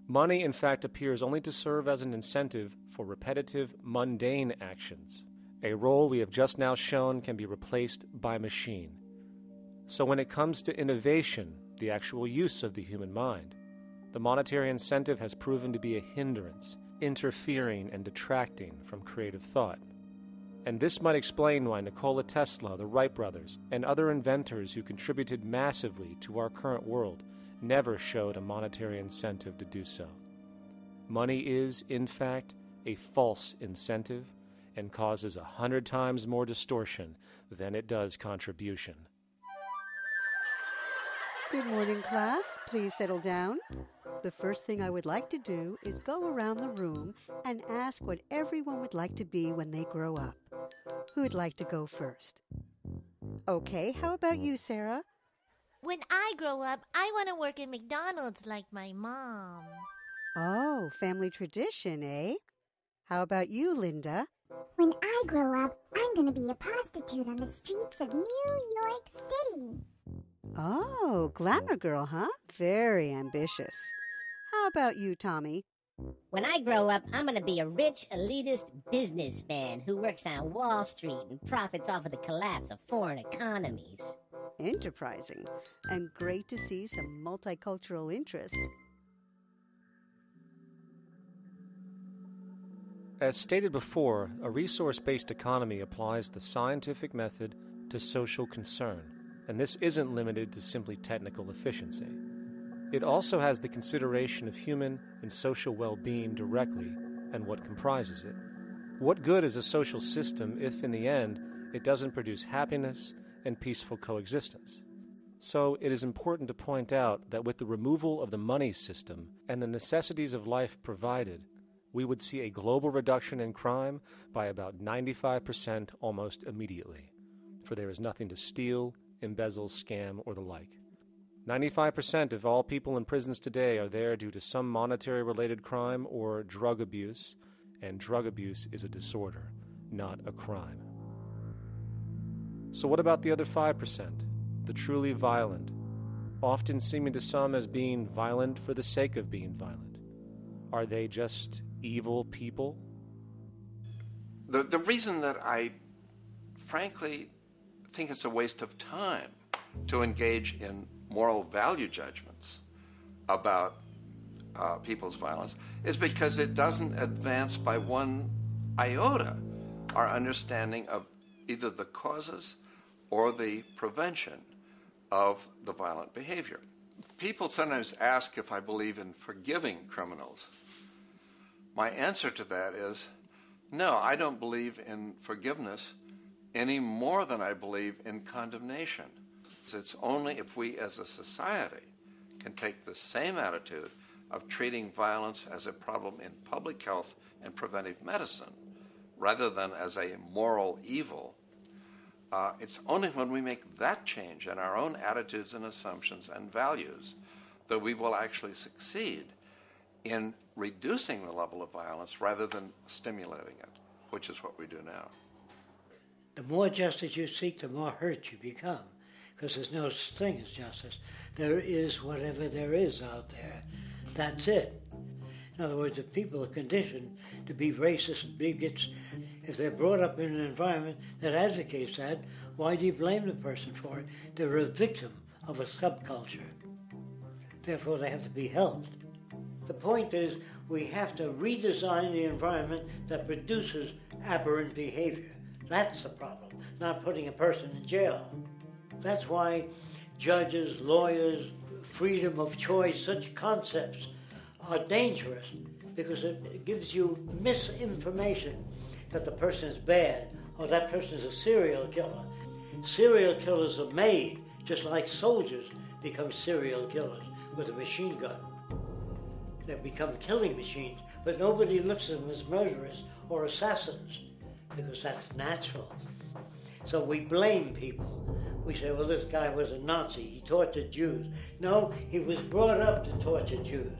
Money, in fact, appears only to serve as an incentive for repetitive, mundane actions, a role we have just now shown can be replaced by machine. So when it comes to innovation, the actual use of the human mind, the monetary incentive has proven to be a hindrance, interfering and detracting from creative thought. And this might explain why Nikola Tesla, the Wright brothers, and other inventors who contributed massively to our current world never showed a monetary incentive to do so. Money is, in fact, a false incentive and causes 100 times more distortion than it does contribution. Good morning, class. Please settle down. The first thing I would like to do is go around the room and ask what everyone would like to be when they grow up. Who'd like to go first? Okay, how about you, Sarah? When I grow up, I want to work at McDonald's like my mom. Oh, family tradition, eh? How about you, Linda? When I grow up, I'm going to be a prostitute on the streets of New York City. Oh, glamour girl, huh? Very ambitious. How about you, Tommy? When I grow up, I'm going to be a rich, elitist businessman who works on Wall Street and profits off of the collapse of foreign economies. Enterprising, and great to see some multicultural interest. As stated before, a resource-based economy applies the scientific method to social concern, and this isn't limited to simply technical efficiency. It also has the consideration of human and social well-being directly and what comprises it. What good is a social system if, in the end, it doesn't produce happiness and peaceful coexistence? So it is important to point out that with the removal of the money system and the necessities of life provided, we would see a global reduction in crime by about 95% almost immediately, for there is nothing to steal, embezzle, scam, or the like. 95% of all people in prisons today are there due to some monetary-related crime or drug abuse, and drug abuse is a disorder, not a crime. So what about the other 5%, the truly violent, often seeming to some as being violent for the sake of being violent? Are they just evil people? The reason that I frankly think it's a waste of time to engage in moral value judgments about people's violence is because it doesn't advance by one iota our understanding of either the causes or the prevention of the violent behavior. People sometimes ask if I believe in forgiving criminals. My answer to that is, no, I don't believe in forgiveness any more than I believe in condemnation. It's only if we as a society can take the same attitude of treating violence as a problem in public health and preventive medicine rather than as a moral evil, it's only when we make that change in our own attitudes and assumptions and values that we will actually succeed in reducing the level of violence rather than stimulating it, which is what we do now. The more justice you seek, the more hurt you become, because there's no such thing as justice. There is whatever there is out there. That's it. In other words, if people are conditioned to be racist and bigots, if they're brought up in an environment that advocates that, why do you blame the person for it? They're a victim of a subculture. Therefore, they have to be helped. The point is, we have to redesign the environment that produces aberrant behavior. That's the problem, not putting a person in jail. That's why judges, lawyers, freedom of choice, such concepts are dangerous, because it gives you misinformation that the person is bad or that person is a serial killer. Serial killers are made, just like soldiers become serial killers with a machine gun. They become killing machines, but nobody looks at them as murderers or assassins, because that's natural. So we blame people. We say, well, this guy was a Nazi, he tortured Jews. No, he was brought up to torture Jews.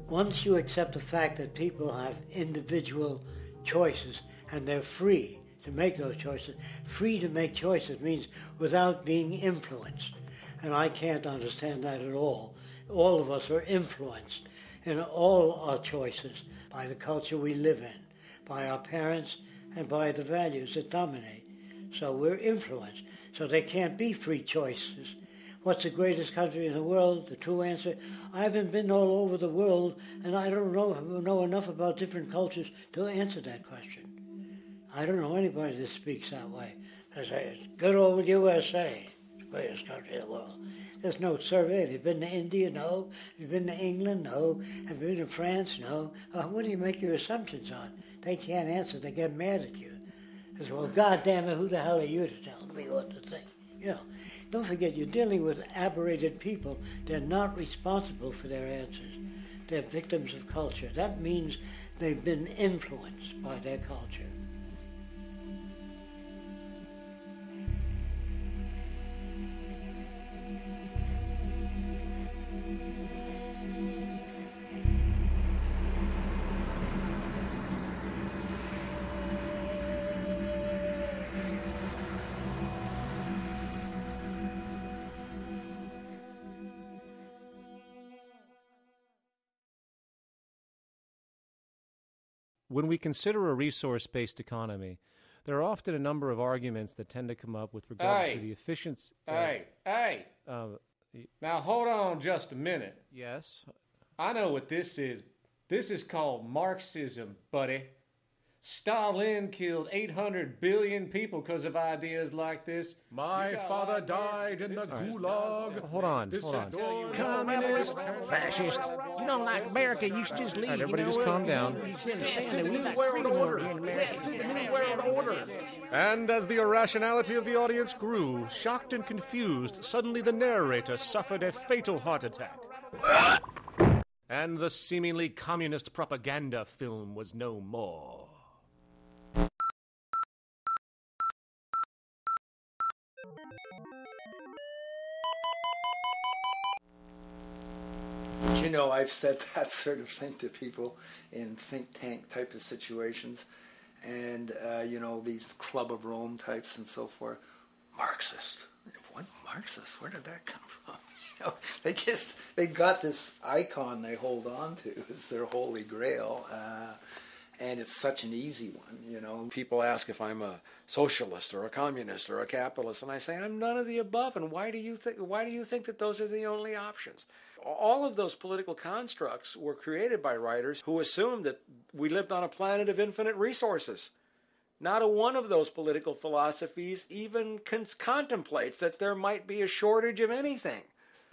Once you accept the fact that people have individual choices and they're free to make those choices, free to make choices means without being influenced. And I can't understand that at all. All of us are influenced in all our choices by the culture we live in, by our parents, and by the values that dominate. So we're influenced. So there can't be free choices. What's the greatest country in the world? The true answer, I haven't been all over the world, and I don't know enough about different cultures to answer that question. I don't know anybody that speaks that way. They say, it's good old USA, the greatest country in the world. There's no survey. Have you been to India? No. Have you been to England? No. Have you been to France? No. What do you make your assumptions on? They can't answer. They get mad at you. They say, well, God damn it, who the hell are you to tell me what to think? You know, don't forget, you're dealing with aberrated people. They're not responsible for their answers. They're victims of culture. That means they've been influenced by their culture. When we consider a resource-based economy, there are often a number of arguments that tend to come up with regard to the efficiency. Now hold on just a minute. Yes? I know what this is. This is called Marxism, buddy. Stalin killed 800 billion people because of ideas like this. My father died in the gulag. Hold on. Communist, fascist. You don't like America, you should just leave. All right, everybody just calm down. Death to the New World Order. Death to the New World Order. And as the irrationality of the audience grew, shocked and confused, suddenly the narrator suffered a fatal heart attack. And the seemingly communist propaganda film was no more. You know, I've said that sort of thing to people in think tank type of situations, and you know, these Club of Rome types and so forth. Marxist. What Marxist? Where did that come from? You know, they got this icon they hold on to as their holy grail, and it's such an easy one. You know, people ask if I'm a socialist or a communist or a capitalist, and I say I'm none of the above. And why do you think that those are the only options? All of those political constructs were created by writers who assumed that we lived on a planet of infinite resources. Not a one of those political philosophies even contemplates that there might be a shortage of anything.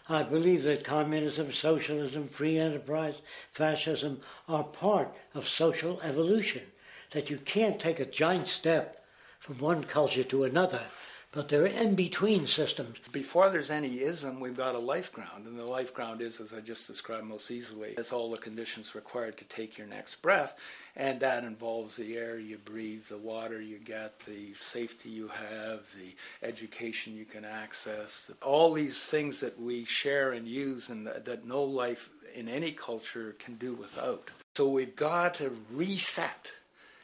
I believe that communism, socialism, free enterprise, fascism are part of social evolution, that you can't take a giant step from one culture to another, but they're in-between systems. Before there's any ism, we've got a life ground, and the life ground is, as I just described most easily, it's all the conditions required to take your next breath, and that involves the air you breathe, the water you get, the safety you have, the education you can access, all these things that we share and use and that no life in any culture can do without. So we've got to reset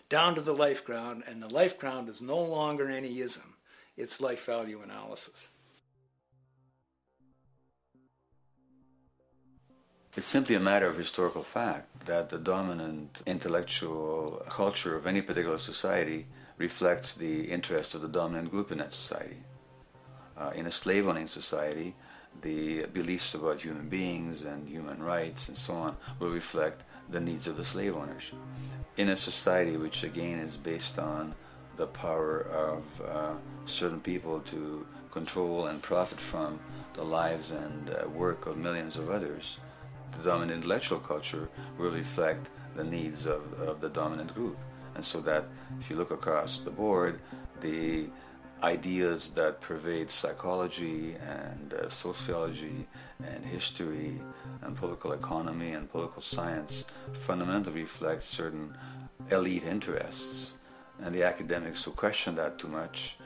down to the life ground, and the life ground is no longer any ism. It's life value analysis. It's simply a matter of historical fact that the dominant intellectual culture of any particular society reflects the interests of the dominant group in that society. In a slave-owning society, the beliefs about human beings and human rights and so on will reflect the needs of the slave owners. In a society which again is based on the power of certain people to control and profit from the lives and work of millions of others, the dominant intellectual culture will reflect the needs of the dominant group. And so that if you look across the board, the ideas that pervade psychology and sociology and history and political economy and political science fundamentally reflect certain elite interests. And the academics who question that too much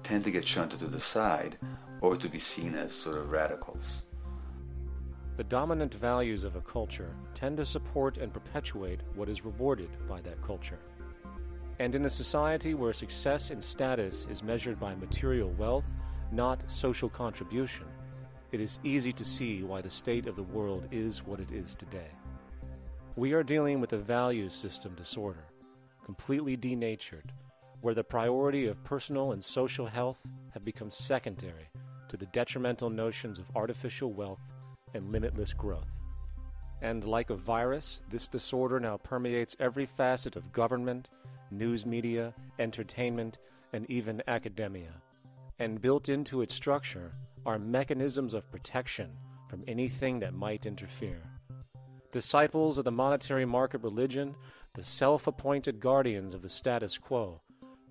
tend to get shunted to the side or to be seen as sort of radicals. The dominant values of a culture tend to support and perpetuate what is rewarded by that culture. And in a society where success and status is measured by material wealth, not social contribution, it is easy to see why the state of the world is what it is today. We are dealing with a values system disorder, completely denatured, where the priority of personal and social health have become secondary to the detrimental notions of artificial wealth and limitless growth. And like a virus, this disorder now permeates every facet of government, news media, entertainment, and even academia. And built into its structure are mechanisms of protection from anything that might interfere. Disciples of the monetary market religion, the self-appointed guardians of the status quo,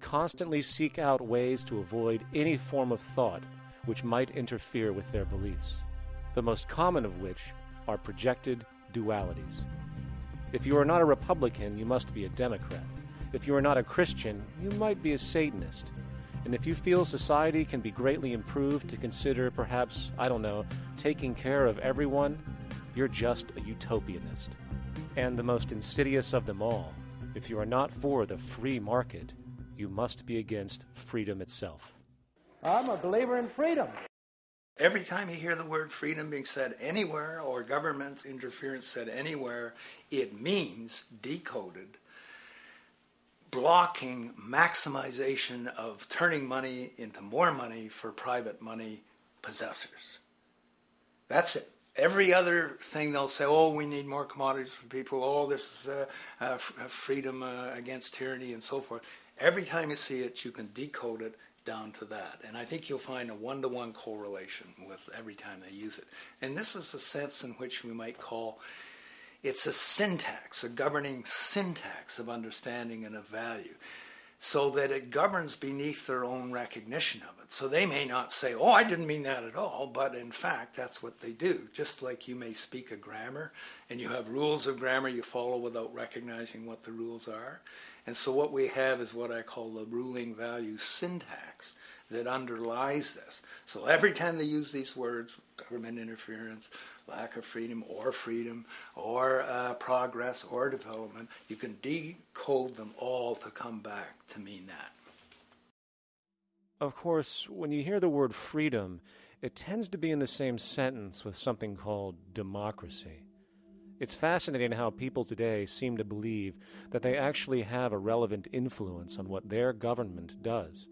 constantly seek out ways to avoid any form of thought which might interfere with their beliefs, the most common of which are projected dualities. If you are not a Republican, you must be a Democrat. If you are not a Christian, you might be a Satanist. And if you feel society can be greatly improved to consider perhaps, taking care of everyone, you're just a utopianist. And the most insidious of them all, if you are not for the free market, you must be against freedom itself. I'm a believer in freedom. Every time you hear the word freedom being said anywhere or government interference said anywhere, it means decoded blocking maximization of turning money into more money for private money possessors. That's it. Every other thing they'll say, oh, we need more commodities for people, oh, this is freedom against tyranny and so forth. Every time you see it, you can decode it down to that. And I think you'll find a one-to-one correlation with every time they use it. And this is a sense in which we might call it's a syntax, a governing syntax of understanding and of value, so that it governs beneath their own recognition of it. So they may not say, oh, I didn't mean that at all, but in fact, that's what they do. Just like you may speak a grammar, and you have rules of grammar you follow without recognizing what the rules are. And so what we have is what I call the ruling value syntax that underlies this. So every time they use these words, government interference, lack of freedom, or progress, or development, you can decode them all to come back to mean that. Of course, when you hear the word freedom, it tends to be in the same sentence with something called democracy. It's fascinating how people today seem to believe that they actually have a relevant influence on what their government does,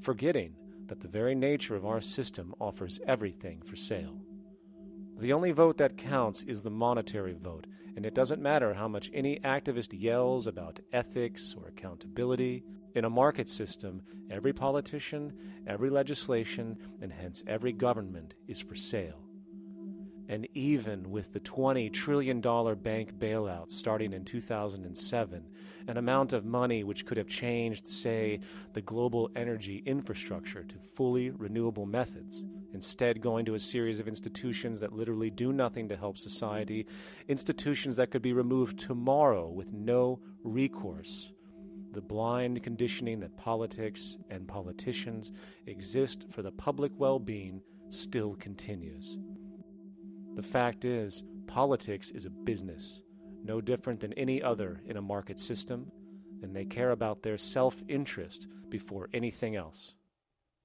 forgetting that the very nature of our system offers everything for sale. The only vote that counts is the monetary vote, and it doesn't matter how much any activist yells about ethics or accountability. In a market system, every politician, every legislation, and hence every government is for sale. And even with the $20 trillion bank bailout starting in 2007, an amount of money which could have changed, say, the global energy infrastructure to fully renewable methods, instead going to a series of institutions that literally do nothing to help society, institutions that could be removed tomorrow with no recourse. The blind conditioning that politics and politicians exist for the public well-being still continues. The fact is, politics is a business, no different than any other in a market system, and they care about their self-interest before anything else.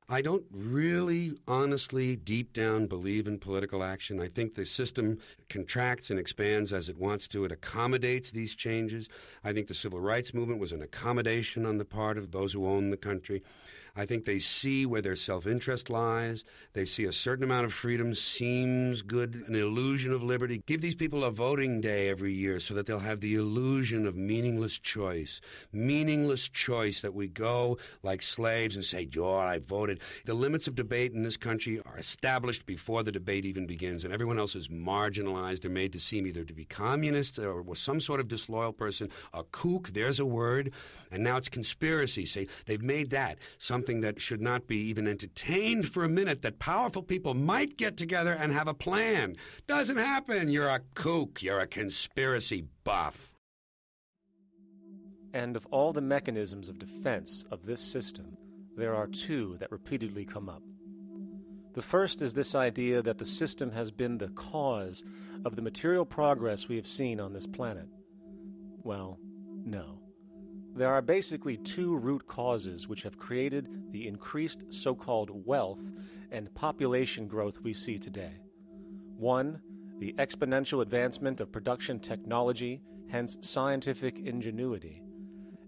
I don't really, honestly, deep down believe in political action. I think the system contracts and expands as it wants to. It accommodates these changes. I think the civil rights movement was an accommodation on the part of those who own the country. I think they see where their self-interest lies. They see a certain amount of freedom seems good, an illusion of liberty. Give these people a voting day every year so that they'll have the illusion of meaningless choice. Meaningless choice that we go like slaves and say, "Oh, I voted." The limits of debate in this country are established before the debate even begins, and everyone else is marginalized. They're made to seem either to be communists or some sort of disloyal person, a kook, there's a word, and now it's conspiracy. Say, they've made that something that should not be even entertained for a minute, that powerful people might get together and have a plan. Doesn't happen. You're a kook. You're a conspiracy buff. And of all the mechanisms of defense of this system, there are two that repeatedly come up. The first is this idea that the system has been the cause of the material progress we have seen on this planet. Well, no. There are basically two root causes which have created the increased so-called wealth and population growth we see today. One, the exponential advancement of production technology, hence scientific ingenuity.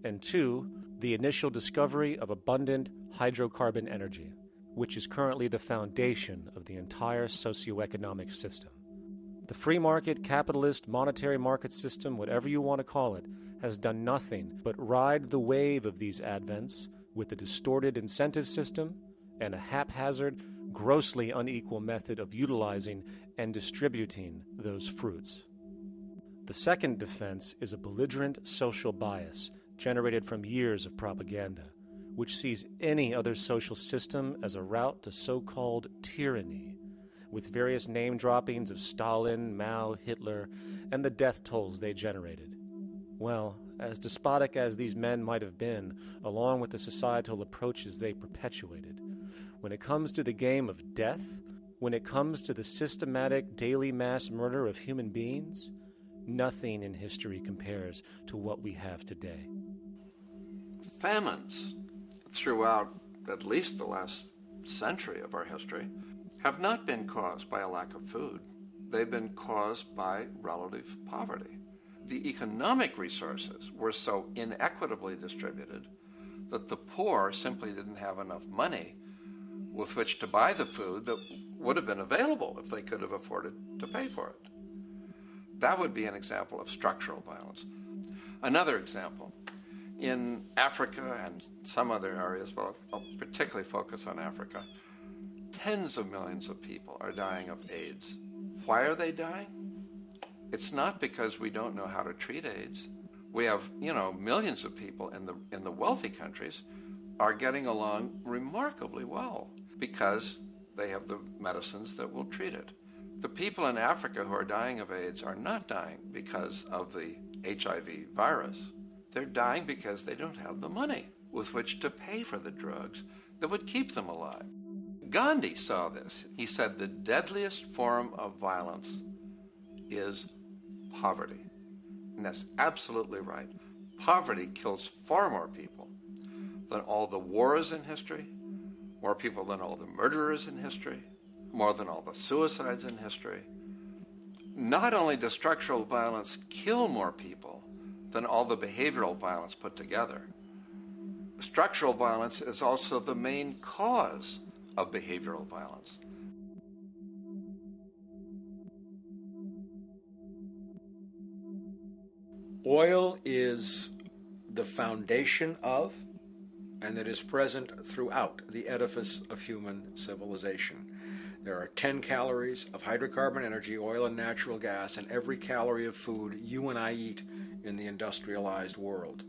And two, the initial discovery of abundant hydrocarbon energy, which is currently the foundation of the entire socioeconomic system. The free market, capitalist, monetary market system, whatever you want to call it, has done nothing but ride the wave of these advents with a distorted incentive system and a haphazard, grossly unequal method of utilizing and distributing those fruits. The second defense is a belligerent social bias generated from years of propaganda, which sees any other social system as a route to so-called tyranny, with various name-droppings of Stalin, Mao, Hitler, and the death tolls they generated. Well, as despotic as these men might have been, along with the societal approaches they perpetuated, when it comes to the game of death, when it comes to the systematic daily mass murder of human beings, nothing in history compares to what we have today. Famines throughout at least the last century of our history have not been caused by a lack of food. They've been caused by relative poverty. The economic resources were so inequitably distributed that the poor simply didn't have enough money with which to buy the food that would have been available if they could have afforded to pay for it. That would be an example of structural violence. Another example, in Africa and some other areas, but I'll particularly focus on Africa, tens of millions of people are dying of AIDS. Why are they dying? It's not because we don't know how to treat AIDS. We have, millions of people in the wealthy countries are getting along remarkably well because they have the medicines that will treat it. The people in Africa who are dying of AIDS are not dying because of the HIV virus. They're dying because they don't have the money with which to pay for the drugs that would keep them alive. Gandhi saw this. He said the deadliest form of violence is poverty. And that's absolutely right. Poverty kills far more people than all the wars in history, more people than all the murderers in history, more than all the suicides in history. Not only does structural violence kill more people than all the behavioral violence put together, structural violence is also the main cause of behavioral violence. Oil is the foundation of, and it is present throughout the edifice of human civilization. There are 10 calories of hydrocarbon energy, oil and natural gas, in every calorie of food you and I eat in the industrialized world.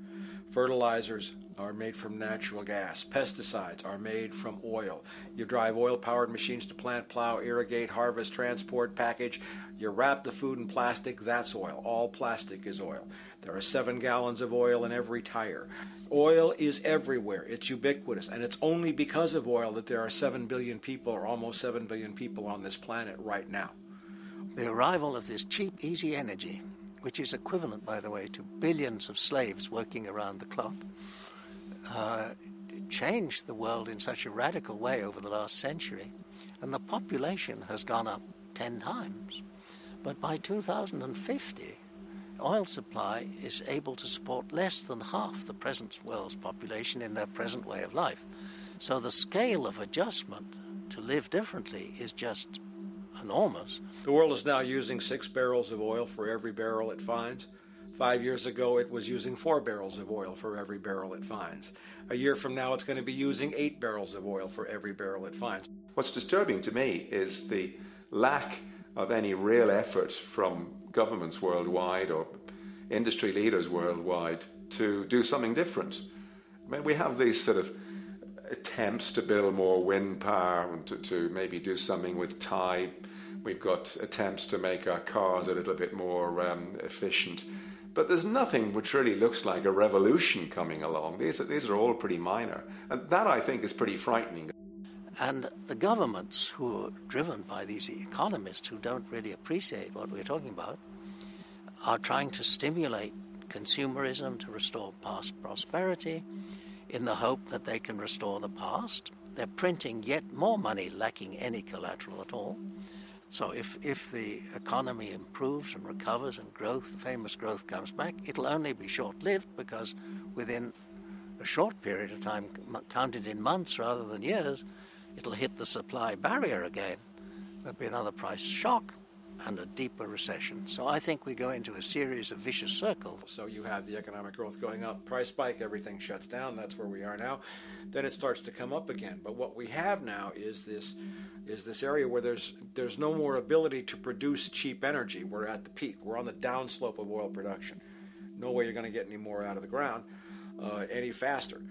Fertilizers are made from natural gas. Pesticides are made from oil. You drive oil-powered machines to plant, plow, irrigate, harvest, transport, package. You wrap the food in plastic, that's oil. All plastic is oil. There are 7 gallons of oil in every tire. Oil is everywhere. It's ubiquitous. And it's only because of oil that there are 7 billion people, or almost 7 billion people on this planet right now. The arrival of this cheap, easy energy, which is equivalent, by the way, to billions of slaves working around the clock, changed the world in such a radical way over the last century. And the population has gone up 10 times. But by 2050, oil supply is able to support less than half the present world's population in their present way of life. So the scale of adjustment to live differently is just enormous. The world is now using 6 barrels of oil for every barrel it finds. 5 years ago, it was using 4 barrels of oil for every barrel it finds. A year from now, it's going to be using 8 barrels of oil for every barrel it finds. What's disturbing to me is the lack of any real effort from governments worldwide or industry leaders worldwide to do something different. I mean, we have these sort of attempts to build more wind power and to maybe do something with tide. We've got attempts to make our cars a little bit more efficient. But there's nothing which really looks like a revolution coming along. These are all pretty minor. And that, I think, is pretty frightening. And the governments who are driven by these economists who don't really appreciate what we're talking about are trying to stimulate consumerism to restore past prosperity in the hope that they can restore the past. They're printing yet more money lacking any collateral at all. So if the economy improves and recovers and growth, famous growth comes back, it'll only be short-lived because within a short period of time, counted in months rather than years, it'll hit the supply barrier again. There'll be another price shock and a deeper recession. So I think we go into a series of vicious circles. So you have the economic growth going up, price spike, everything shuts down, that's where we are now. Then it starts to come up again. But what we have now is this area where there's no more ability to produce cheap energy. We're at the peak. We're on the downslope of oil production. No way you're going to get any more out of the ground any faster,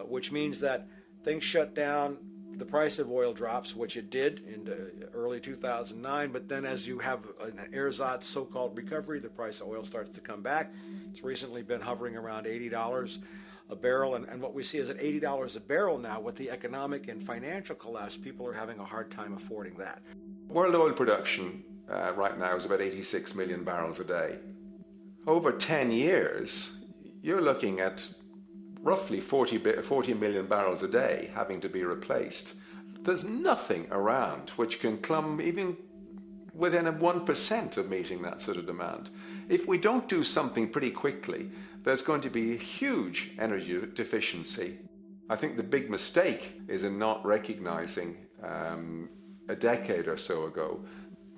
which means that things shut down, the price of oil drops, which it did in early 2009, but then as you have an ersatz so-called recovery, the price of oil starts to come back. It's recently been hovering around $80 a barrel, and what we see is at $80 a barrel now, with the economic and financial collapse, people are having a hard time affording that. World oil production right now is about 86 million barrels a day. Over 10 years, you're looking at roughly 40 million barrels a day having to be replaced. There's nothing around which can come even within 1% of meeting that sort of demand. If we don't do something pretty quickly, there's going to be a huge energy deficiency. I think the big mistake is in not recognizing a decade or so ago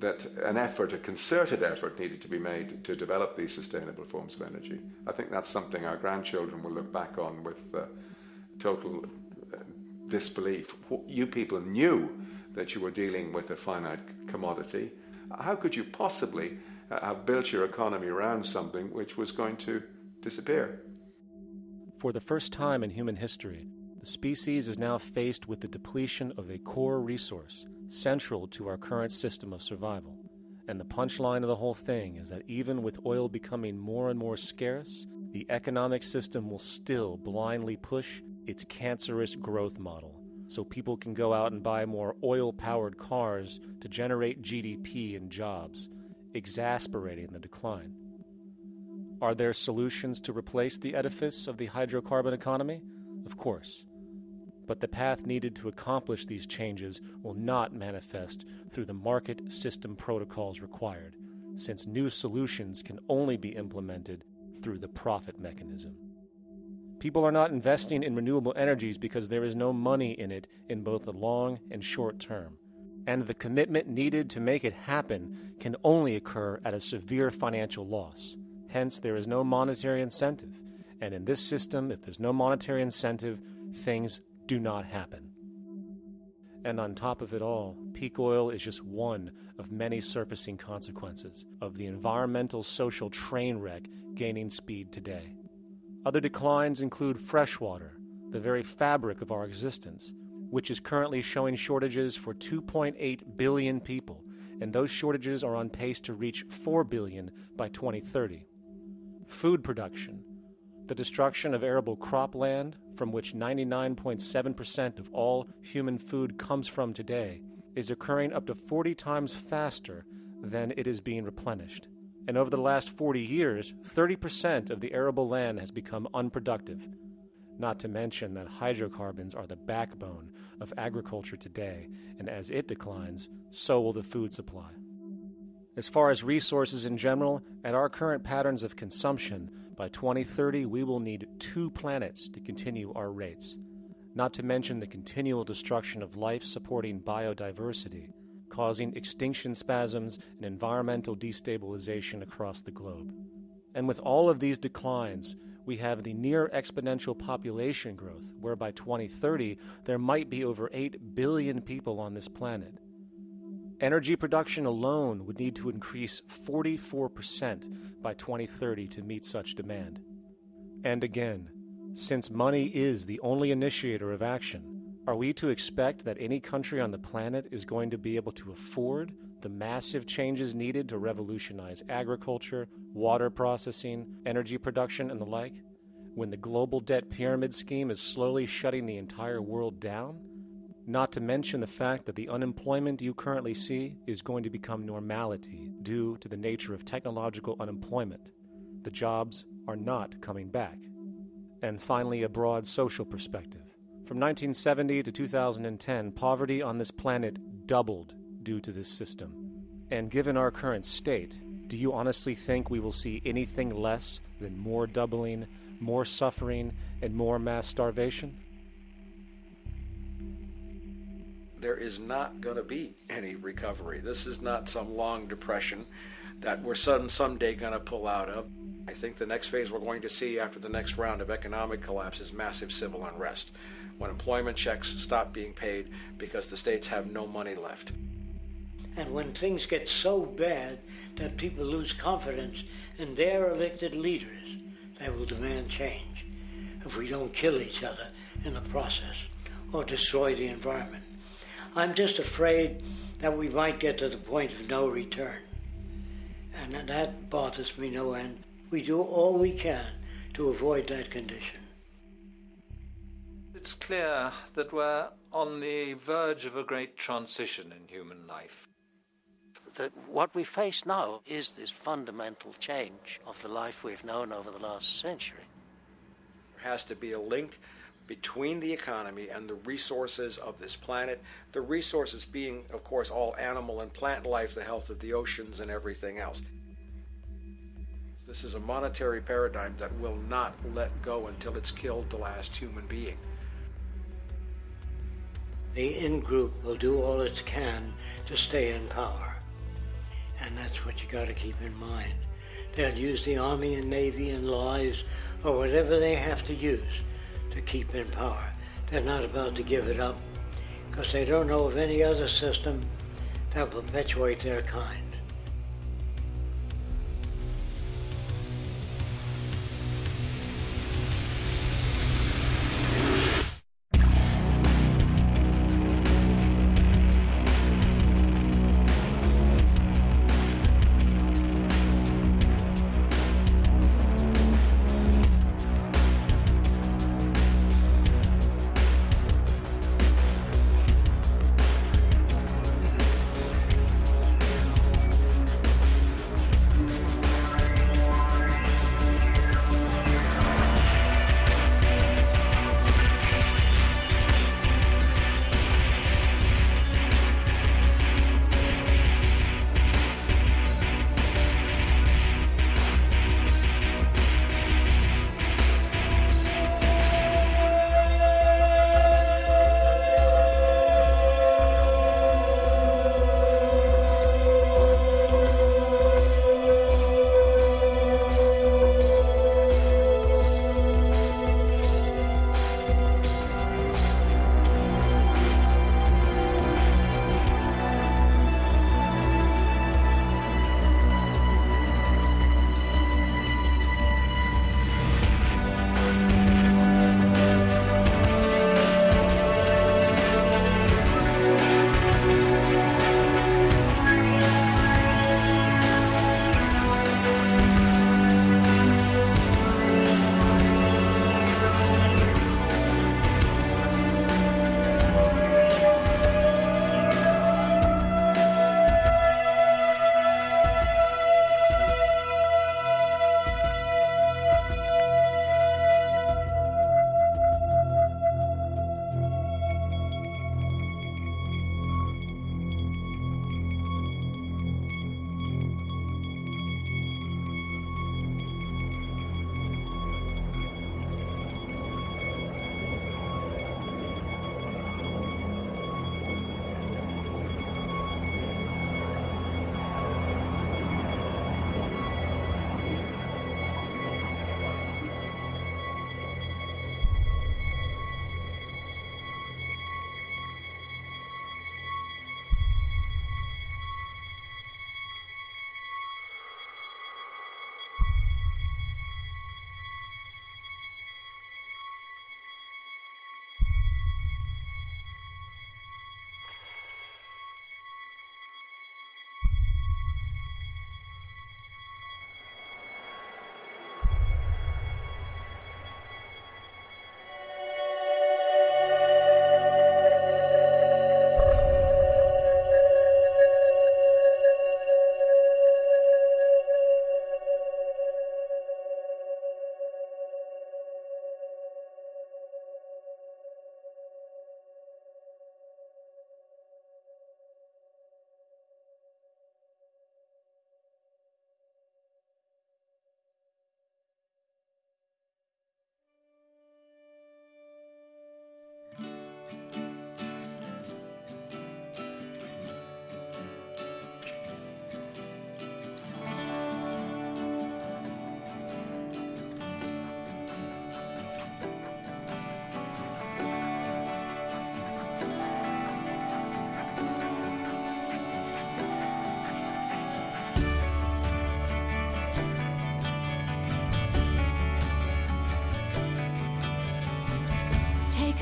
that a concerted effort needed to be made to develop these sustainable forms of energy. I think that's something our grandchildren will look back on with total disbelief. You people knew that you were dealing with a finite commodity. How could you possibly have built your economy around something which was going to disappear? For the first time in human history, the species is now faced with the depletion of a core resource central to our current system of survival. And the punchline of the whole thing is that even with oil becoming more and more scarce, the economic system will still blindly push its cancerous growth model, so people can go out and buy more oil-powered cars to generate GDP and jobs, exasperating the decline. Are there solutions to replace the edifice of the hydrocarbon economy? Of course. But the path needed to accomplish these changes will not manifest through the market system protocols required, since new solutions can only be implemented through the profit mechanism. People are not investing in renewable energies because there is no money in it in both the long and short term, and the commitment needed to make it happen can only occur at a severe financial loss. Hence, there is no monetary incentive, and in this system, if there's no monetary incentive, things do not happen. And on top of it all, peak oil is just one of many surfacing consequences of the environmental social train wreck gaining speed today. Other declines include freshwater, the very fabric of our existence, which is currently showing shortages for 2.8 billion people, and those shortages are on pace to reach 4 billion by 2030. Food production, the destruction of arable cropland, from which 99.7% of all human food comes from today, is occurring up to 40 times faster than it is being replenished. And over the last 40 years, 30% of the arable land has become unproductive. Not to mention that hydrocarbons are the backbone of agriculture today, and as it declines, so will the food supply. As far as resources in general, at our current patterns of consumption, by 2030 we will need 2 planets to continue our rates. not to mention the continual destruction of life-supporting biodiversity, causing extinction spasms and environmental destabilization across the globe. And with all of these declines, we have the near exponential population growth, where by 2030 there might be over 8 billion people on this planet. Energy production alone would need to increase 44% by 2030 to meet such demand. And again, since money is the only initiator of action, are we to expect that any country on the planet is going to be able to afford the massive changes needed to revolutionize agriculture, water processing, energy production, and the like, when the global debt pyramid scheme is slowly shutting the entire world down? Not to mention the fact that the unemployment you currently see is going to become normality due to the nature of technological unemployment. The jobs are not coming back. And finally, a broad social perspective. From 1970 to 2010, poverty on this planet doubled due to this system. And given our current state, do you honestly think we will see anything less than more doubling, more suffering, and more mass starvation? There is not going to be any recovery. This is not some long depression that we're someday going to pull out of. I think the next phase we're going to see after the next round of economic collapse is massive civil unrest, when employment checks stop being paid because the states have no money left. And when things get so bad that people lose confidence in their elected leaders, they will demand change if we don't kill each other in the process or destroy the environment. I'm just afraid that we might get to the point of no return. And that bothers me no end. We do all we can to avoid that condition. It's clear that we're on the verge of a great transition in human life. That what we face now is this fundamental change of the life we've known over the last century. There has to be a link between the economy and the resources of this planet, the resources being, of course, all animal and plant life, the health of the oceans and everything else. This is a monetary paradigm that will not let go until it's killed the last human being. The in-group will do all it can to stay in power. And that's what you got to keep in mind. They'll use the Army and Navy and lies or whatever they have to use to keep in power. They're not about to give it up because they don't know of any other system that will perpetuate their kind.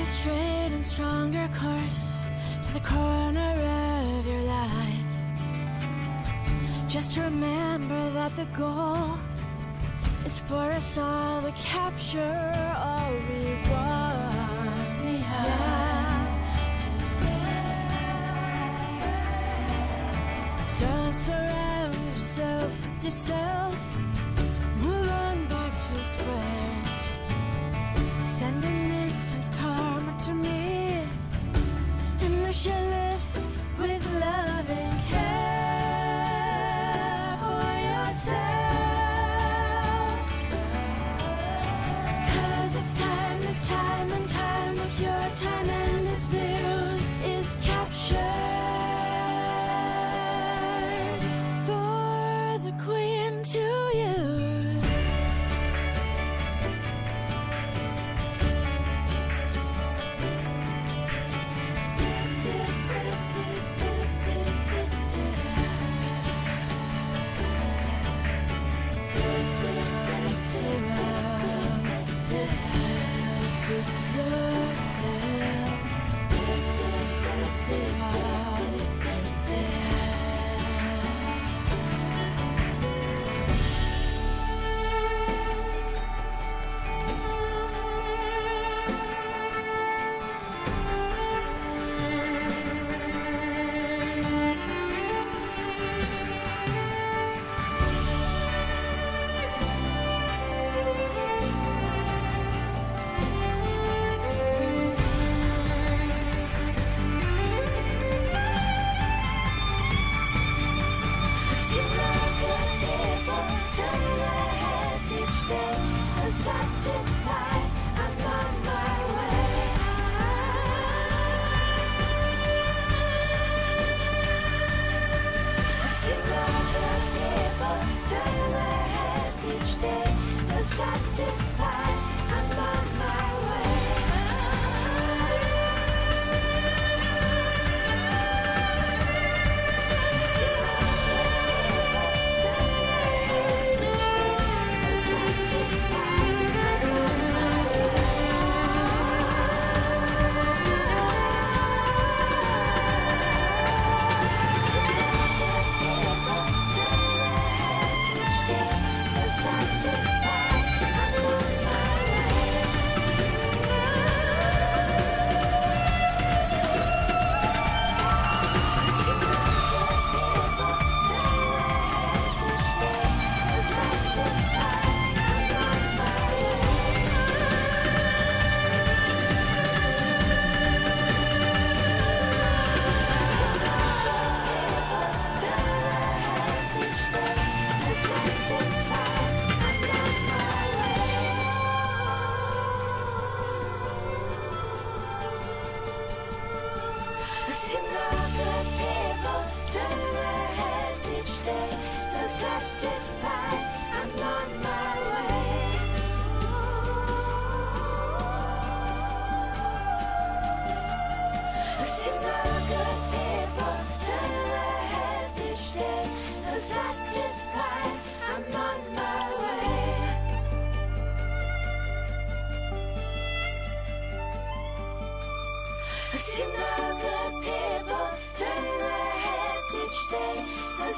a straight and stronger course to the corner of your life. Just remember that the goal is for us all to capture all we want. We have to don't surround yourself with yourself. Move on back to squares. Send an instant karma to me, and I shall live with love and care for yourself. 'Cause it's time and time with your time, and its news is captured for the queen to use.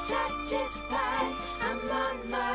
Satisfied, I'm on my